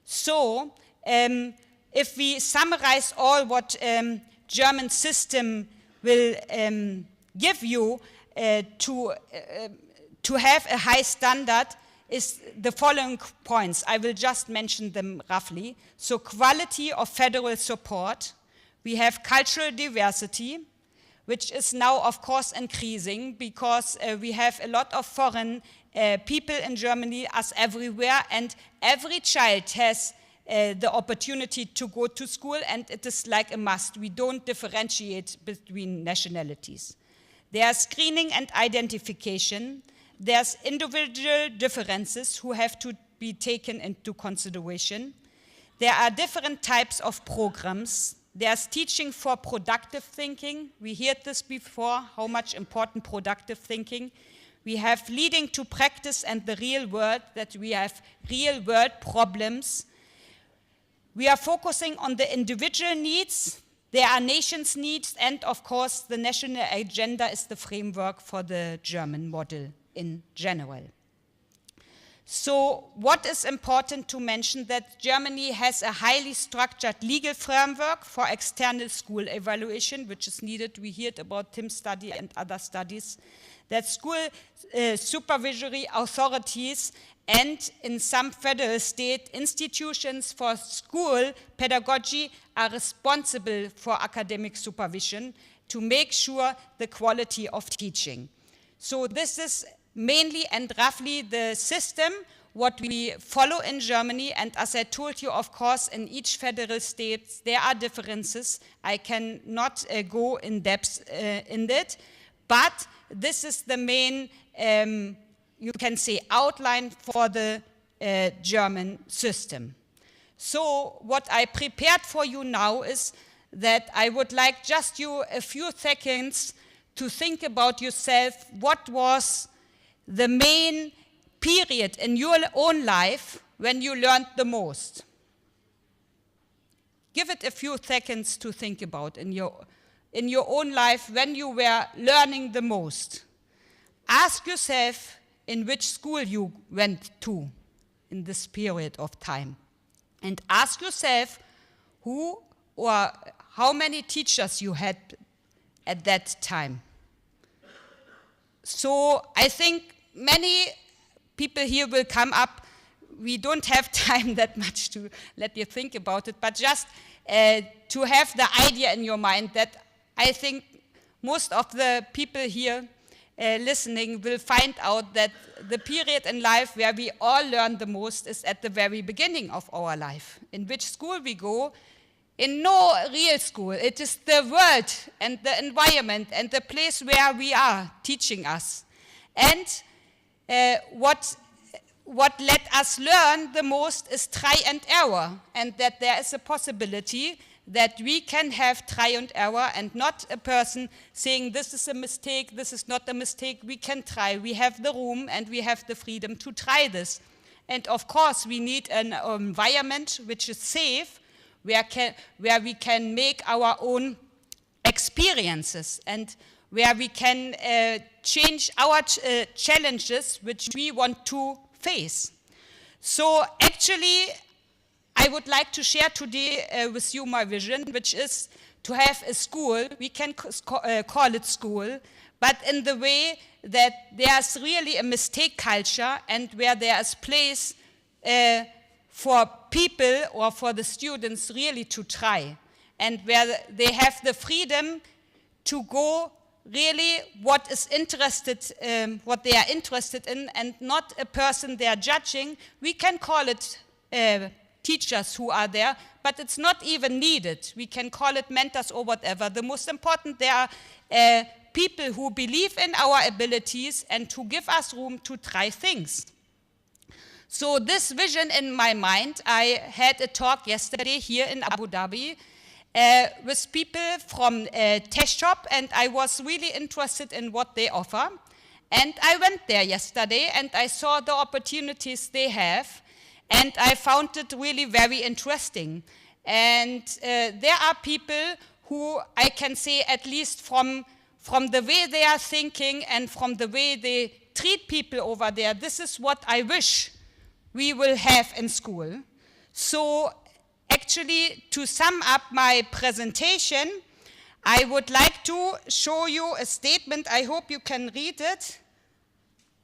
So, if we summarize all what German system will give you to have a high standard is the following points. I will just mention them roughly. So quality of federal support. We have cultural diversity, which is now, of course, increasing because we have a lot of foreign people in Germany as everywhere, and every child has the opportunity to go to school, and it is like a must. We don't differentiate between nationalities. There's screening and identification. There's individual differences who have to be taken into consideration. There are different types of programs. There's teaching for productive thinking. We heard this before, how much important productive thinking. We have leading to practice and the real world, that we have real world problems. We are focusing on the individual needs. There are nations' needs, and of course, the national agenda is the framework for the German model in general. So what is important to mention, that Germany has a highly structured legal framework for external school evaluation, which is needed. We heard about TIM study and other studies, that school supervisory authorities and in some federal state institutions for school pedagogy are responsible for academic supervision to make sure the quality of teaching. So this is mainly and roughly the system what we follow in Germany, and as I told you, of course, in each federal state there are differences. I cannot go in depth in it, but this is the main, you can say, outline for the German system. So what I prepared for you now is that I would like just you a few seconds to think about yourself. What was the main period in your own life when you learned the most? Give it a few seconds to think about in your own life when you were learning the most. Ask yourself in which school you went to in this period of time. And ask yourself who or how many teachers you had at that time. So I think many people here will come up. We don't have time that much to let you think about it, but just to have the idea in your mind that I think most of the people here listening will find out that the period in life where we all learn the most is at the very beginning of our life. In which school we go, in no real school. It is the world and the environment and the place where we are teaching us. And what let us learn the most is try and error, and that there is a possibility that we can have try and error and not a person saying this is a mistake, this is not a mistake. We can try. We have the room and we have the freedom to try this. And of course, we need an environment which is safe, where we can make our own experiences and where we can change our challenges which we want to face. So actually, I would like to share today with you my vision, which is to have a school, we can call it school, but in the way that there's really a mistake culture and where there is place for people or for the students really to try, and where they have the freedom to go really what they are interested in, and not a person they are judging. We can call it teachers who are there, but it's not even needed. We can call it mentors or whatever. The most important, there are people who believe in our abilities and who give us room to try things. So this vision in my mind, I had a talk yesterday here in Abu Dhabi with people from Test Shop, and I was really interested in what they offer. And I went there yesterday and I saw the opportunities they have, and I found it really very interesting. And there are people who I can say, at least from the way they are thinking and from the way they treat people over there, this is what I wish we will have in school. So actually, to sum up my presentation, I would like to show you a statement. I hope you can read it,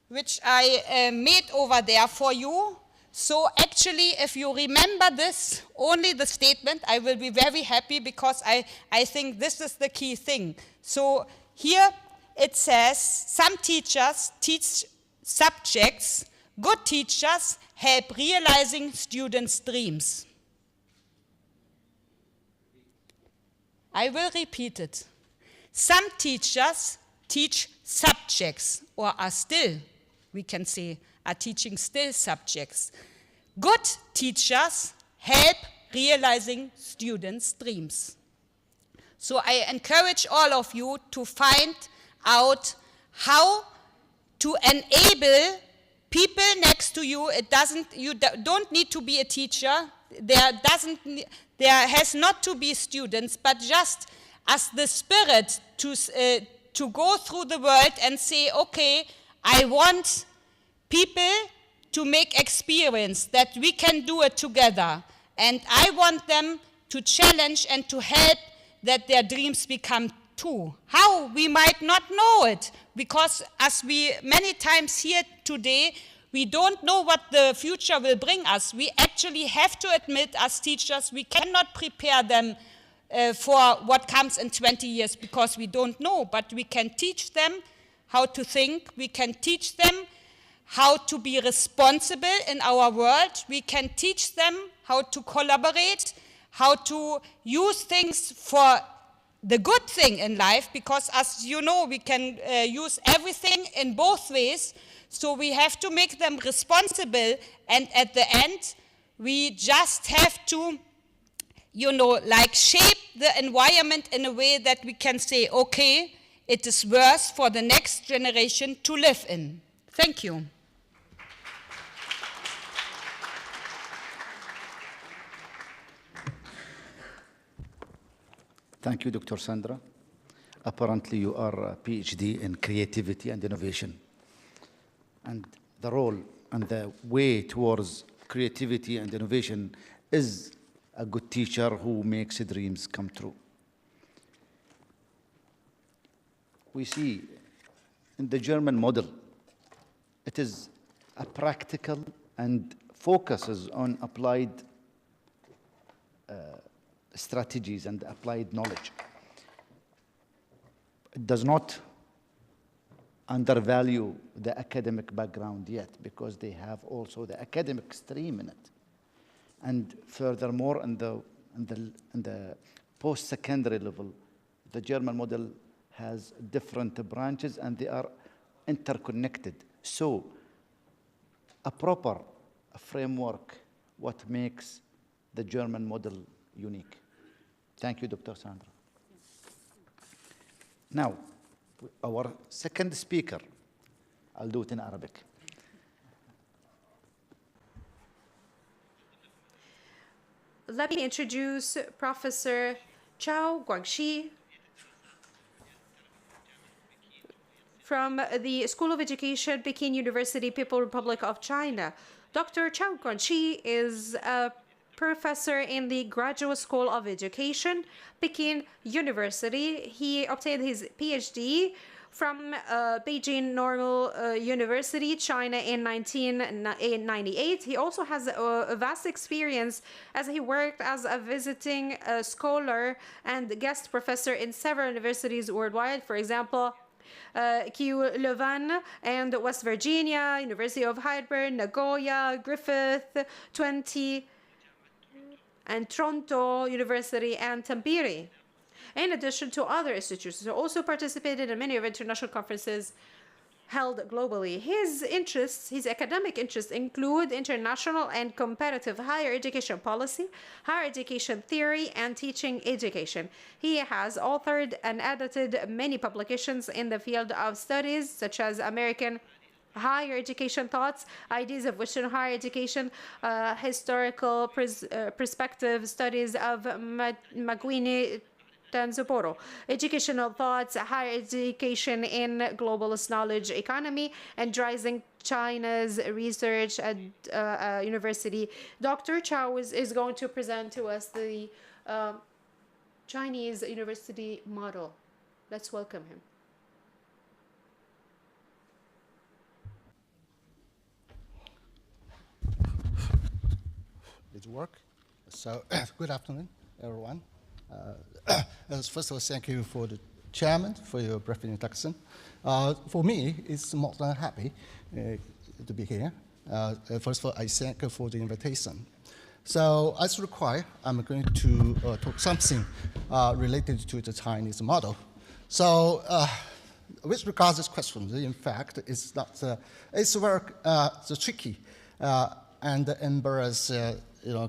which I made over there for you. So actually, if you remember this, only the statement, I will be very happy, because I think this is the key thing. So here it says, some teachers teach subjects, good teachers help realizing students' dreams. I will repeat it. Some teachers teach subjects, or are still, we can say, are teaching still subjects. Good teachers help realizing students' dreams. So I encourage all of you to find out how to enable people next to you. You don't need to be a teacher. There has not to be students, but just as the spirit to go through the world and say, okay, I want people to make experience that we can do it together. And I want them to challenge and to help that their dreams become true. How? We might not know it, because as we many times hear today, we don't know what the future will bring us. We actually have to admit, as teachers, we cannot prepare them for what comes in 20 years, because we don't know. But we can teach them how to think. We can teach them how to be responsible in our world. We can teach them how to collaborate, how to use things for the good thing in life, because as you know, we can use everything in both ways. So we have to make them responsible, and at the end, we just have to, shape the environment in a way that we can say, okay, it is worth for the next generation to live in. Thank you. Thank you, Dr. Sandra. Apparently, you are a PhD in creativity and innovation. And the role and the way towards creativity and innovation is a good teacher who makes dreams come true. We see in the German model, it is a practical and focuses on applied strategies and applied knowledge. It does not undervalue the academic background yet, because they have also the academic stream in it. And furthermore, in the post-secondary level, the German model has different branches and they are interconnected. So a proper framework, what makes the German model unique. Thank you, Dr. Sandra. Now, our second speaker, I'll do it in Arabic. Let me introduce Professor Chao Guangxi from the School of Education, Peking University, People's Republic of China. Dr. Chao Guangxi is a professor in the Graduate School of Education, Peking University. He obtained his PhD from Beijing Normal University, China in 1998. He also has a vast experience as he worked as a visiting scholar and guest professor in several universities worldwide. For example, Kew Leuven and West Virginia, University of Heidelberg, Nagoya, Griffith, Twente, and Toronto University and Tampere. In addition to other institutions, he also participated in many of international conferences held globally. His interests, his academic interests, include international and competitive higher education policy, higher education theory, and teaching education. He has authored and edited many publications in the field of studies, such as American Higher Education Thoughts, Ideas of Western Higher Education, Historical Perspective Studies of McGuiney Tanzoporo, Educational Thoughts, Higher Education in Globalist Knowledge Economy, and Rising China's Research at University. Dr. Chao is going to present to us the Chinese university model. Let's welcome him. It work. So good afternoon, everyone. First of all, thank you for the chairman for your brief introduction. For me, it's more than happy to be here. First of all, I thank you for the invitation. So as required, I'm going to talk something related to the Chinese model. So with regards to this question, in fact, it's not it's very tricky and embarrass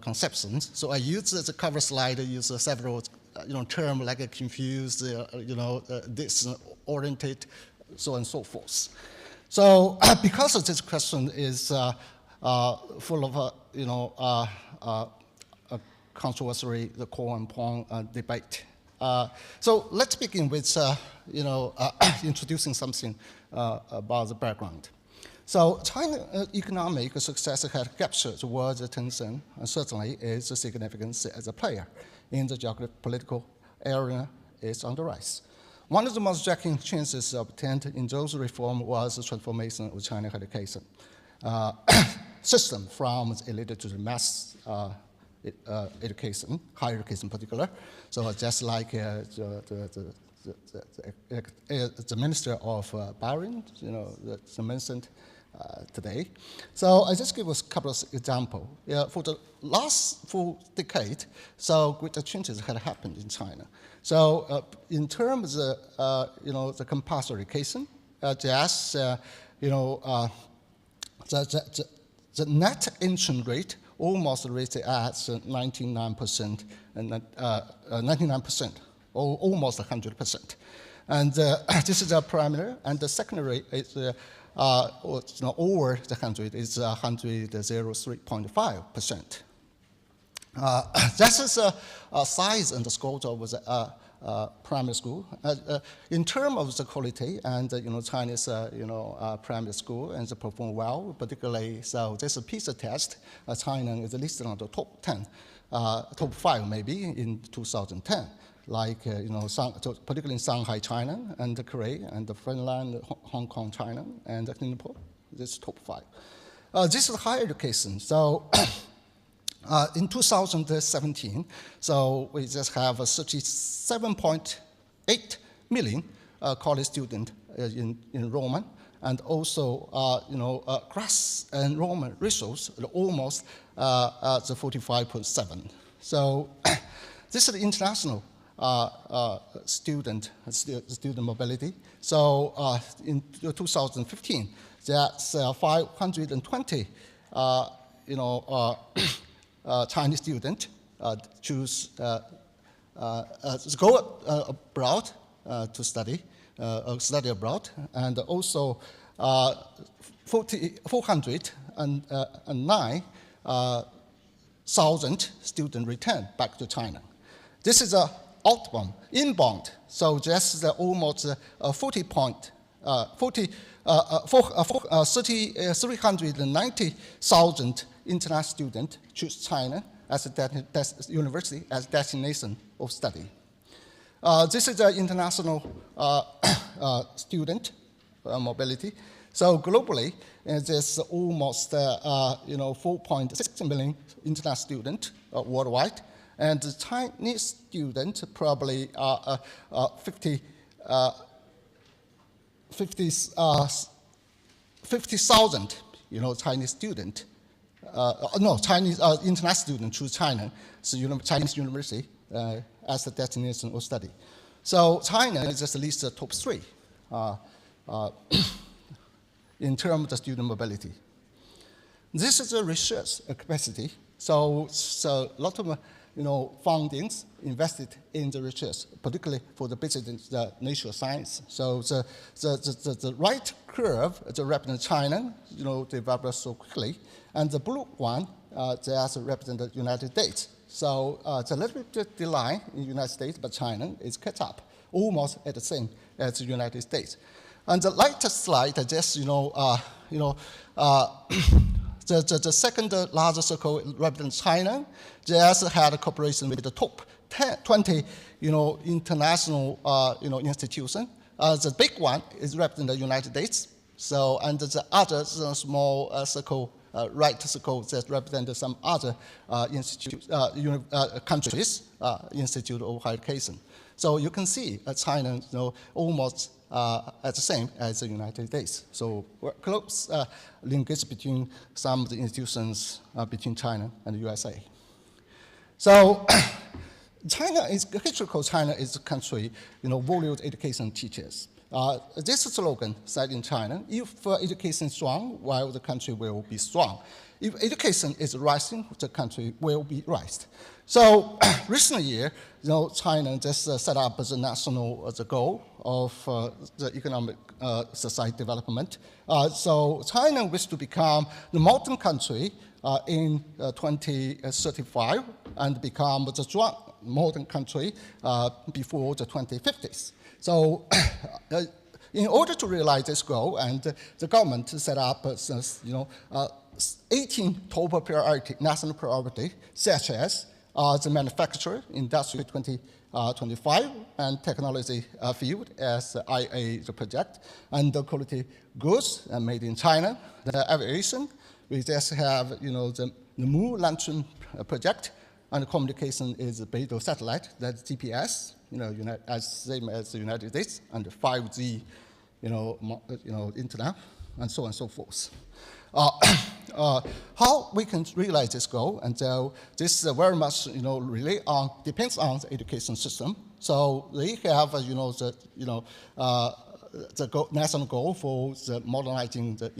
conceptions. So I use the cover slide, I use several terms like confused, disoriented, so on and so forth. So because of this question is full of controversy, the core and pong debate. So let's begin with introducing something about the background. So China's economic success has captured the world's attention, and certainly its significance as a player in the geopolitical area is on the rise. One of the most striking changes obtained in those reforms was the transformation of China's education system from elite to the mass education, higher education in particular. So just like the Minister of Bahrain, that mentioned today. So I just give us a couple of examples. For the last full decade, so great changes had happened in China. So in terms of the compulsory education, the net entry rate almost reached at 99%, and 99%, or almost 100%. And this is the primary, and the secondary is over the 100 is 103.5%. That is a size and the scope of the primary school. In terms of the quality and Chinese primary school and they perform well, particularly so this PISA test, China is listed on the top 10, top 5 maybe in 2010. Like particularly in Shanghai, China, and Korea, and Finland, Hong Kong, China, and Singapore. This is top 5. This is higher education. So in 2017, so we just have 37.8 million college student enrollment, and also class enrollment ratios almost the 45.7. So this is the international student mobility. So in 2015, that's 520 Chinese students choose go abroad to study abroad, and also 409,000 students return back to China. This is a outbound, inbound, so just almost 390,000 international students choose China as a university as destination of study. This is the international student mobility. So globally, there's almost 4.6 million international students worldwide. And the Chinese students probably are 50,000, Chinese student. Chinese international students choose China, so Chinese university as a destination of study. So China is just at least the top 3 in terms of the student mobility. This is a research capacity. So a lot of fundings invested in the research, particularly for the business, the nature science. So the right curve, the represent China, developed so quickly, and the blue one, just represent the United States. So it's a little bit delay in the United States, but China is caught up, almost at the same as the United States. And the latest slide, just the second largest circle represents China. Just had a cooperation with the top 20, international, institutions. The big one is representing the United States. So, and the other small circle, right circle, that represent some other countries, institute of higher education. So you can see China, almost at the same as the United States. So close linkage between some of the institutions between China and the USA. So historical China is a country, valued education teachers. This slogan said in China, if education is strong, well, the country will be strong. If education is rising, the country will be raised. So recent year, China just set up as a national goal of the economic society development. So China wishes to become the modern country in 2035 and become the strong modern country before the 2050s. So in order to realize this goal, and the government set up 18 top priority, national priority, such as the manufacturing, industry 2025, and technology field as IA the project, and the quality goods made in China, the aviation. We just have the Moon launching project, and the communication is the Beidou satellite, that's GPS, as same as the United States, and the 5G, internet, and so on and so forth. How we can realize this goal, and so this very much depends on the education system. So they have the national goal for the modernizing the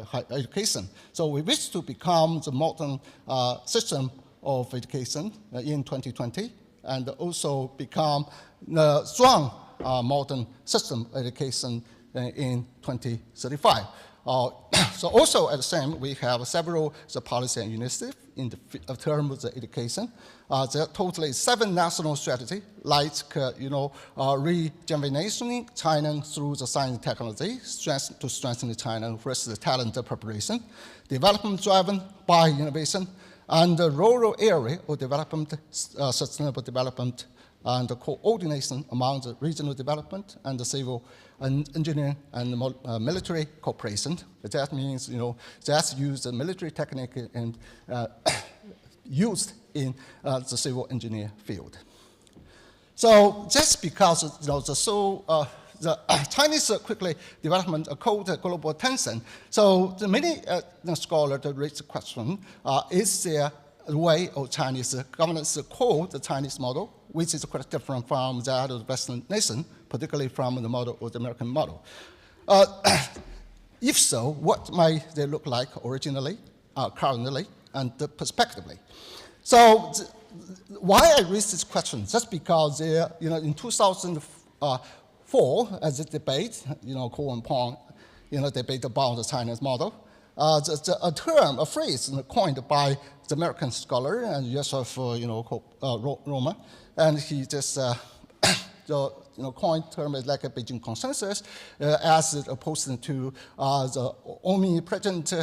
higher education. So we wish to become the modern system of education in 2020, and also become the strong modern system of education in 2035. So also at the same, we have several policy initiatives in the terms of education. There are totally 7 national strategies, like rejuvenating China through the science and technology, to strengthen China versus the talent preparation, development driven by innovation, and the rural area of development, sustainable development, and the coordination among the regional development and the civil engineering and military cooperation. That means, that's used the military technique and used in the civil engineer field. So just because the Chinese quickly development caught global attention, so the many scholars raise the question: is there a way of Chinese governance called the Chinese model, which is quite different from that of the Western nation, particularly from the model of the American model? If so, what might they look like originally, currently, and prospectively? So why I raise this question? Just because in 2004, as a debate, Ko and Pong, debate about the Chinese model, a phrase coined by the American scholar and Yusuf Roma, and he just coined term as like a Beijing consensus, as opposed to the omnipresent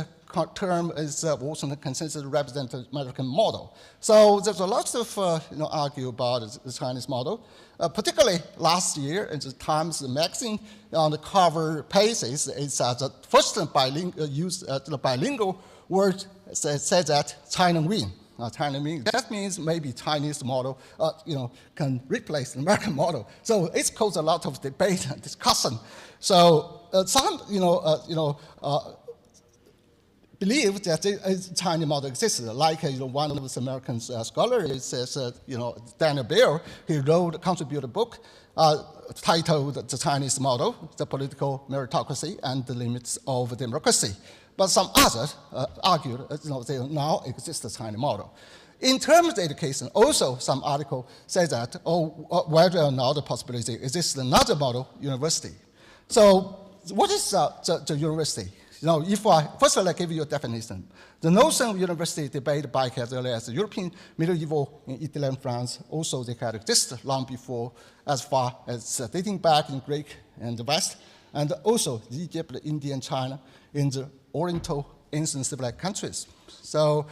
term is also considered representative American model. So there's a lot of argue about the Chinese model. Particularly last year, in the Times magazine on the cover pages, it's the first bilingual word says that China win. China win. That means maybe Chinese model, can replace the American model. So it's caused a lot of debate and discussion. So some, believe that a Chinese model exists. Like one of the American scholars says, Daniel Beer, he contributed a book titled "The Chinese Model: The Political Meritocracy and the Limits of Democracy." But some others argued, they now exist the Chinese model. In terms of education, also some article says that, whether or not the possibility exists another model university. So what is the university? First I'll give you a definition. The notion of university debated by as early as the European medieval in Italy and France, also they had existed long before, as far as dating back in Greek and the West, and also Egypt, India, and China in the Oriental ancient civilized countries. So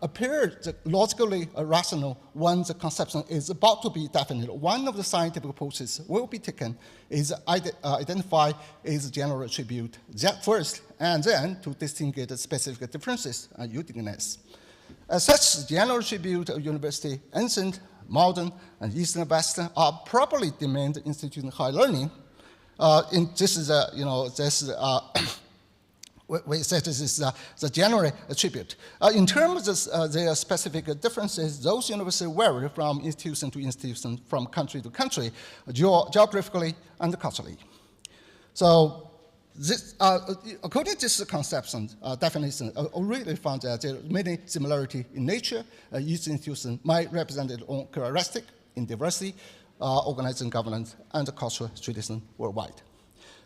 appeared logically rational when the conception is about to be definite. One of the scientific approaches will be taken is identify its general attribute that first, and then to distinguish the specific differences and uniqueness. As such, general attribute of university, ancient, modern, and Eastern and Western are properly demand institution high learning. We say this is the general attribute. In terms of their specific differences, those universities vary from institution to institution, from country to country, geographically and culturally. So this, according to this conception, definition, I really found that there are many similarities in nature. Each institution might represent its own characteristic in diversity, organizing governance, and the cultural tradition worldwide.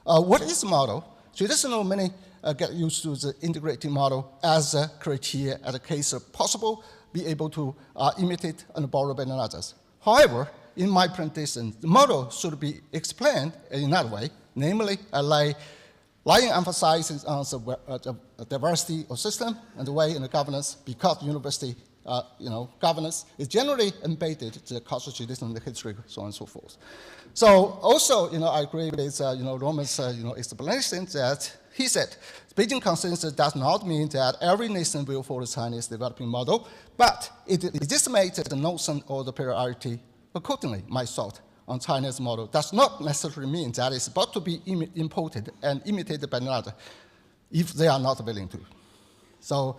What is the model? Traditional many get used to the integrated model as a criteria as a case of possible, be able to imitate and borrow by others. However, in my presentation, the model should be explained in another way, namely laying emphasis on the diversity of system and the way in the governance, because university governance is generally embedded in the cultural tradition, the history, so on and so forth. So also, I agree with Roman's explanation that he said, Beijing consensus does not mean that every nation will follow the Chinese developing model, but it legitimates the notion of the priority accordingly. My thought on China's model does not necessarily mean that it's about to be imported and imitated by another if they are not willing to. So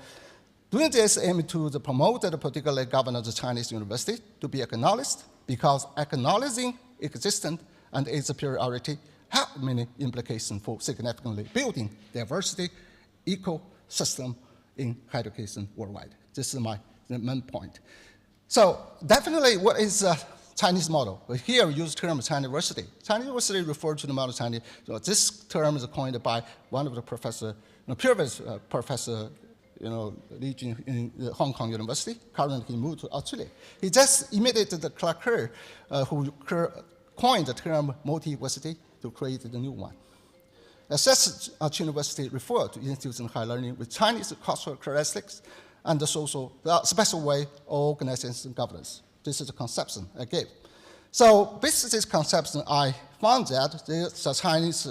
doing this aims to promote the particular governance of the Chinese university to be acknowledged, because acknowledging existence and its superiority have many implications for significantly building diversity ecosystem in higher education worldwide. This is my main point. So definitely what is Chinese model. But here we use the term Chinese University. Chinese University refers to the model Chinese. So this term is coined by one of the professor, previous professor, Li Jun in Hong Kong University. Currently he moved to Australia. He just imitated the Clark Kerr, who coined the term multi-university to create the new one. As such, university refer to institutions of higher learning with Chinese cultural characteristics and the social special way of organization and governance. This is the conception I gave. So based on this conception, I found that the Chinese,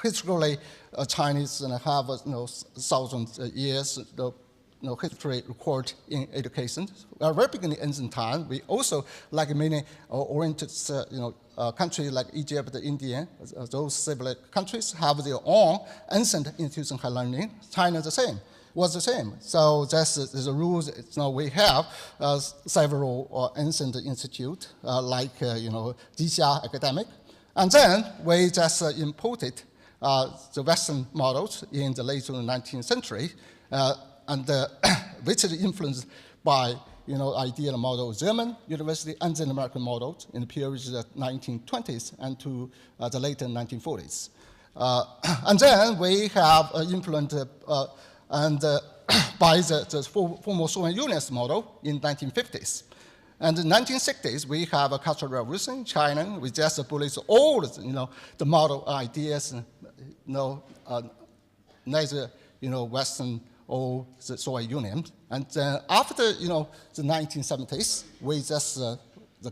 historically, Chinese have 1,000 years history record in education. Very beginning ancient time, we also, like many oriented countries like Egypt, India, those civilized countries have their own ancient institutions of higher learning. China was the same. So that's the rules. We have several ancient institutes like Jixia Academic, and then we just imported the Western models in the late 19th century, and which is influenced by ideal model of German university and the American model in the period of the 1920s and to the later 1940s. And then we have influenced by the former Soviet Union's model in 1950s. And in the 1960s, we have a cultural revolution in China. We just abolished all the model ideas, neither Western or the Soviet Union. And after the 1970s, we just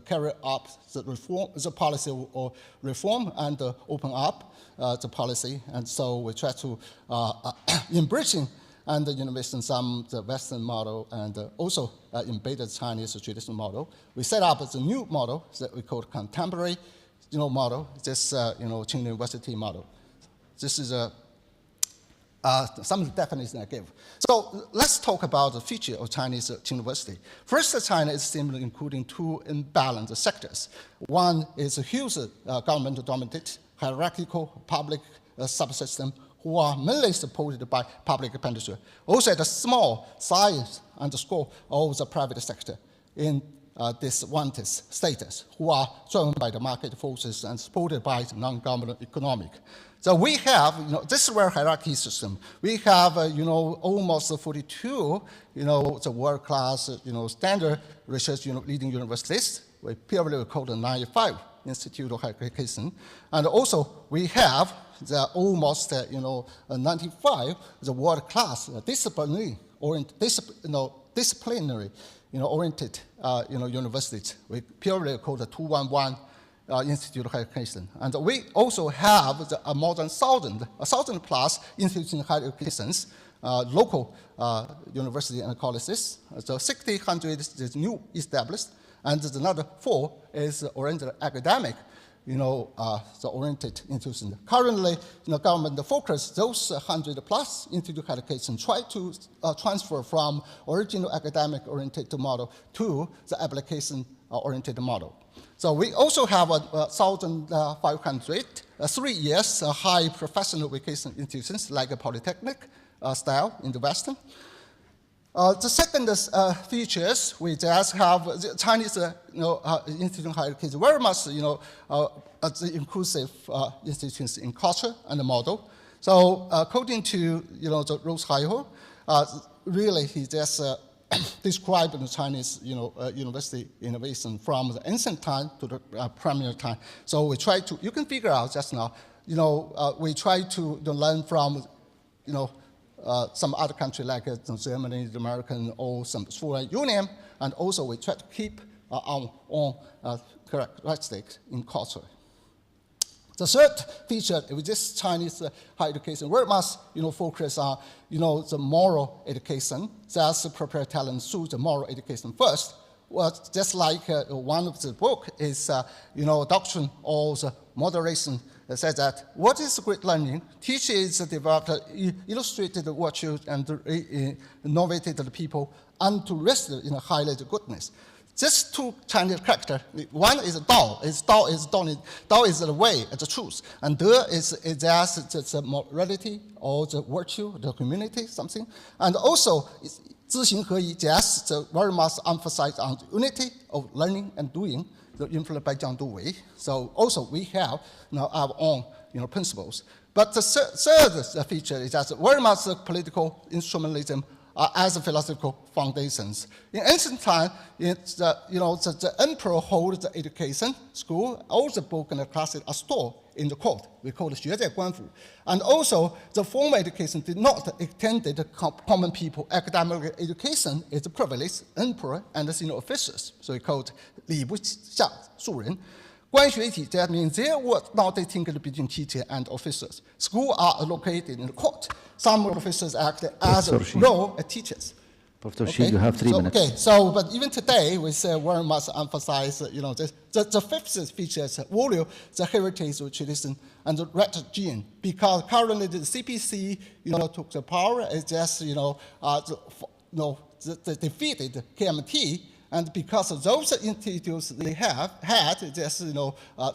carry up the policy of reform and open up the policy. And so we try to embracing and innovation some the Western model and also embedded Chinese traditional model. We set up the new model that we call contemporary model, this Tsinghua University model. This is some definition I gave. So let's talk about the feature of Chinese University. First, China is simply including two imbalanced sectors. One is a huge government-dominated hierarchical public subsystem who are mainly supported by public expenditure. Also, the small size and scope of the private sector in disadvantaged status, who are driven by the market forces and supported by the non-government economic. So we have, this is where hierarchy system. We have, almost 42, the world-class, standard research, leading universities. We purely call the 95 Institute of Higher Education. And also we have the almost, 95, the world-class disciplinary oriented, universities. We purely call the 211 Institute of Higher Education. And we also have more than 1,000 plus institutions of higher education, local university and colleges. So 1,600 is new established, and another 4 is oriented academic, the oriented institutions. Currently, government focus those 100 plus institute of higher education try to transfer from original academic oriented model to the application oriented model. So we also have 1,500 3 years high professional education institutions like a polytechnic style in the Western. The second features, we just have the Chinese institute of higher education very much, the inclusive institutions in culture and the model. So according to, the Rose Haiho, really he just described the Chinese, university innovation from the ancient time to the premier time. So we try to, you can figure out just now, we try to learn from, some other country like Germany, the American, or some Soviet Union, and also we try to keep our own characteristics in culture. The third feature with this Chinese higher education very much focus on the moral education. That's prepare talent through the moral education first. Well, just like one of the book is doctrine of the moderation that says that what is great learning? Teachers developed illustrated virtues and innovated the people and to rest in a high level goodness. Just two Chinese characters. One is Dao. Dao is the way, the truth. And De is just the morality or the virtue, the community, something. And also, 知行合一 just very much emphasize on the unity of learning and doing. influenced by Jiang Duwei. So also we have our own principles. But the third feature is that very much political instrumentalism as philosophical foundations. In ancient time, it's, the emperor holds the education, school, all the book and the classes are stored in the court. We call it 学在官府. And also, the formal education did not extend to common people. Academic education is a privilege, emperor and senior officers. So we call it 礼不下庶人. 官学体, that means there were not distinction between teachers and officers. Schools are located in the court. Some officers act as a role as teachers. Professor Shi, you have 3 minutes. Okay, so, but even today, we very much emphasize, the fifth feature is value the heritage of tradition and the red gene, because currently the CPC, took the power, is just, defeated KMT, and because of those institutes they have had, just,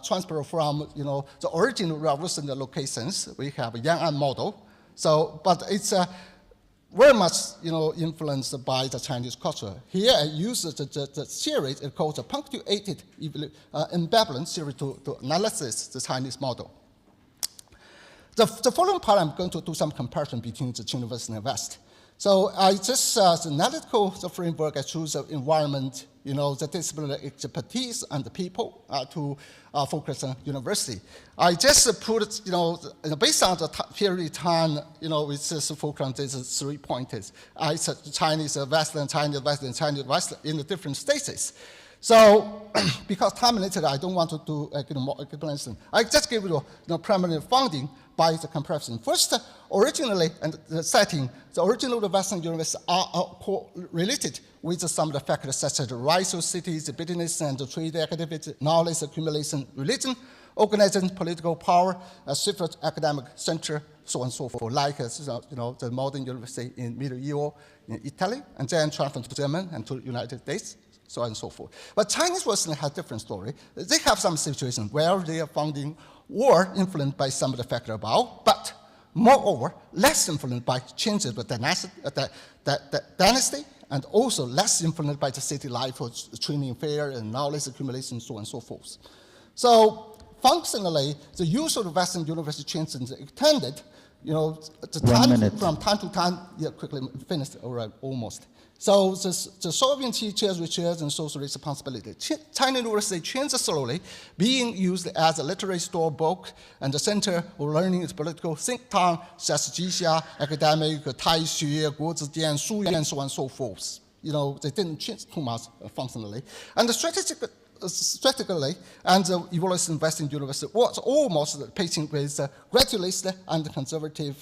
transfer from, the original revolutionary locations, we have a Yang'an model. So, but it's very much, influenced by the Chinese culture. Here I use the series, it's called the punctuated imbalance series to analyze the Chinese model. The following part, I'm going to do some comparison between the University and the West. So I just, the analytical framework, I choose the environment, the disciplinary expertise and the people to focus on university. I just put it, based on the period of time, it's just focus on these 3 pointers. I said Chinese, Western, Chinese, Western, Chinese, Western in the different stages. So, because time limited, I don't want to do more explanation. I just give you primary founding by the comparison. First, originally, and the setting, the original Western universities are related with some of the factors such as the rise of cities, business and trade activity, knowledge accumulation, religion, organizing, political power, a separate academic center, so on and so forth, like the modern university in Middle Europe, in Italy, and then transferred to Germany and to the United States, so on and so forth. But Chinese Western has a different story. They have some situations where their founding were influenced by some of the factors above, but moreover, less influenced by changes of the dynasty, and also less influenced by the city life or training fair and knowledge accumulation, so on and so forth. So functionally, the use of the Western university changes extended, the time from time to time, quickly finished, all right, almost. So the Soviet teachers, research, and social responsibility. China University changed slowly, being used as a literary store book and the center of learning is political think tank, such as Jixia, academic, Taixue, Guozijian, Shuyan, so on and so forth. They didn't change too much functionally. And strategically, and the evolution of Western University was almost pitching with gradualist and conservative,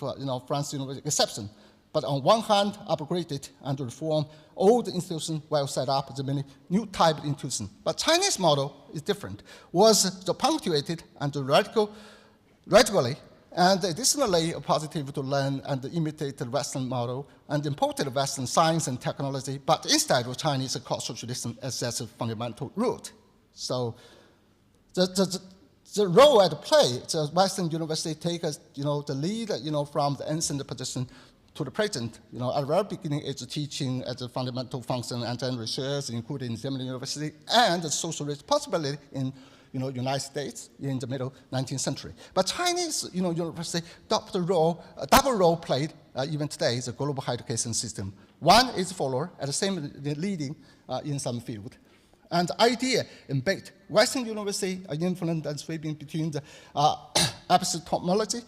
France University exception. But on one hand, upgraded and reform old institutions well set up, the many new type of institutions. But Chinese model is different, was the punctuated and radically, and additionally positive to learn and imitate the Western model and imported Western science and technology, but instead of Chinese cultural tradition as a fundamental root. So the role at play, the Western University take the lead, from the ancient position to the present, at the very beginning, it's teaching as a fundamental function and then research, including German University, and the social responsibility in United States in the middle 19th century. But Chinese university double role played even today is a global higher education system. One is follower, at the same leading in some field. And the idea embedded Western university are influenced and sweeping between the epistemology,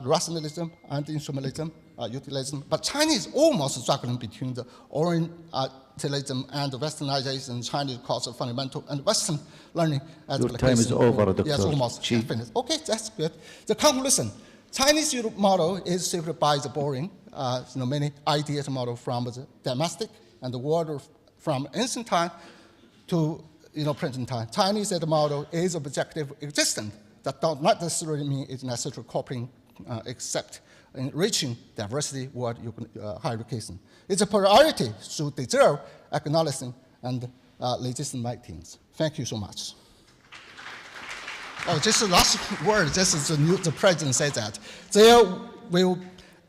rationalism, and instrumentalism, utilization. But Chinese almost struggling between the Orientalism and the Westernization, Chinese culture fundamental, and Western learning. As your time is over, Dr. Yes, almost finished. Okay, that's good. The conclusion: Chinese Europe model is shaped by the boring, many ideas model from the domestic and the world from ancient time to present time. Chinese as a model is objective existent. That does not necessarily mean it's necessary copying, except enriching diversity world higher education. It's a priority to deserve acknowledging and legitimating. Thank you so much. Oh, just the last word. This is the president said that there will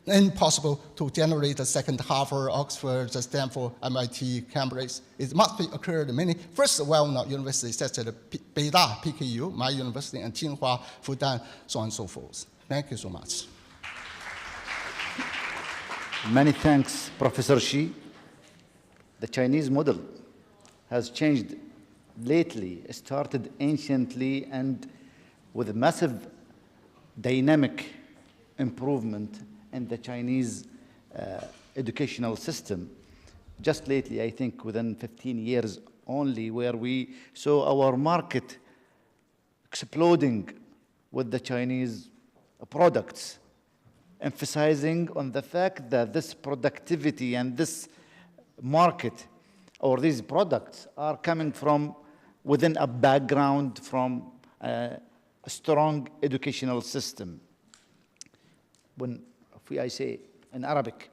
impossible to generate a second Harvard, Oxford, Stanford, MIT, Cambridge. It must be occurred in many first well-known universities such as Beida, PKU, my university, and Tsinghua, Fudan, so on and so forth. Thank you so much. Many thanks, Professor Xi. The Chinese model has changed lately, started anciently, and with a massive dynamic improvement in the Chinese educational system. Just lately, I think within 15 years only, where we saw our market exploding with the Chinese products, emphasizing on the fact that this productivity and this market or these products are coming from within a background from a strong educational system. When I say in Arabic,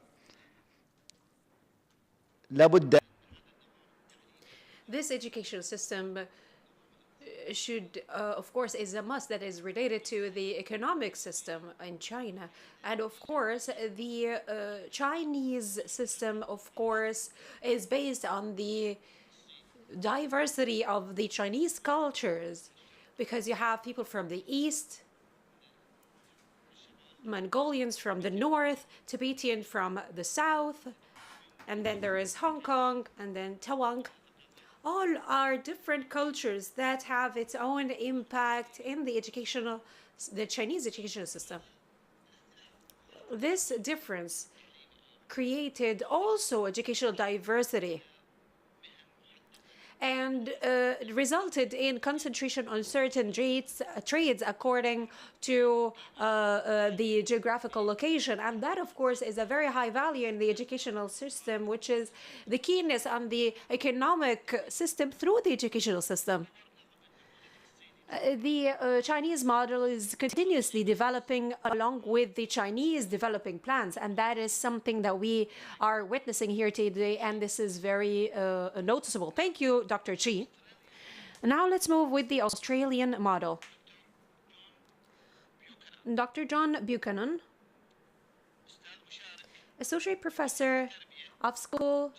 لابد. This educational system should, of course, is a must that is related to the economic system in China. And of course, the Chinese system, of course, is based on the diversity of the Chinese cultures, because you have people from the east, Mongolians from the north, Tibetan from the south, and then there is Hong Kong, and then Taiwan. All are different cultures that have its own impact in the Chinese educational system. This difference created also educational diversity and resulted in concentration on certain trades according to the geographical location. And that, of course, is a very high value in the educational system, which is the keenness on the economic system through the educational system. The Chinese model is continuously developing along with the Chinese developing plans, and that is something that we are witnessing here today, and this is very noticeable. Thank you, Dr. Xi. Now let's move with the Australian model. Dr. John Buchanan, Associate Professor of School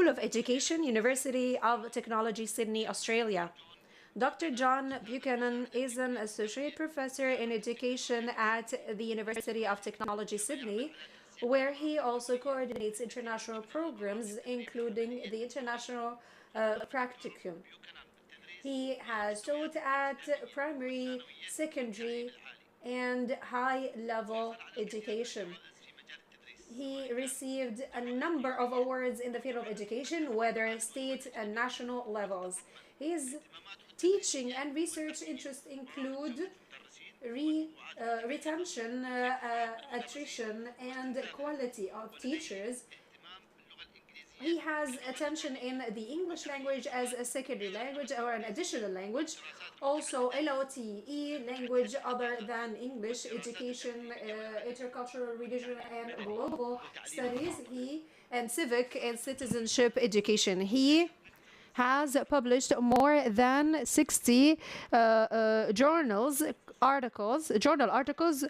of Education, University of Technology, Sydney, Australia. Dr. John Buchanan is an Associate Professor in Education at the University of Technology, Sydney, where he also coordinates international programs, including the International Practicum. He has taught at primary, secondary, and high-level education. He received a number of awards in the field of education, whether state and national levels. His teaching and research interests include retention, attrition, and quality of teachers. He has attention in the English language as a secondary language or an additional language. Also, LOTE, language other than English, education, intercultural, regional, and global studies, and civic and citizenship education. He has published more than 60 journal articles,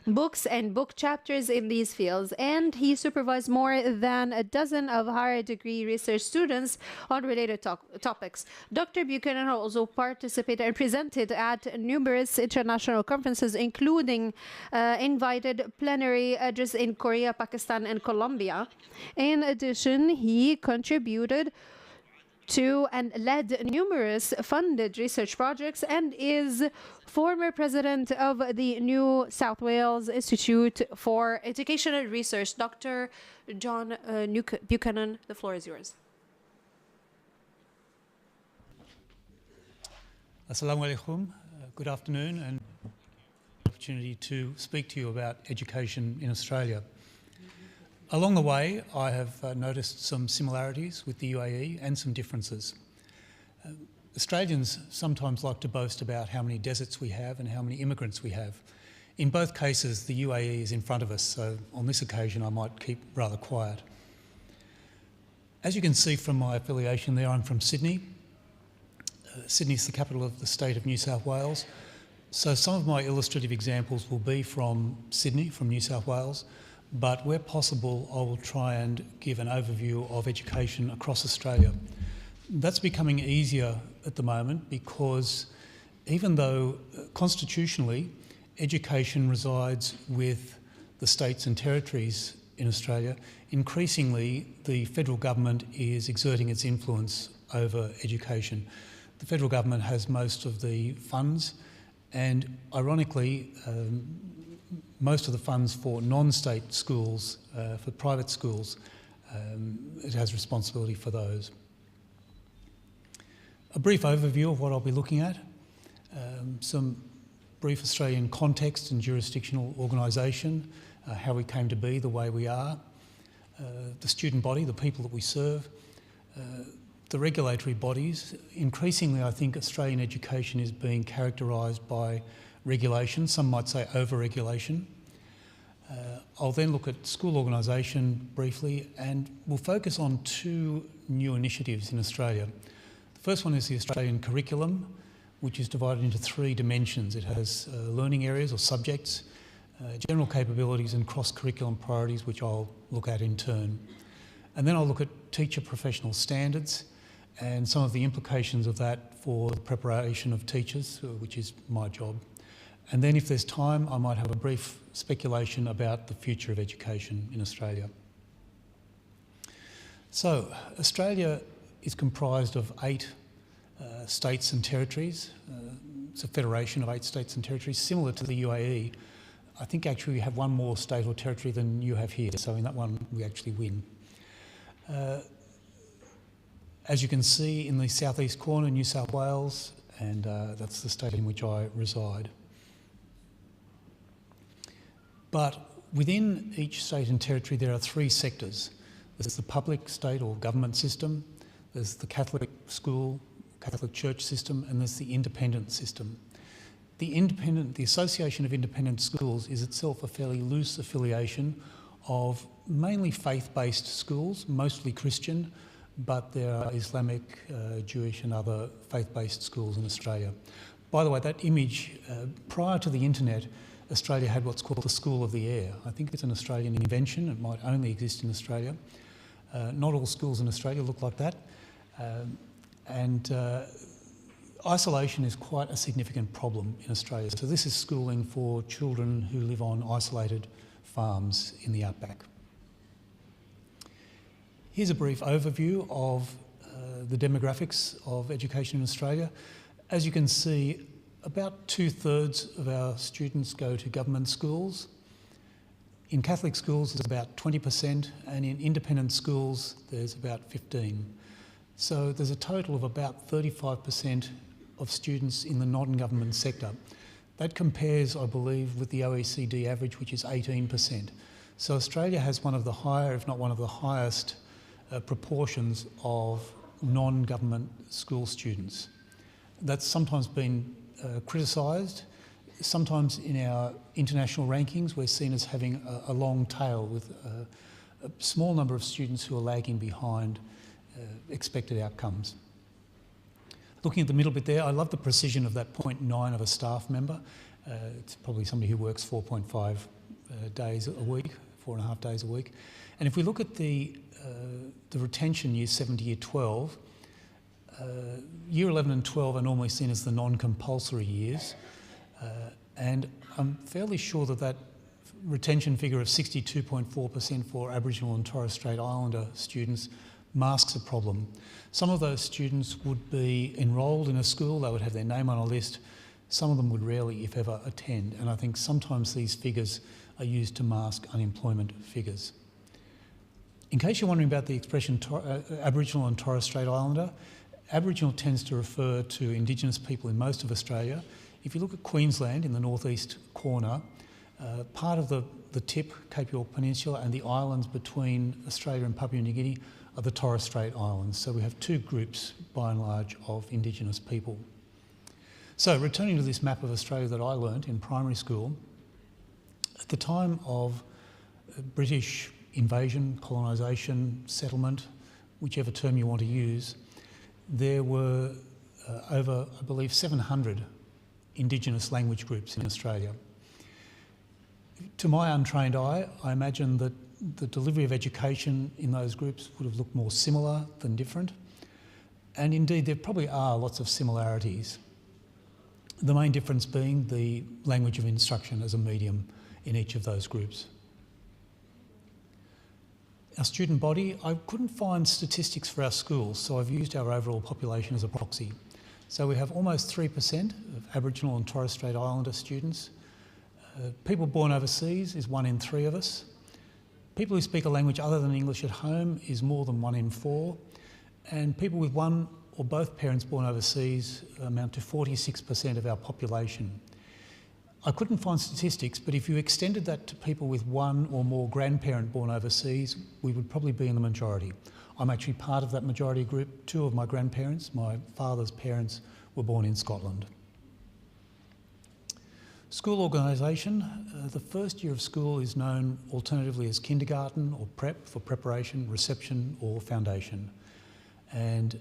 books, and book chapters in these fields, and he supervised more than a dozen of higher degree research students on related topics. Dr. Buchanan also participated and presented at numerous international conferences, including invited plenary address in Korea, Pakistan, and Colombia. In addition, he contributed to and led numerous funded research projects and is former president of the New South Wales Institute for Educational Research. Dr. John Buchanan, the floor is yours. Assalamu alaikum. Good afternoon, and opportunity to speak to you about education in Australia. Along the way, I have noticed some similarities with the UAE and some differences. Australians sometimes like to boast about how many deserts we have and how many immigrants we have. In both cases, the UAE is in front of us, so on this occasion I might keep rather quiet. As you can see from my affiliation there, I'm from Sydney. Sydney is the capital of the state of New South Wales. So some of my illustrative examples will be from Sydney, from New South Wales. but where possible I will try and give an overview of education across Australia. That's becoming easier at the moment because even though constitutionally education resides with the states and territories in Australia, increasingly the federal government is exerting its influence over education. The federal government has most of the funds, and ironically most of the funds for non-state schools, for private schools, it has responsibility for those. A brief overview of what I'll be looking at, some brief Australian context and jurisdictional organisation, how we came to be the way we are, the student body, the people that we serve, the regulatory bodies. Increasingly, I think Australian education is being characterised by regulation, some might say over-regulation. I'll then look at school organisation briefly, and we'll focus on two new initiatives in Australia. The first one is the Australian curriculum, which is divided into three dimensions. It has learning areas or subjects, general capabilities and cross-curriculum priorities, which I'll look at in turn. And then I'll look at teacher professional standards and some of the implications of that for the preparation of teachers, which is my job. And then if there's time, I might have a brief speculation about the future of education in Australia. So, Australia is comprised of 8 states and territories. It's a federation of 8 states and territories, similar to the UAE. I think actually we have one more state or territory than you have here, so in that one we actually win. As you can see in the southeast corner, New South Wales, and that's the state in which I reside. But within each state and territory there are 3 sectors. There's the public state or government system, there's the Catholic school, Catholic church system, and there's the independent system. The Association of Independent Schools is itself a fairly loose affiliation of mainly faith-based schools, mostly Christian, but there are Islamic, Jewish and other faith-based schools in Australia. By the way, that image, prior to the internet, Australia had what's called the School of the Air. I think it's an Australian invention. It might only exist in Australia. Not all schools in Australia look like that. Isolation is quite a significant problem in Australia. So this is schooling for children who live on isolated farms in the outback. Here's a brief overview of the demographics of education in Australia. As you can see, about 2/3 of our students go to government schools. In Catholic schools, it's about 20%, and in independent schools, there's about 15%. So there's a total of about 35% of students in the non-government sector. That compares, I believe, with the OECD average, which is 18%. So Australia has one of the higher, if not one of the highest, proportions of non-government school students. That's sometimes been criticised. Sometimes in our international rankings, we're seen as having a long tail with a small number of students who are lagging behind expected outcomes. Looking at the middle bit there, I love the precision of that 0.9 of a staff member. It's probably somebody who works 4.5 days a week, 4.5 days a week. And if we look at the retention year 7 to year 12, year 11 and 12 are normally seen as the non-compulsory years. And I'm fairly sure that that retention figure of 62.4% for Aboriginal and Torres Strait Islander students masks a problem. Some of those students would be enrolled in a school, they would have their name on a list. Some of them would rarely, if ever, attend. And I think sometimes these figures are used to mask unemployment figures. In case you're wondering about the expression Aboriginal and Torres Strait Islander, Aboriginal tends to refer to Indigenous people in most of Australia. If you look at Queensland in the northeast corner, part of the tip, Cape York Peninsula, and the islands between Australia and Papua New Guinea are the Torres Strait Islands. So we have 2 groups, by and large, of Indigenous people. So returning to this map of Australia that I learnt in primary school, at the time of British invasion, colonisation, settlement, whichever term you want to use, there were over, I believe, 700 Indigenous language groups in Australia. To my untrained eye, I imagine that the delivery of education in those groups would have looked more similar than different. And indeed, there probably are lots of similarities. The main difference being the language of instruction as a medium in each of those groups. Our student body, I couldn't find statistics for our schools, so I've used our overall population as a proxy. So we have almost 3% of Aboriginal and Torres Strait Islander students. People born overseas is 1 in 3 of us. People who speak a language other than English at home is more than 1 in 4. And people with one or both parents born overseas amount to 46% of our population. I couldn't find statistics, but if you extended that to people with one or more grandparent born overseas, we would probably be in the majority. I'm actually part of that majority group. 2 of my grandparents, my father's parents, were born in Scotland. School organisation. The first year of school is known alternatively as kindergarten or prep for preparation, reception or foundation. And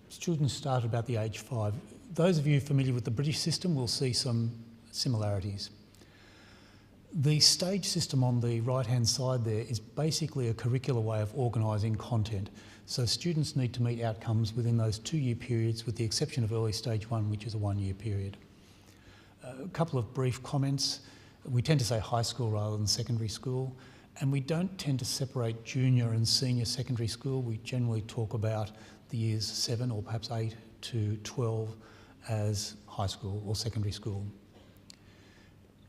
students start about the age 5. Those of you familiar with the British system will see some similarities. The stage system on the right-hand side there is basically a curricular way of organising content. So students need to meet outcomes within those 2-year periods, with the exception of early stage 1, which is a 1-year period. A couple of brief comments. We tend to say high school rather than secondary school, and we don't tend to separate junior and senior secondary school. We generally talk about the years 7 or perhaps 8 to 12 as high school or secondary school.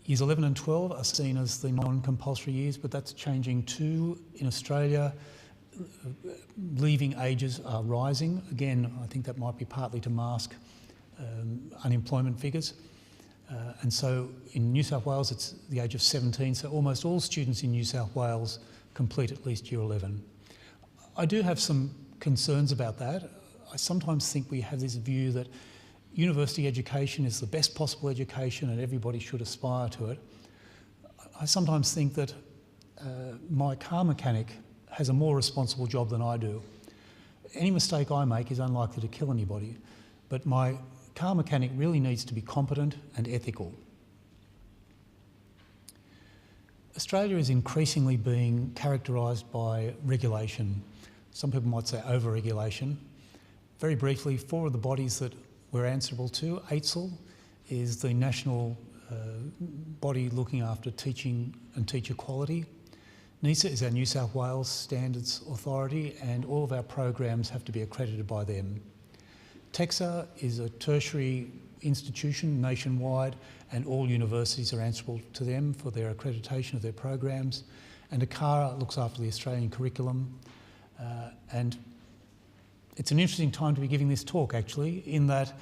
Years 11 and 12 are seen as the non-compulsory years, but that's changing too. In Australia, leaving ages are rising. Again, I think that might be partly to mask unemployment figures. And so in New South Wales, it's the age of 17, so almost all students in New South Wales complete at least year 11. I do have some concerns about that. I sometimes think we have this view that university education is the best possible education and everybody should aspire to it. I sometimes think that my car mechanic has a more responsible job than I do. Any mistake I make is unlikely to kill anybody, but my car mechanic really needs to be competent and ethical. Australia is increasingly being characterised by regulation. Some people might say over-regulation. Very briefly, 4 of the bodies that we're answerable to. AITSL is the national body looking after teaching and teacher quality. NISA is our New South Wales Standards Authority, and all of our programs have to be accredited by them. TEXA is a tertiary institution nationwide, and all universities are answerable to them for their accreditation of their programs. And ACARA looks after the Australian curriculum. And it's an interesting time to be giving this talk, actually, in that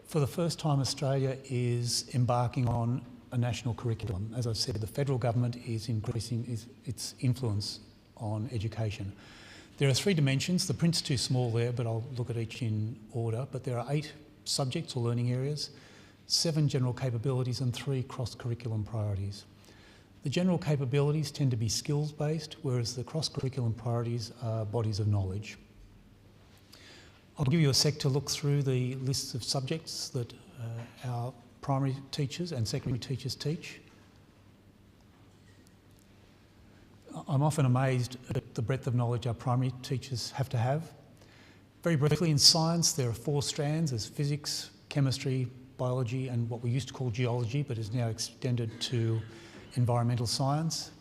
for the first time Australia is embarking on a national curriculum. As I've said, the federal government is increasing its influence on education. There are 3 dimensions. The print's too small there, but I'll look at each in order. But there are 8 subjects or learning areas, 7 general capabilities and 3 cross-curriculum priorities. The general capabilities tend to be skills-based, whereas the cross-curriculum priorities are bodies of knowledge. I'll give you a sec to look through the lists of subjects that our primary teachers and secondary teachers teach. I'm often amazed at the breadth of knowledge our primary teachers have to have. Very briefly, in science, there are 4 strands. There's physics, chemistry, biology, and what we used to call geology, but is now extended to environmental science.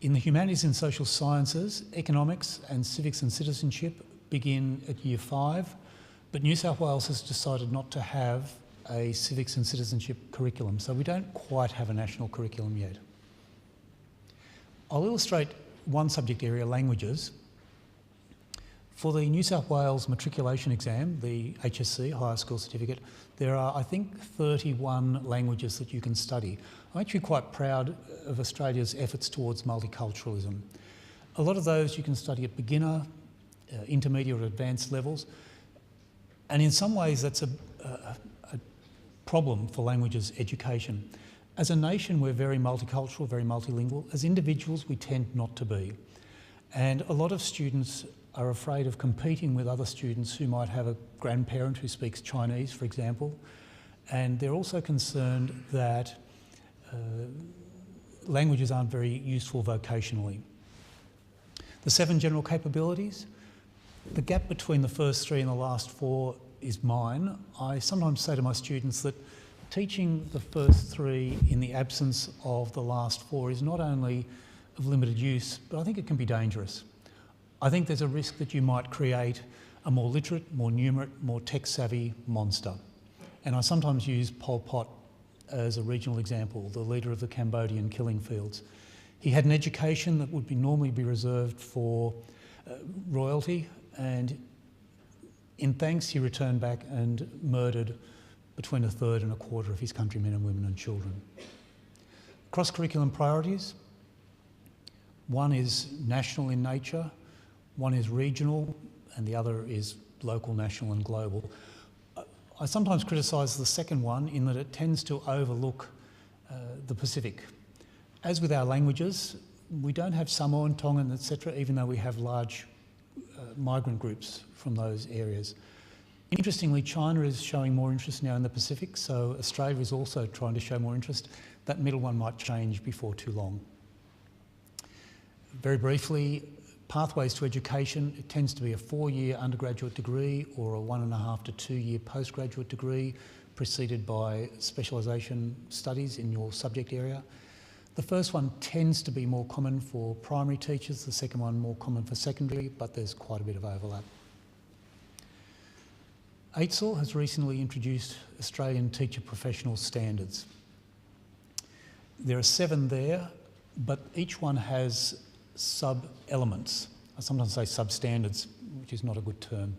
In the humanities and social sciences, economics and civics and citizenship begin at year 5, but New South Wales has decided not to have a civics and citizenship curriculum, so we don't quite have a national curriculum yet. I'll illustrate one subject area, languages. For the New South Wales matriculation exam, the HSC, Higher School Certificate, there are, I think, 31 languages that you can study. I'm actually quite proud of Australia's efforts towards multiculturalism. A lot of those you can study at beginner, intermediate or advanced levels, and in some ways that's a problem for languages education. As a nation, we're very multicultural, very multilingual. As individuals, we tend not to be. And a lot of students are afraid of competing with other students who might have a grandparent who speaks Chinese, for example. And they're also concerned that languages aren't very useful vocationally. The 7 general capabilities, the gap between the first 3 and the last 4 is mine. I sometimes say to my students that teaching the first 3 in the absence of the last 4 is not only of limited use, but I think it can be dangerous. I think there's a risk that you might create a more literate, more numerate, more tech-savvy monster. And I sometimes use Pol Pot as a regional example, the leader of the Cambodian killing fields. He had an education that would normally be reserved for royalty, and in thanks he returned back and murdered between 1/3 and 1/4 of his countrymen and women and children. Cross-curriculum priorities. One is national in nature, one is regional, and the other is local, national and global. I sometimes criticise the second one in that it tends to overlook the Pacific. As with our languages, we don't have Samoan, Tongan, etc., even though we have large migrant groups from those areas. Interestingly, China is showing more interest now in the Pacific, so Australia is also trying to show more interest. That middle one might change before too long. Very briefly, pathways to education, it tends to be a 4-year undergraduate degree or a 1.5 to 2-year postgraduate degree preceded by specialisation studies in your subject area. The first one tends to be more common for primary teachers, the second one more common for secondary, but there's quite a bit of overlap. AITSL has recently introduced Australian Teacher Professional Standards. There are 7 there, but each one has sub-elements. I sometimes say sub-standards, which is not a good term.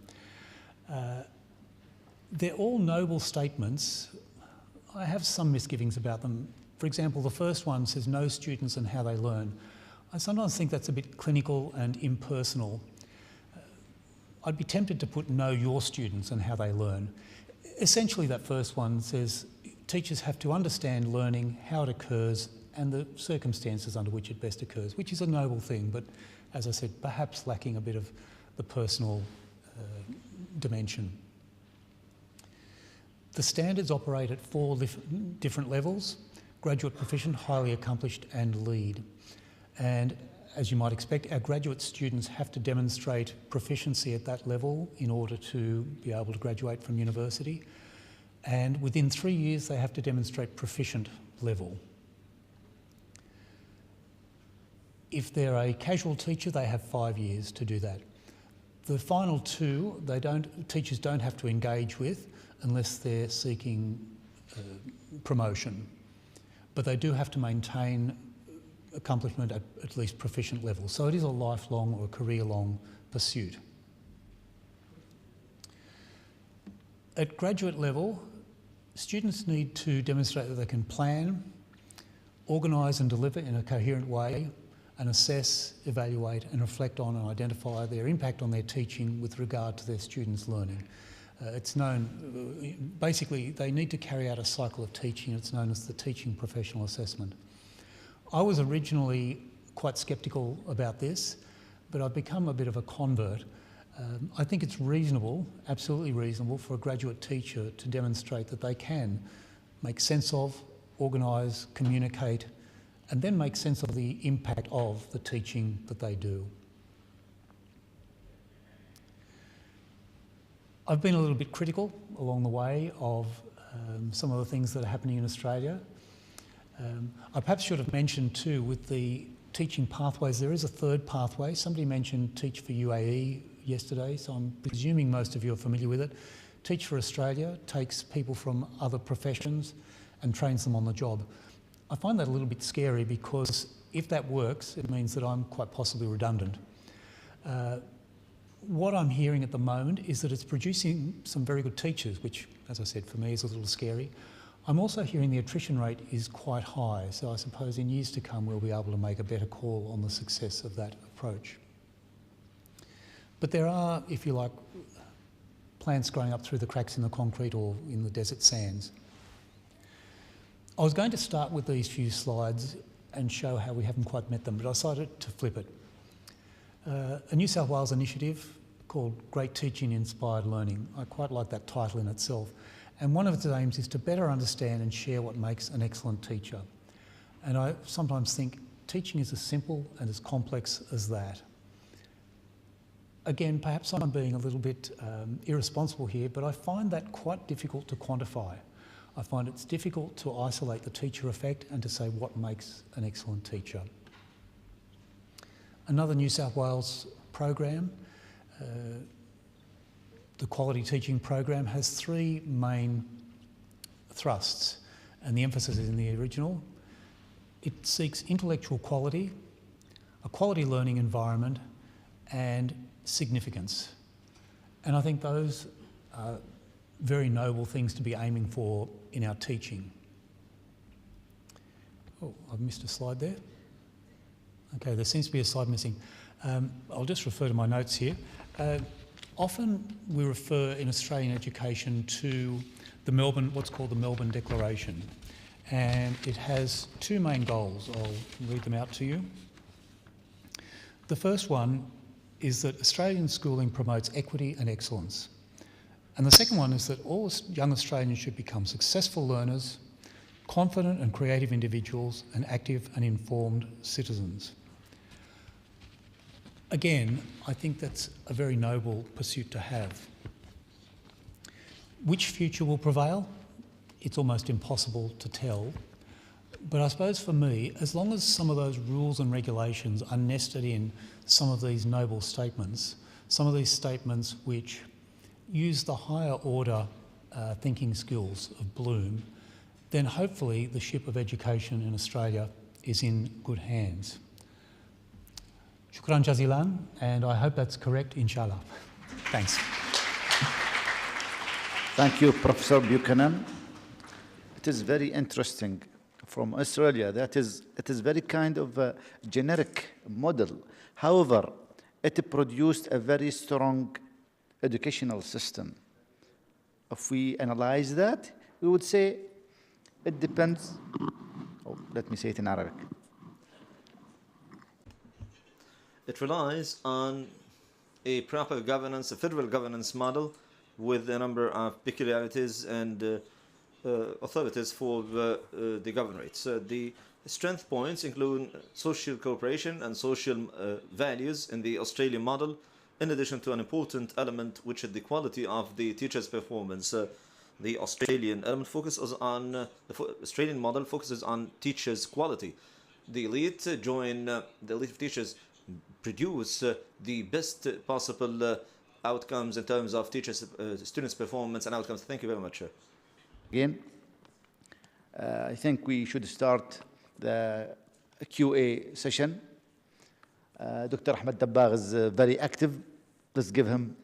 They're all noble statements. I have some misgivings about them. For example, the first one says know students and how they learn. I sometimes think that's a bit clinical and impersonal. I'd be tempted to put know your students and how they learn. Essentially, that first one says teachers have to understand learning, how it occurs, and the circumstances under which it best occurs, which is a noble thing, but as I said, perhaps lacking a bit of the personal dimension. The standards operate at 4 different levels: graduate proficient, highly accomplished, and lead. And as you might expect, our graduate students have to demonstrate proficiency at that level in order to be able to graduate from university. And within 3 years, they have to demonstrate proficient level. If they're a casual teacher, they have 5 years to do that. The final 2, teachers don't have to engage with unless they're seeking promotion. But they do have to maintain accomplishment at least proficient level. So it is a lifelong or career-long pursuit. At graduate level, students need to demonstrate that they can plan, organise and deliver in a coherent way, and assess, evaluate and reflect on and identify their impact on their teaching with regard to their students' learning. It's known, basically they need to carry out a cycle of teaching. It's known as the teaching professional assessment. I was originally quite sceptical about this, but I've become a bit of a convert. I think it's reasonable, absolutely reasonable, for a graduate teacher to demonstrate that they can make sense of, organise, communicate, and then make sense of the impact of the teaching that they do. I've been a little bit critical along the way of some of the things that are happening in Australia. I perhaps should have mentioned too, with the teaching pathways, there is a 3rd pathway. Somebody mentioned Teach for UAE yesterday, so I'm presuming most of you are familiar with it. Teach for Australia takes people from other professions and trains them on the job. I find that a little bit scary because if that works, it means that I'm quite possibly redundant. What I'm hearing at the moment is that it's producing some very good teachers, which, as I said, for me is a little scary. I'm also hearing the attrition rate is quite high, so I suppose in years to come we'll be able to make a better call on the success of that approach. But there are, if you like, plants growing up through the cracks in the concrete or in the desert sands. I was going to start with these few slides and show how we haven't quite met them, but I decided to flip it. A New South Wales initiative called Great Teaching Inspired Learning. I quite like that title in itself. And one of its aims is to better understand and share what makes an excellent teacher. And I sometimes think teaching is as simple and as complex as that. Again, perhaps I'm being a little bit irresponsible here, but I find that quite difficult to quantify. I find it's difficult to isolate the teacher effect and to say what makes an excellent teacher. Another New South Wales program, the Quality Teaching Program, has three main thrusts, and the emphasis is in the original. It seeks intellectual quality, a quality learning environment, and significance. And I think those are very noble things to be aiming for in our teaching. Oh, I've missed a slide there. Okay, there seems to be a slide missing. I'll just refer to my notes here. Often we refer in Australian education to the Melbourne, what's called the Melbourne Declaration. And it has two main goals. I'll read them out to you. The first one is that Australian schooling promotes equity and excellence. And the second one is that all young Australians should become successful learners, confident and creative individuals, and active and informed citizens. Again, I think that's a very noble pursuit to have. Which future will prevail? It's almost impossible to tell. But I suppose for me, as long as some of those rules and regulations are nested in some of these noble statements, some of these statements which use the higher order thinking skills of Bloom, then hopefully the ship of education in Australia is in good hands. Shukran jazilan, and I hope that's correct, inshallah. Thanks. Thank you, Professor Buchanan. It is very interesting from Australia. It is very kind of a generic model. However, it produced a very strong educational system. If we analyze that, we would say it depends. Oh, let me say it in Arabic. It relies on a proper governance, a federal governance model with a number of peculiarities and authorities for the governorates. The strength points include social cooperation and social values in the Australian model, in addition to an important element which is the quality of the teacher's performance. The Australian element focuses on the Australian model focuses on teachers' quality. The elite the elite of teachers produce the best possible outcomes in terms of teachers, students' performance and outcomes. Thank you very much. Again, I think we should start the QA session. Dr. Ahmed Dabbagh is very active. Let's give him.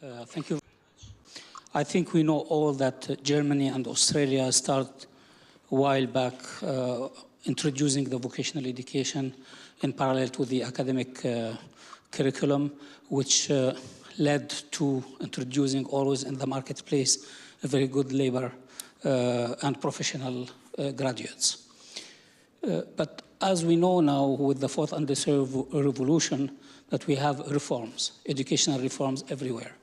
Thank you. I think we know all that Germany and Australia started a while back introducing the vocational education in parallel to the academic curriculum, which led to introducing always in the marketplace a very good labor and professional graduates. But as we know now with the fourth industrial revolution that we have reforms, educational reforms everywhere.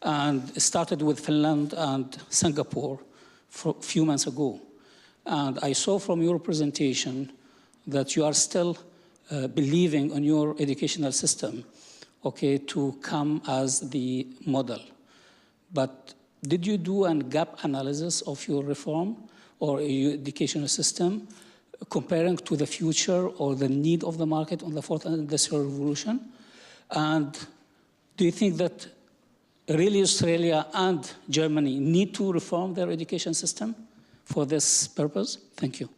And it started with Finland and Singapore a few months ago. And I saw from your presentation that you are still believing on your educational system, okay, to come as the model. But did you do a gap analysis of your reform or your educational system comparing to the future or the need of the market on the fourth industrial revolution? And do you think that really Australia and Germany need to reform their education system for this purpose? Thank you.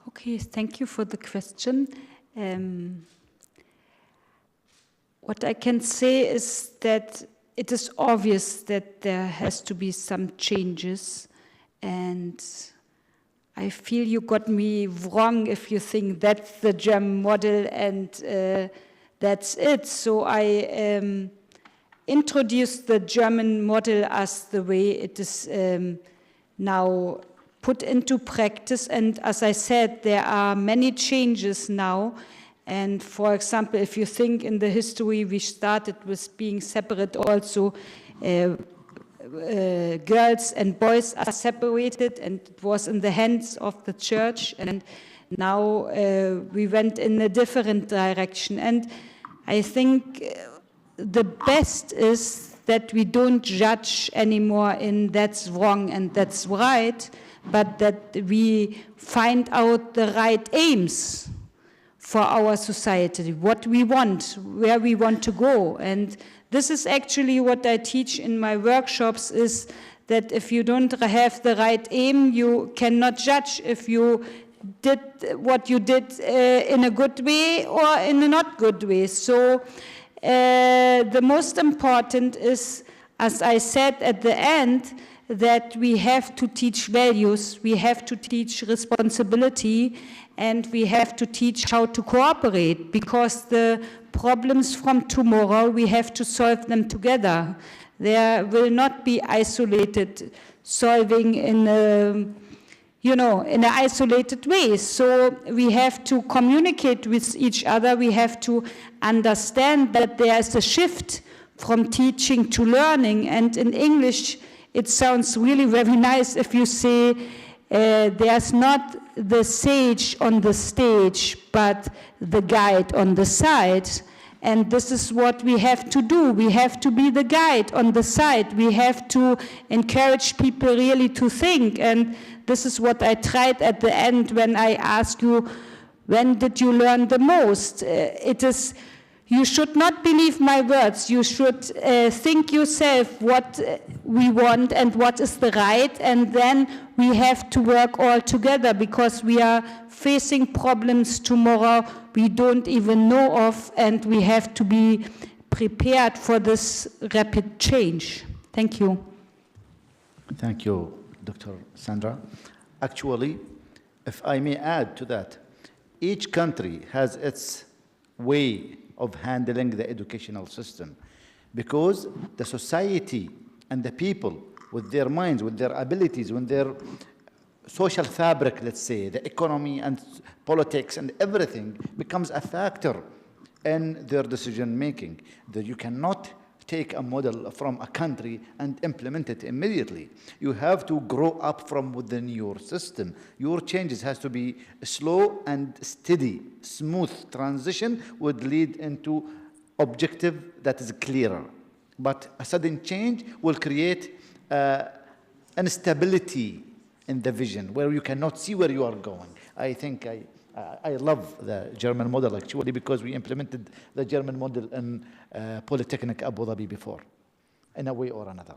Okay, thank you for the question. What I can say is that it is obvious that there has to be some changes, and I feel you got me wrong if you think that's the German model and that's it. So I introduced the German model as the way it is now put into practice. And as I said, there are many changes now. And for example, if you think in the history, we started with being separate also. Girls and boys are separated, and it was in the hands of the church. And now we went in a different direction. And I think the best is that we don't judge anymore in that's wrong and that's right, but that we find out the right aims for our society, what we want, where we want to go. And this is actually what I teach in my workshops, is that if you don't have the right aim, you cannot judge if you did what you did in a good way or in a not good way. So the most important is, as I said at the end, that we have to teach values, we have to teach responsibility, and we have to teach how to cooperate, because the problems from tomorrow, we have to solve them together. There will not be isolated solving in in an isolated way. So we have to communicate with each other. We have to understand that there is a shift from teaching to learning. And in English, it sounds really very nice if you say there's not the sage on the stage, but the guide on the side. And this is what we have to do. We have to be the guide on the side. We have to encourage people really to think. And this is what I tried at the end when I asked you, when did you learn the most? It is, you should not believe my words. You should think yourself what we want and what is the right, and then we have to work all together, because we are facing problems tomorrow we don't even know of, and we have to be prepared for this rapid change. Thank you. Thank you, Dr. Sandra. Actually, if I may add to that, each country has its way of handling the educational system, because the society and the people, with their minds, with their abilities, with their social fabric, let's say, the economy and politics and everything becomes a factor in their decision making. That you cannot take a model from a country and implement it immediately. You have to grow up from within your system. Your changes has to be slow and steady. Smooth transition would lead into objective that is clearer. But a sudden change will create instability in the vision, where you cannot see where you are going. I think I love the German model, actually, because we implemented the German model in Polytechnic Abu Dhabi before, in a way or another.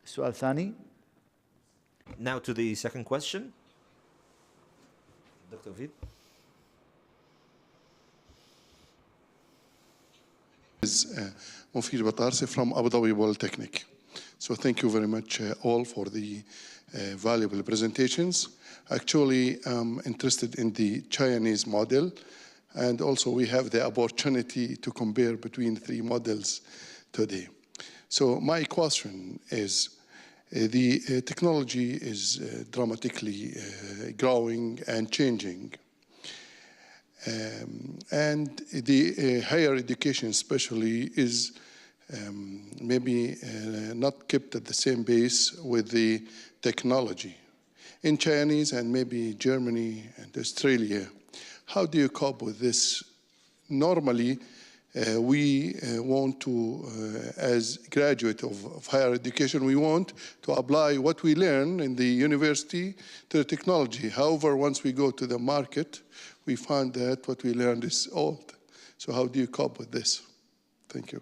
Su'al Thani? Now to the second question. Dr. Vid? Mufid Batarsi from Abu Dhabi Polytechnic. So thank you very much all for the valuable presentations. Actually, I'm interested in the Chinese model, and also we have the opportunity to compare between three models today. So my question is, the technology is dramatically growing and changing. And the higher education especially is maybe not kept at the same pace with the technology. In Chinese and maybe Germany and Australia, how do you cope with this? Normally, we want to, as graduate of higher education, we want to apply what we learn in the university to the technology. However, once we go to the market, we find that what we learned is old. So how do you cope with this? Thank you.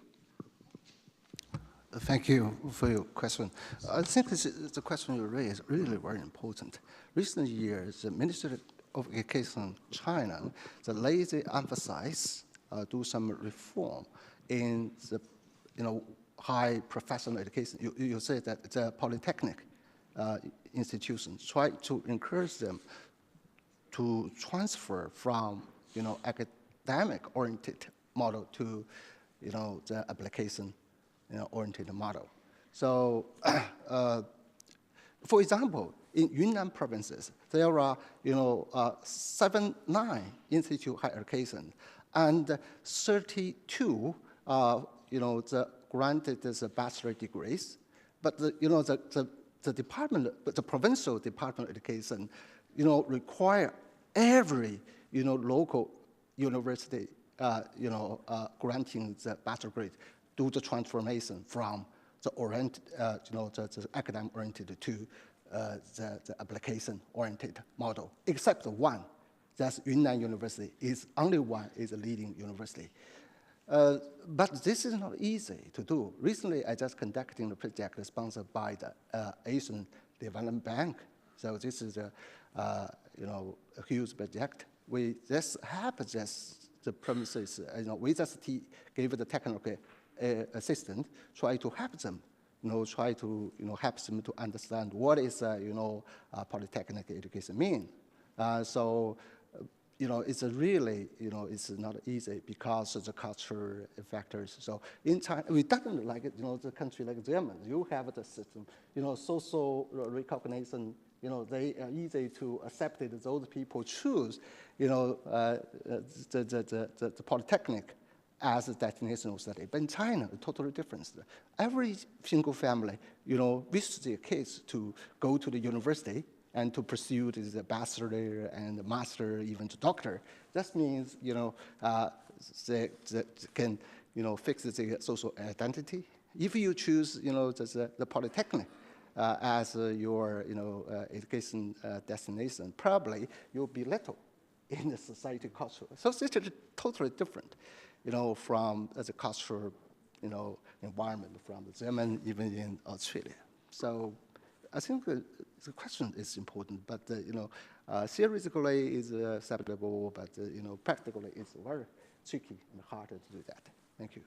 Thank you for your question. I think the question you raised is really very important. Recent years, the Ministry of Education in China, the lazy emphasis do some reform in the high professional education. You say that the polytechnic institutions try to encourage them to transfer from academic-oriented model to the application oriented model. So for example, in Yunnan provinces, there are, 9 institute higher education, and 32, the granted as a bachelor degrees, but the department, the provincial department of education, require every, local university, granting the bachelor grade, do the transformation from the the academic oriented to the application oriented model, except one. That's Yunnan University. Is only one is a leading university. But this is not easy to do. Recently, I just conducted a project sponsored by the Asian Development Bank. So this is a huge project. We just have the premises. We just gave the technical assistant, try to help them. Try to help them to understand what is polytechnic education mean. It's a really, it's not easy because of the cultural factors. So in China, we definitely like it, the country like Germany, you have the system, social recognition, they are easy to accept it. Those people choose, the polytechnic as a destination study. But in China, it's totally different. Every single family, wishes their kids to go to the university and to pursue the bachelor and the master, even to doctor. That means, they can, fix the social identity. If you choose, the polytechnic as your, education destination, probably you'll be little in the society culture. So it's totally different, from the cultural, environment from the German, even in Australia. So I think the question is important, but theoretically is acceptable, but practically it's very tricky and hard to do that. Thank you.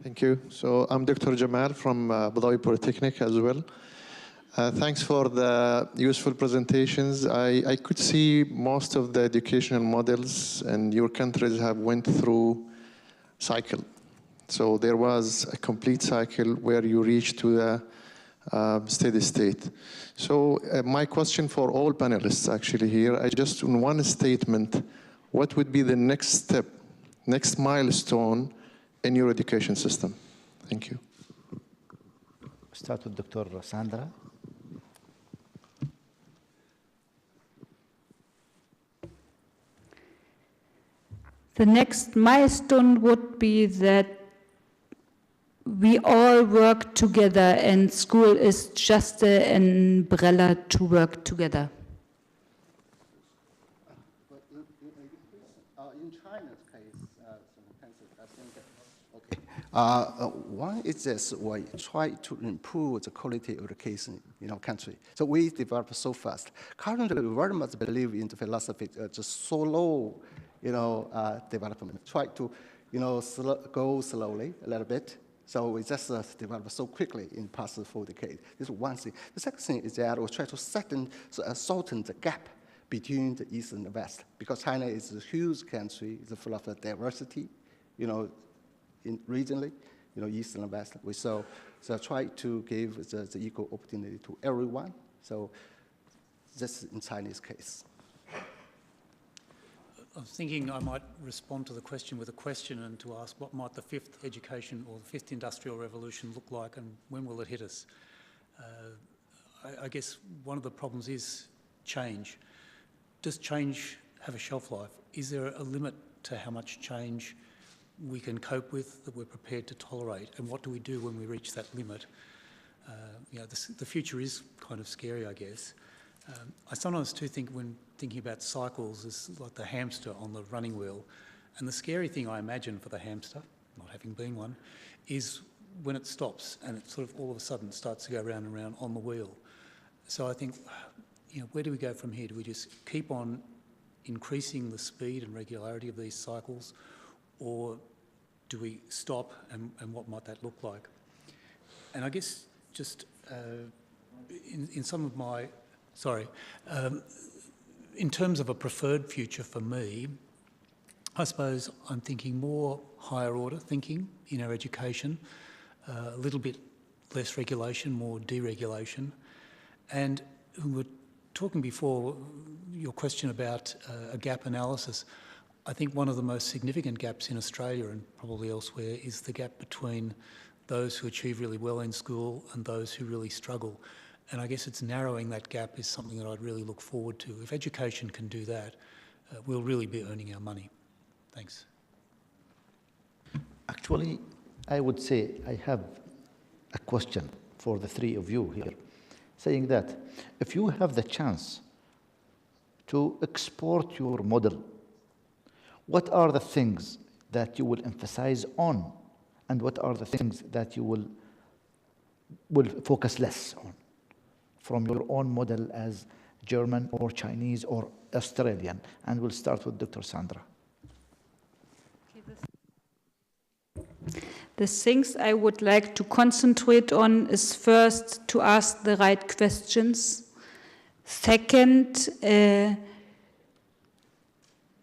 Thank you. So I'm Dr. Jamal from Abu Dhabi Polytechnic as well. Thanks for the useful presentations. I could see most of the educational models and your countries have went through cycle. So there was a complete cycle where you reach to the steady state. So my question for all panelists actually here, I just in one statement, what would be the next step, next milestone in your education system? Thank you. Start with Dr. Sandra. The next milestone would be that we all work together and school is just an umbrella to work together. In China's case, one is this, we try to improve the quality of education in our country. So we develop so fast. Currently, we very much believe in the philosophy just slow, development. Try to, go slowly a little bit. So we just developed so quickly in past 4 decades. This is one thing. The second thing is that we try to shorten the gap between the East and the West, because China is a huge country, it's full of diversity, regionally, East and West. We so try to give the equal opportunity to everyone. So this is in Chinese case. I was thinking I might respond to the question with a question and to ask what might the fifth education or the fifth industrial revolution look like and when will it hit us? I guess one of the problems is change. Does change have a shelf life? Is there a limit to how much change we can cope with, that we're prepared to tolerate? And what do we do when we reach that limit? The future is kind of scary, I guess. I sometimes too think when thinking about cycles is like the hamster on the running wheel. And the scary thing I imagine for the hamster, not having been one, is when it stops and it sort of all of a sudden starts to go round and round on the wheel. So I think, where do we go from here? Do we just keep on increasing the speed and regularity of these cycles, or do we stop, and what might that look like? And I guess just in some of my, in terms of a preferred future for me, I suppose I'm thinking more higher order thinking in our education, a little bit less regulation, more deregulation. And we were talking before, your question about a gap analysis. I think one of the most significant gaps in Australia and probably elsewhere is the gap between those who achieve really well in school and those who really struggle. And I guess it's narrowing that gap is something that I'd really look forward to. If education can do that, we'll really be earning our money. Thanks. Actually, I would say I have a question for the three of you here, saying that if you have the chance to export your model, what are the things that you will emphasize on, and what are the things that you will focus less on from your own model as German or Chinese or Australian? And we'll start with Dr. Sandra. The things I would like to concentrate on is first to ask the right questions. Second,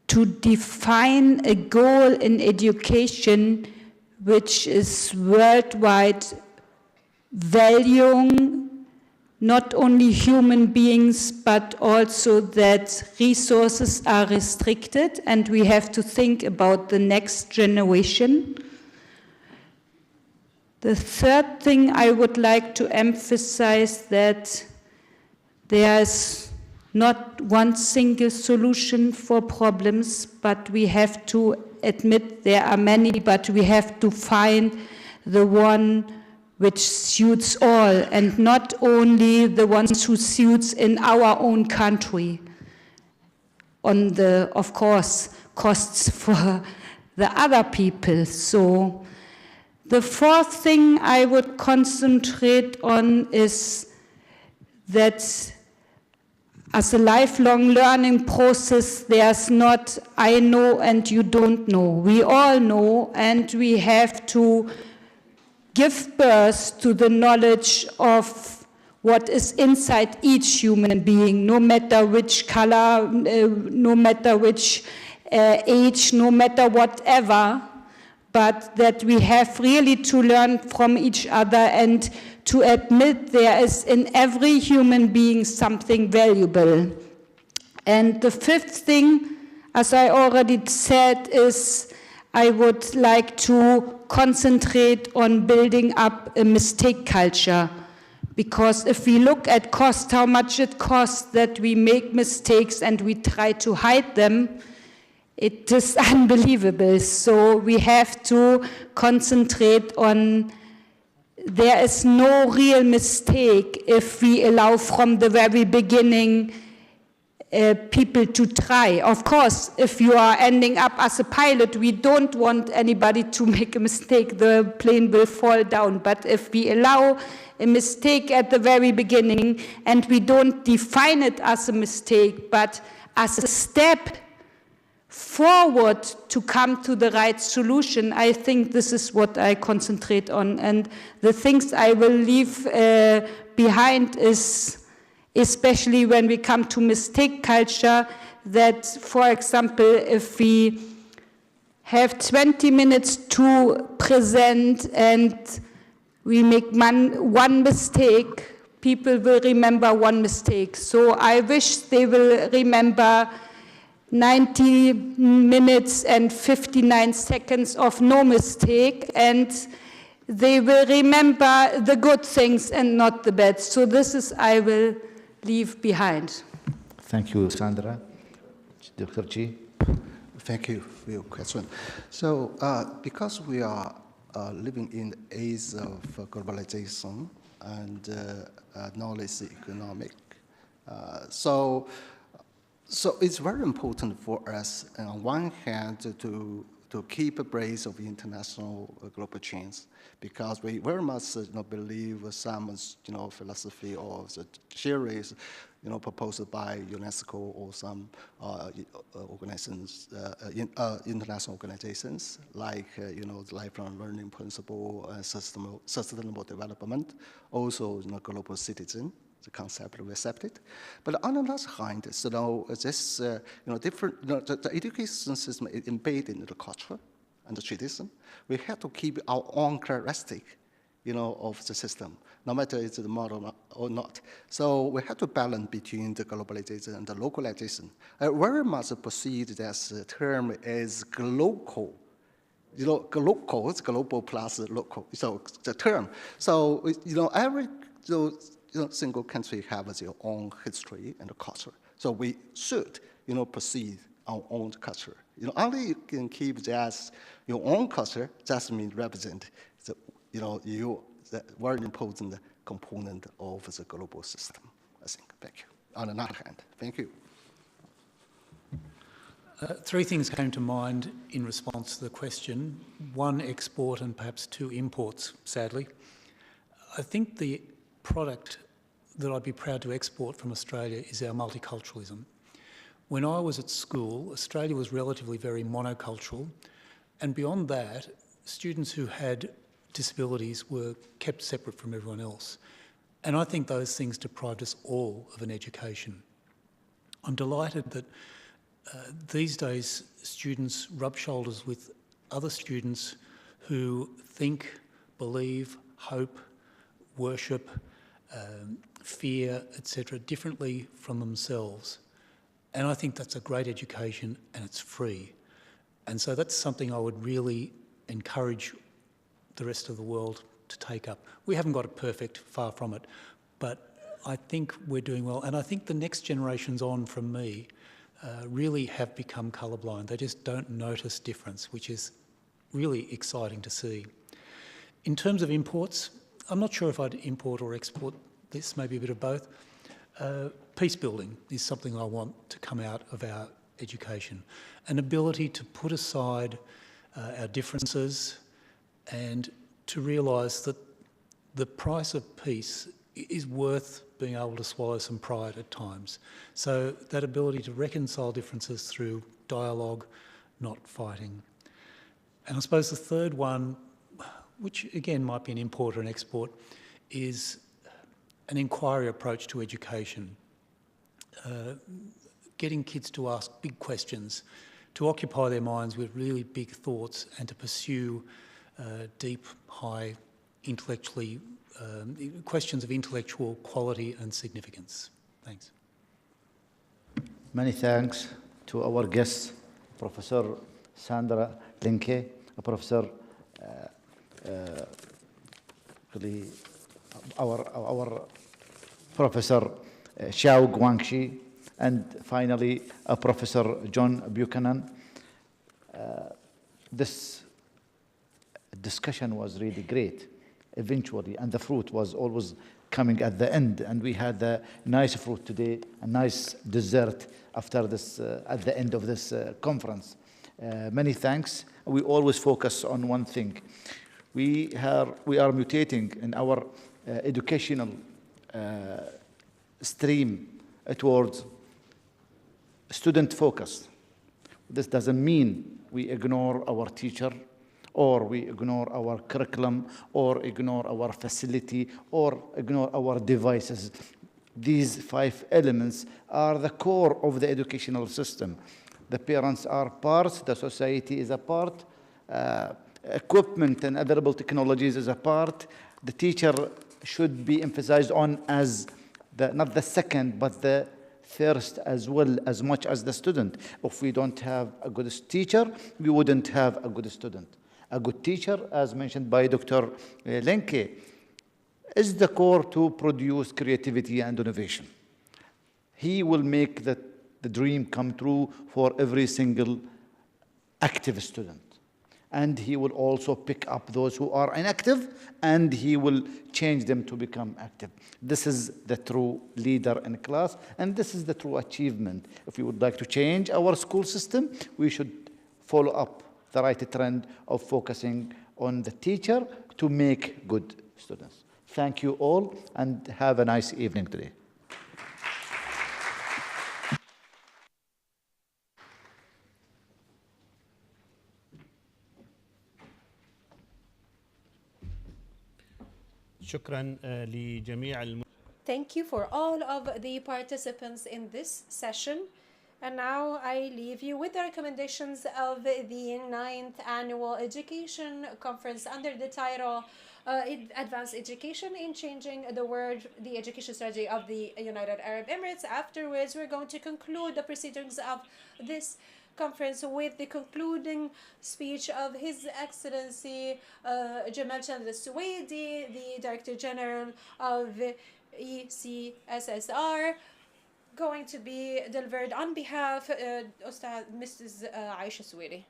to define a goal in education which is worldwide valuing not only human beings, but also that resources are restricted and we have to think about the next generation. The third thing I would like to emphasize that there's not one single solution for problems, but we have to admit there are many, but we have to find the one which suits all, and not only the ones who suits in our own country, on the, of course, costs for the other people. So the fourth thing I would concentrate on is that as a lifelong learning process, there's not I know and you don't know. We all know, and we have to give birth to the knowledge of what is inside each human being, no matter which color, no matter which age, no matter whatever, but that we have really to learn from each other and to admit there is in every human being something valuable. And the fifth thing, as I already said, is I would like to concentrate on building up a mistake culture. Because if we look at cost, how much it costs that we make mistakes and we try to hide them, it is unbelievable. So we have to concentrate on there is no real mistake if we allow from the very beginning people to try. Of course, if you are ending up as a pilot, we don't want anybody to make a mistake. The plane will fall down. But if we allow a mistake at the very beginning and we don't define it as a mistake, but as a step forward to come to the right solution, I think this is what I concentrate on. And the things I will leave behind is, especially when we come to mistake culture, that, for example, if we have 20 minutes to present and we make one mistake, people will remember one mistake. So I wish they will remember 90 minutes and 59 seconds of no mistake, and they will remember the good things and not the bad. So this is I will leave behind. Thank you, Sandra. Dr. Chi. Thank you for your question. So because we are living in the age of globalization and knowledge economic, so it's very important for us, on one hand, to keep abreast of international global trends, because we very much believe some philosophy or the theories proposed by UNESCO or some organizations, international organizations like the lifelong learning principle, sustainable development, also global citizen. the concept we accepted. But on the other hand, this different, the education system is embedded in the culture and the tradition. We have to keep our own characteristic, of the system, no matter it's the model or not. So we have to balance between the globalization and the localization. I very much perceive this term as global. Global, it's global plus local. So the term. So every single country has their own history and culture. So we should perceive our own culture. Only you can keep just your own culture. Just means represent the you the very important component of the global system. I think. Thank you. On the other hand, thank you. Three things came to mind in response to the question. One, export, and perhaps two, imports, sadly. I think the product that I'd be proud to export from Australia is our multiculturalism. When I was at school, Australia was relatively very monocultural, and beyond that, students who had disabilities were kept separate from everyone else. And I think those things deprived us all of an education. I'm delighted that these days students rub shoulders with other students who think, believe, hope, worship, fear, etc., differently from themselves. And I think that's a great education, and it's free. And so that's something I would really encourage the rest of the world to take up. We haven't got it perfect, far from it, but I think we're doing well. And I think the next generations on from me really have become colourblind. They just don't notice difference, which is really exciting to see. In terms of imports, I'm not sure if I'd import or export this, maybe a bit of both. Peace building is something I want to come out of our education. An ability to put aside our differences and to realise that the price of peace is worth being able to swallow some pride at times. So that ability to reconcile differences through dialogue, not fighting. And I suppose the third one, which again might be an import or an export, is an inquiry approach to education. Getting kids to ask big questions, to occupy their minds with really big thoughts and to pursue deep, high, intellectually, questions of intellectual quality and significance. Thanks. Many thanks to our guest, Professor Sandra Lingke, Professor our Professor Xiao Guangxi, and finally Professor John Buchanan. This discussion was really great eventually, and the fruit was always coming at the end, and we had a nice fruit today, a nice dessert after this at the end of this conference. Many thanks. We always focus on one thing. We are mutating in our educational stream towards student focused. This doesn't mean we ignore our teacher, or we ignore our curriculum, or ignore our facility, or ignore our devices. These 5 elements are the core of the educational system. The parents are part, the society is a part, equipment and available technologies is a part. The teacher should be emphasized on as not the second, but the first as well, as much as the student. If we don't have a good teacher, we wouldn't have a good student. A good teacher, as mentioned by Dr. Lingke, is the core to produce creativity and innovation. He will make the dream come true for every single active student. And he will also pick up those who are inactive, and he will change them to become active. This is the true leader in class, and this is the true achievement. If we would like to change our school system, we should follow up the right trend of focusing on the teacher to make good students. Thank you all, and have a nice evening today. شكرا لجميع thank you for all of the participants in this session. And now I leave you with the recommendations of the 9th Annual Education Conference under the title Advanced Education in Changing the World, the Education Strategy of the United Arab Emirates. Afterwards, we're going to conclude the proceedings of this conference with the concluding speech of His Excellency Jamal Chand al-Suwaidi, the Director General of ECSSR, going to be delivered on behalf of Mrs. Aisha Suwaidi.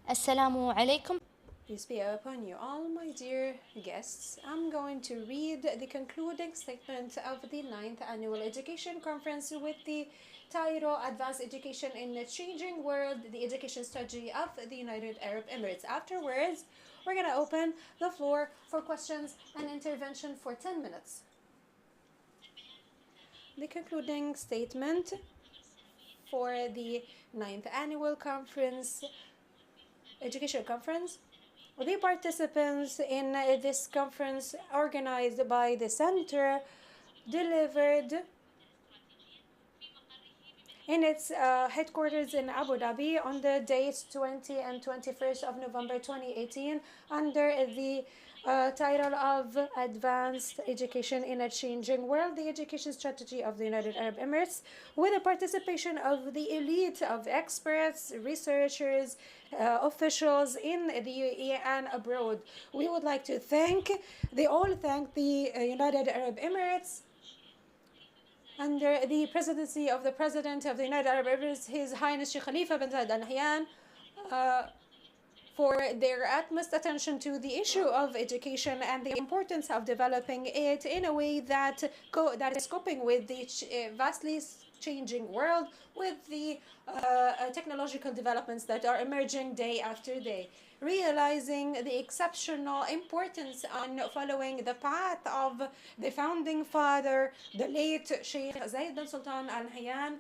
Assalamu alaikum. Peace be upon you all, my dear guests. I'm going to read the concluding statement of the 9th Annual Education Conference with the title Advanced Education in a Changing World, the Education Strategy of the United Arab Emirates. Afterwards, we're going to open the floor for questions and intervention for 10 minutes. The concluding statement for the 9th Annual Education Conference. The participants in this conference organized by the Center delivered in its headquarters in Abu Dhabi on the dates 20 and 21st of November 2018 under the title of Advanced Education in a Changing World, the Education Strategy of the United Arab Emirates, with the participation of the elite of experts, researchers, officials in the UAE and abroad. We would like to thank the United Arab Emirates under the presidency of the President of the United Arab Emirates, His Highness Sheikh Khalifa bin Zayed Al Nahyan, for their utmost attention to the issue of education and the importance of developing it in a way that is coping with the vastly changing world, with the technological developments that are emerging day after day. Realizing the exceptional importance on following the path of the founding father, the late Sheikh Zayed bin Sultan Al Nahyan,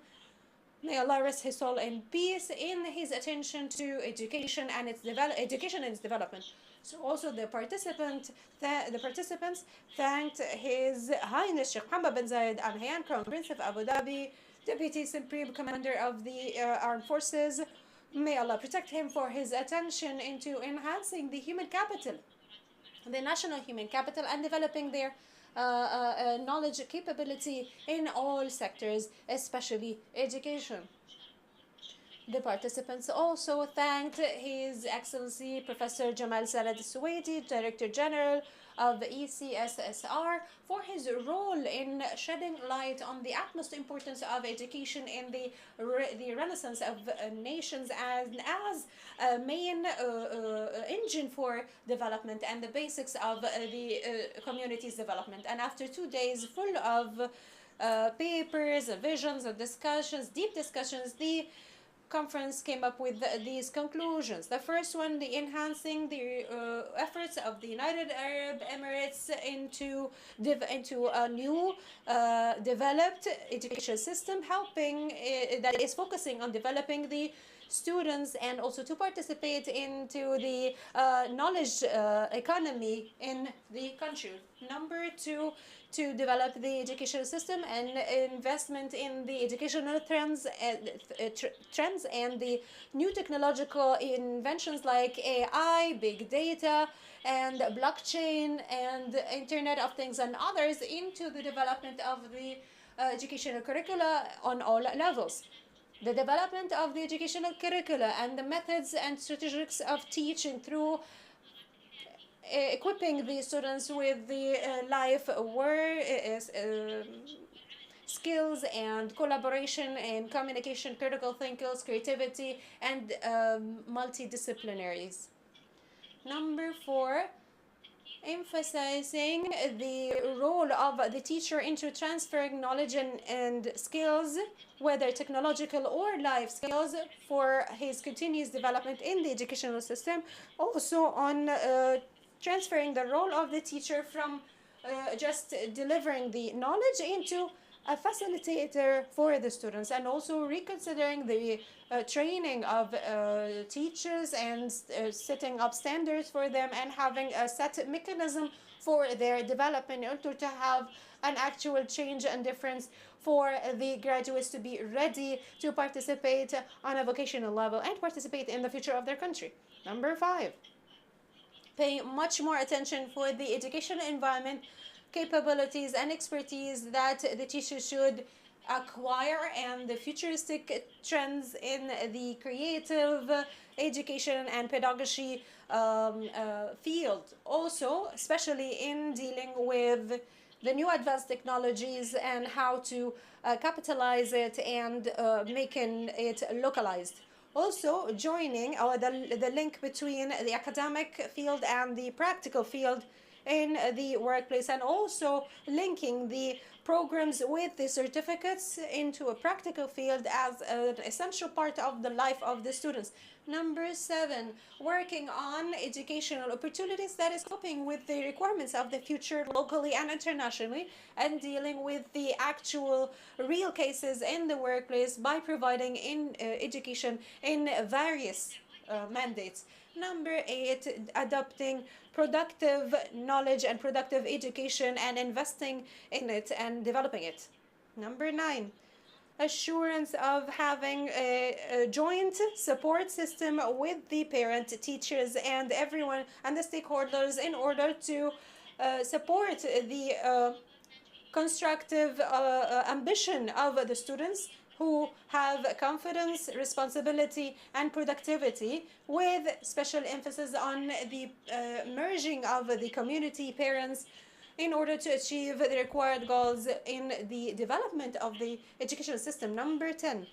may Allah rest his soul in peace, in his attention to education and its development. So also the participants thanked His Highness Sheikh Mohammed bin Zayed Al Nahyan, Crown Prince of Abu Dhabi, Deputy Supreme Commander of the Armed Forces. May Allah protect him for his attention into enhancing the human capital, the national human capital, and developing their knowledge capability in all sectors, especially education. The participants also thanked His Excellency Professor Jamal Chand al-Suwaidi, Director General of ECSSR, for his role in shedding light on the utmost importance of education in the renaissance of nations as a main engine for development and the basics of the community's development. And after 2 days full of papers, visions, and discussions, deep discussions, the conference came up with these conclusions. The first one, the enhancing the efforts of the United Arab Emirates into a new developed education system, helping that is focusing on developing the students and also to participate into the knowledge economy in the country. Number two, to develop the educational system and investment in the educational trends and the new technological inventions like AI, big data, and blockchain, and Internet of Things and others into the development of the educational curricula on all levels. The development of the educational curricula and the methods and strategies of teaching through equipping the students with the life work skills and collaboration and communication, critical thinking, creativity, and multidisciplinaries. Number four, emphasizing the role of the teacher into transferring knowledge and skills, whether technological or life skills, for his continuous development in the educational system. Also on transferring the role of the teacher from just delivering the knowledge into a facilitator for the students, and also reconsidering the training of teachers and setting up standards for them and having a set mechanism for their development in order to have an actual change and difference for the graduates to be ready to participate on a vocational level and participate in the future of their country. Number 5, pay much more attention for the educational environment, capabilities and expertise that the teacher should acquire, and the futuristic trends in the creative education and pedagogy field. Also, especially in dealing with the new advanced technologies and how to capitalize it and making it localized. Also, joining the link between the academic field and the practical field in the workplace, and also linking the programs with the certificates into a practical field as an essential part of the life of the students. Number 7, working on educational opportunities that is coping with the requirements of the future locally and internationally, and dealing with the actual real cases in the workplace by providing education in various mandates. Number 8, adopting productive knowledge and productive education and investing in it and developing it. Number 9, assurance of having a joint support system with the parent, teachers, and everyone and the stakeholders in order to support the constructive ambition of the students who have confidence, responsibility, and productivity, with special emphasis on the merging of the community parents in order to achieve the required goals in the development of the educational system. Number 10,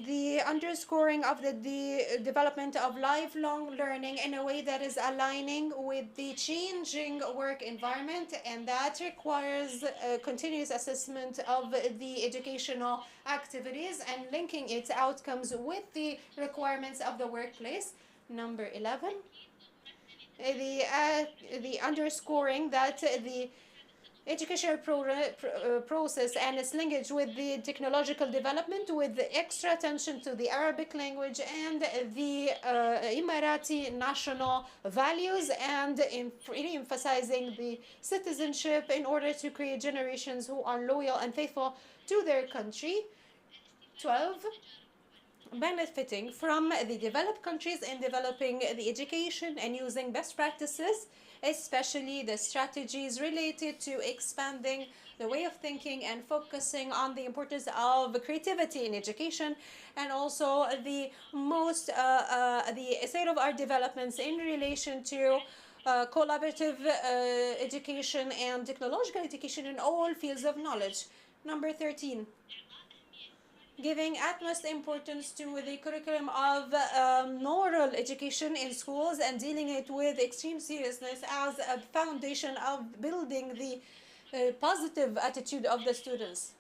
the underscoring of the development of lifelong learning in a way that is aligning with the changing work environment, and that requires a continuous assessment of the educational activities and linking its outcomes with the requirements of the workplace. Number 11, the underscoring that the educational process and its linkage with the technological development, with the extra attention to the Arabic language and the Emirati national values, and emphasizing the citizenship in order to create generations who are loyal and faithful to their country. 12, benefiting from the developed countries in developing the education and using best practices, especially the strategies related to expanding the way of thinking and focusing on the importance of creativity in education, and also the state-of-art developments in relation to collaborative education and technological education in all fields of knowledge. Number 13, giving utmost importance to the curriculum of moral education in schools and dealing it with extreme seriousness as a foundation of building the positive attitude of the students.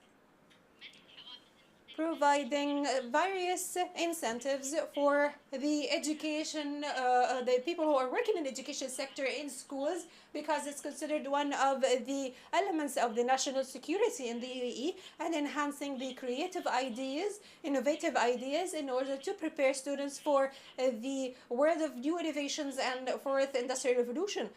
Providing various incentives for the education, the people who are working in the education sector in schools, because it's considered one of the elements of the national security in the UAE, and enhancing the creative ideas, innovative ideas, in order to prepare students for the world of new innovations and for the industrial revolution.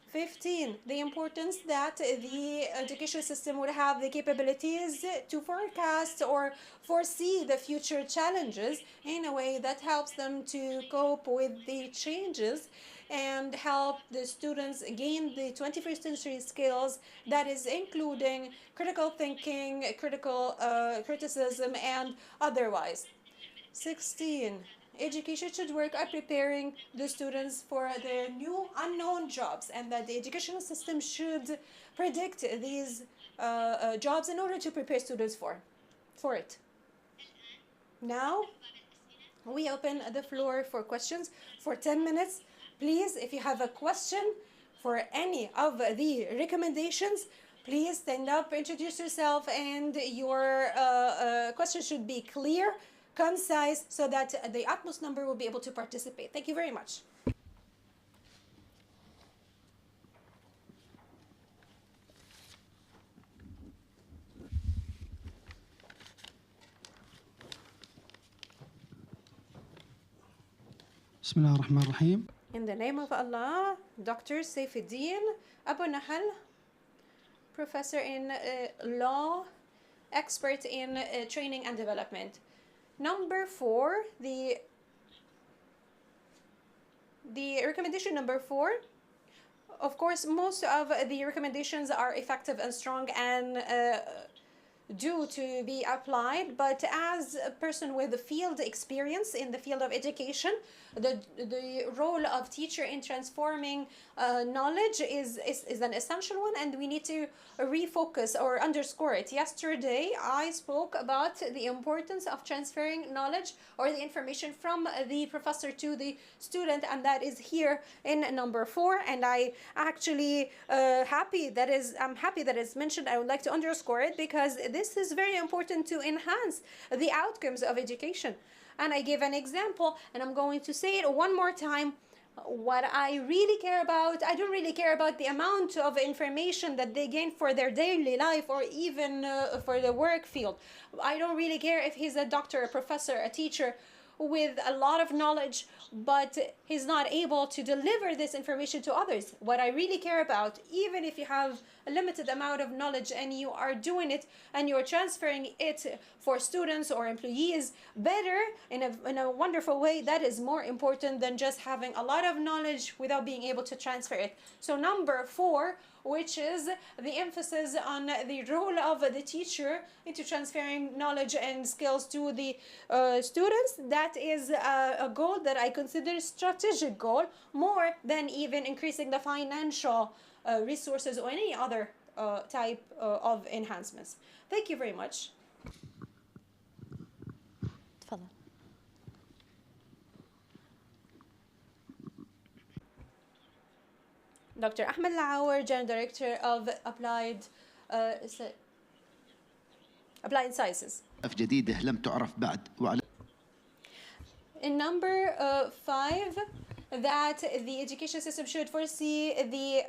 15, the importance that the education system would have the capabilities to forecast or foresee the future challenges in a way that helps them to cope with the changes and help the students gain the 21st century skills, that is including critical thinking, criticism, and otherwise. 16, education should work at preparing the students for the new unknown jobs, and that the educational system should predict these jobs in order to prepare students for it. Now, we open the floor for questions for 10 minutes. Please, if you have a question for any of the recommendations, please stand up, introduce yourself, and your question should be clear, concise, so that the utmost number will be able to participate. Thank you very much. بسم الله الرحمن الرحيم. In the name of Allah, Dr. Saifuddin Abu Nahal, professor in law, expert in training and development. Number 4, the recommendation number 4. Of course, most of the recommendations are effective and strong and due to be applied, but as a person with the field experience in the field of education, the role of teacher in transforming knowledge is an essential one, and we need to refocus or underscore it. Yesterday, I spoke about the importance of transferring knowledge or the information from the professor to the student, and that is here in number 4. And I actually I'm happy that it's mentioned. I would like to underscore it because this is very important to enhance the outcomes of education. And I gave an example, and I'm going to say it one more time. What I really care about, I don't really care about the amount of information that they gain for their daily life or even for the work field. I don't really care if he's a doctor, a professor, a teacher with a lot of knowledge, but he's not able to deliver this information to others. What I really care about, even if you have a limited amount of knowledge and you are doing it and you're transferring it for students or employees better in a wonderful way, that is more important than just having a lot of knowledge without being able to transfer it. So number 4, which is the emphasis on the role of the teacher into transferring knowledge and skills to the students. That is a goal that I consider a strategic goal, more than even increasing the financial resources or any other type of enhancements. Thank you very much. تفضل. Dr. Ahmed Laour, General Director of Applied Sciences. جديدة لم تعرف بعد وعلى In number 5, that the education system should foresee the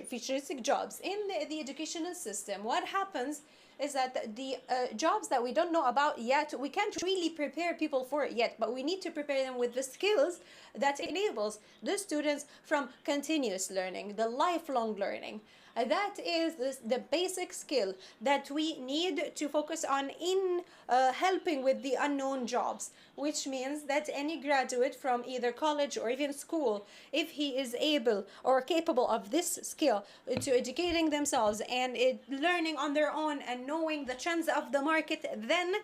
futuristic jobs in the educational system. What happens is that the jobs that we don't know about yet, we can't really prepare people for it yet, but we need to prepare them with the skills that enables the students from continuous learning, the lifelong learning. That is the basic skill that we need to focus on in helping with the unknown jobs, which means that any graduate from either college or even school, if he is able or capable of this skill to educating themselves and learning on their own and knowing the trends of the market, then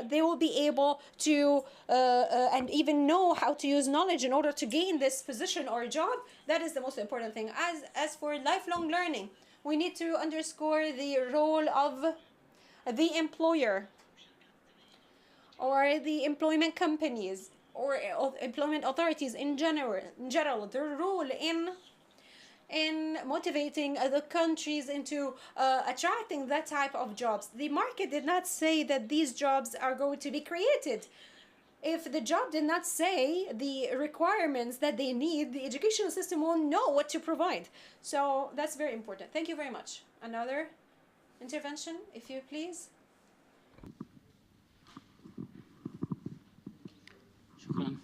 they will be able to and even know how to use knowledge in order to gain this position or job. That is the most important thing. As for lifelong learning, we need to underscore the role of the employer or the employment companies or employment authorities in general, their role in motivating the countries into attracting that type of jobs. The market did not say that these jobs are going to be created. If the job did not say the requirements that they need, the educational system won't know what to provide. So that's very important. Thank you very much. Another intervention, if you please. شكرا.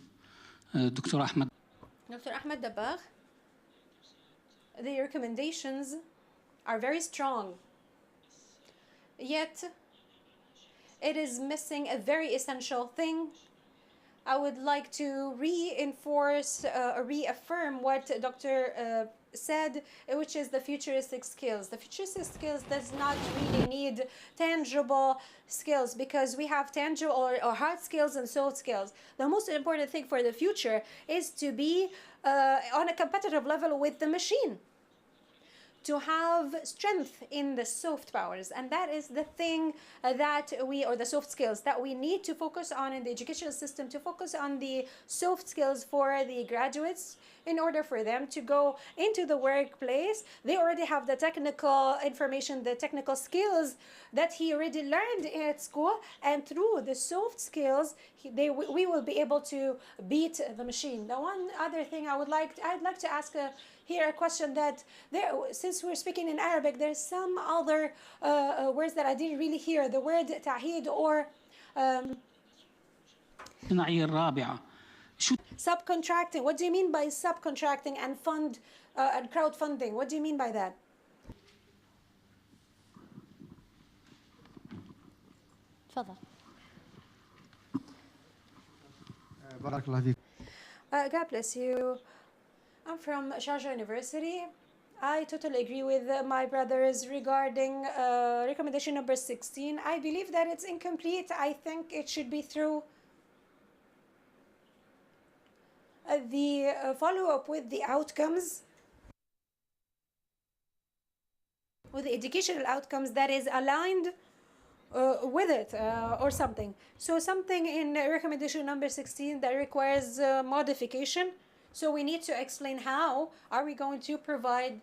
دكتور أحمد. Dr. Ahmed Dabbagh. The recommendations are very strong, yet it is missing a very essential thing. I would like to reinforce, reaffirm what Dr. Said, which is the futuristic skills. The futuristic skills does not really need tangible skills, because we have tangible or hard skills and soft skills. The most important thing for the future is to be on a competitive level with the machine, to have strength in the soft powers, and that is the thing that the soft skills that we need to focus on in the educational system, to focus on the soft skills for the graduates in order for them to go into the workplace. They already have the technical information, the technical skills that he already learned at school, and through the soft skills, we will be able to beat the machine. The one other thing I'd like to ask here a question that since we're speaking in Arabic, there's some other words that I didn't really hear. The word ta'heed or الصناعية الرابعة Subcontracting. What do you mean by subcontracting and and crowdfunding? What do you mean by that? تفضل. بارك الله فيك. God bless you. I'm from Sharjah University. I totally agree with my brothers regarding recommendation number 16. I believe that it's incomplete. I think it should be through the follow-up with the outcomes, with the educational outcomes that is aligned with it or something. So something in recommendation number 16 that requires modification. So we need to explain how are we going to provide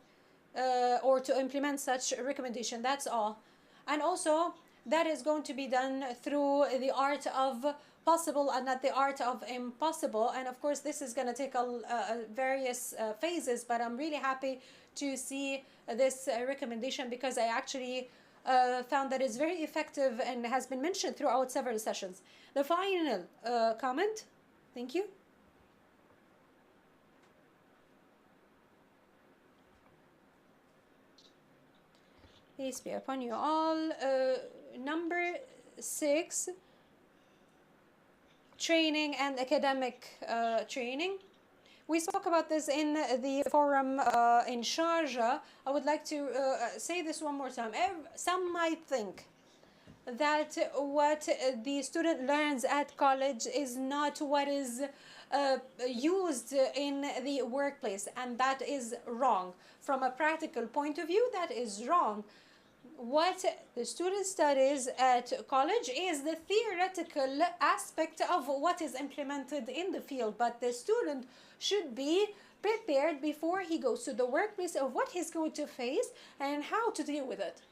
or to implement such a recommendation. That's all. And also that is going to be done through the art of possible and not the art of impossible. And of course this is going to take various phases, but I'm really happy to see this recommendation because I actually found that it's very effective and has been mentioned throughout several sessions. The final comment. Thank you. Peace be upon you all. Number 6, training and academic training. We spoke about this in the forum in Sharjah. I would like to say this one more time. Some might think that what the student learns at college is not what is used in the workplace, and that is wrong. From a practical point of view, that is wrong. What the student studies at college is the theoretical aspect of what is implemented in the field, but the student should be prepared before he goes to the workplace of what he's going to face and how to deal with it.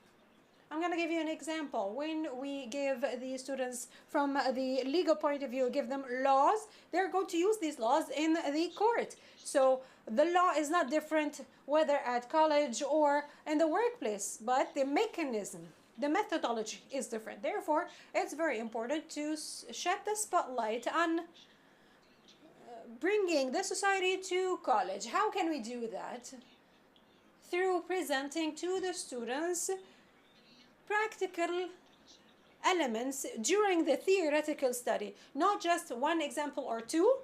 I'm going to give you an example. When we give the students from the legal point of view, give them laws, they're going to use these laws in the court. So the law is not different whether at college or in the workplace, but the mechanism, the methodology is different. Therefore, it's very important to shed the spotlight on bringing the society to college. How can we do that? Through presenting to the students practical elements during the theoretical study, not just one example or two.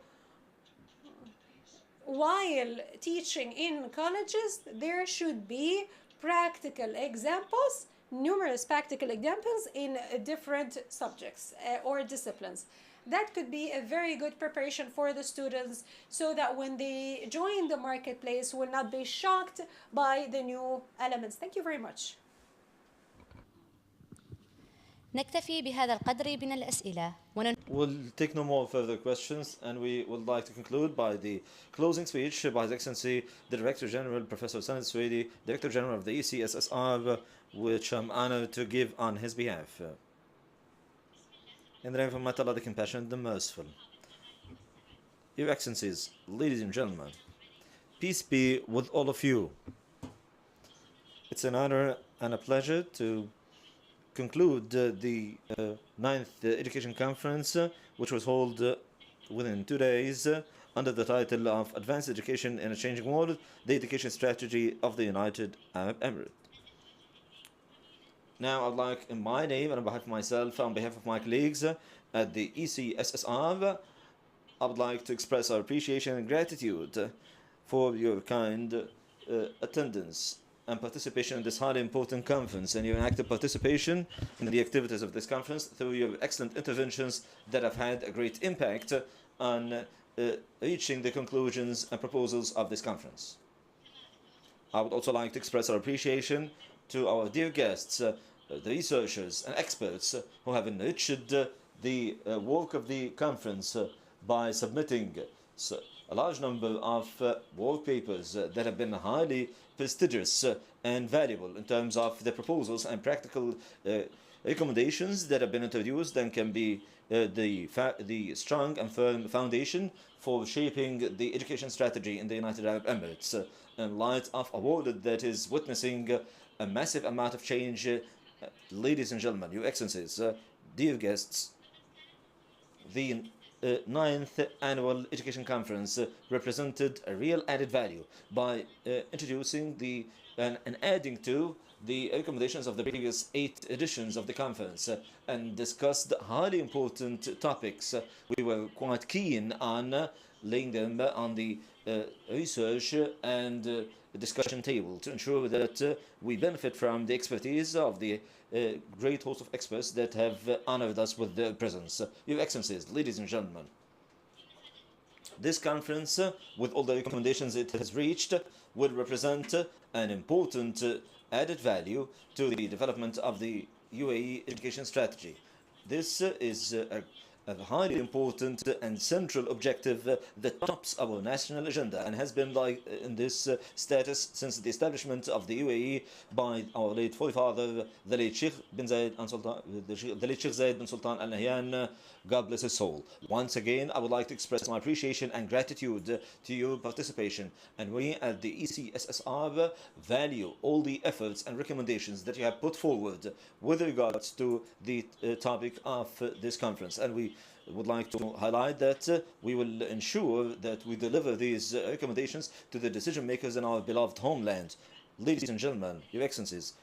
While teaching in colleges, there should be practical examples, numerous practical examples in different subjects or disciplines. That could be a very good preparation for the students so that when they join the marketplace will not be shocked by the new elements. Thank you very much. نكتفي بهذا القدر من الأسئلة. We'll take no more further questions, and we would like to conclude by the closing speech by His Excellency, the Director General, Professor Sanad Swedi, Director General of the ECSSR, which I'm honored to give on his behalf. In the name of Allah, the Compassionate, the Merciful. Your Excellencies, ladies and gentlemen, peace be with all of you. It's an honor and a pleasure to conclude the 9th Education Conference, which was held within 2 days under the title of Advanced Education in a Changing World, the Education Strategy of the United Arab Emirates. Now I'd like, in my name and on behalf of myself, on behalf of my colleagues at the ECSSR, I would like to express our appreciation and gratitude for your kind attendance and participation in this highly important conference, and your active participation in the activities of this conference through your excellent interventions that have had a great impact on reaching the conclusions and proposals of this conference. I would also like to express our appreciation to our dear guests, the researchers and experts who have enriched the work of the conference by submitting a large number of work papers that have been highly prestigious and valuable in terms of the proposals and practical recommendations that have been introduced and can be the strong and firm foundation for shaping the education strategy in the United Arab Emirates in light of a world that is witnessing a massive amount of change. Ladies and gentlemen, your excellencies, dear guests, the 9th Annual Education Conference represented a real added value by introducing and adding to the recommendations of the previous 8 editions of the conference and discussed highly important topics. We were quite keen on laying them on the research and discussion table to ensure that we benefit from the expertise of the great host of experts that have honored us with their presence. Your Excellencies, ladies and gentlemen, this conference, with all the recommendations it has reached, will represent an important added value to the development of the UAE education strategy. This is a highly important and central objective that tops our national agenda and has been like in this status since the establishment of the UAE by our late forefather, the late Sheikh Zayed bin Sultan Al Nahyan. God bless his soul. Once again, I would like to express my appreciation and gratitude to your participation, and we at the ECSSR value all the efforts and recommendations that you have put forward with regards to the topic of this conference, and we would like to highlight that we will ensure that we deliver these recommendations to the decision makers in our beloved homeland. Ladies and gentlemen, Your Excellencies,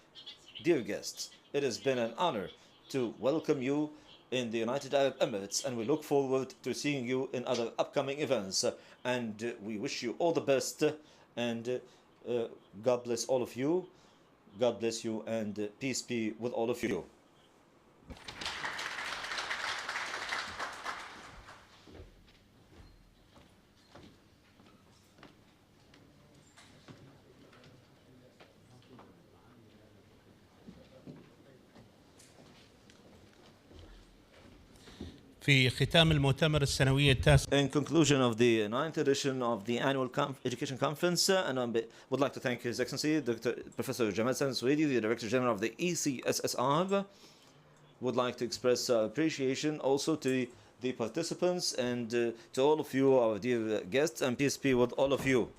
dear guests, it has been an honor to welcome you in the United Arab Emirates, and we look forward to seeing you in other upcoming events, and we wish you all the best, and God bless all of you. God bless you, and peace be with all of you. في ختام المؤتمر السنوي التاسع. In conclusion of the 9th edition of the annual education conference, and I would like to thank His Excellency Dr. Professor Jamal Suwaidi, the Director General of the ECSSR. Would like to express appreciation also to the participants and to all of you, our dear guests, and peace be with all of you.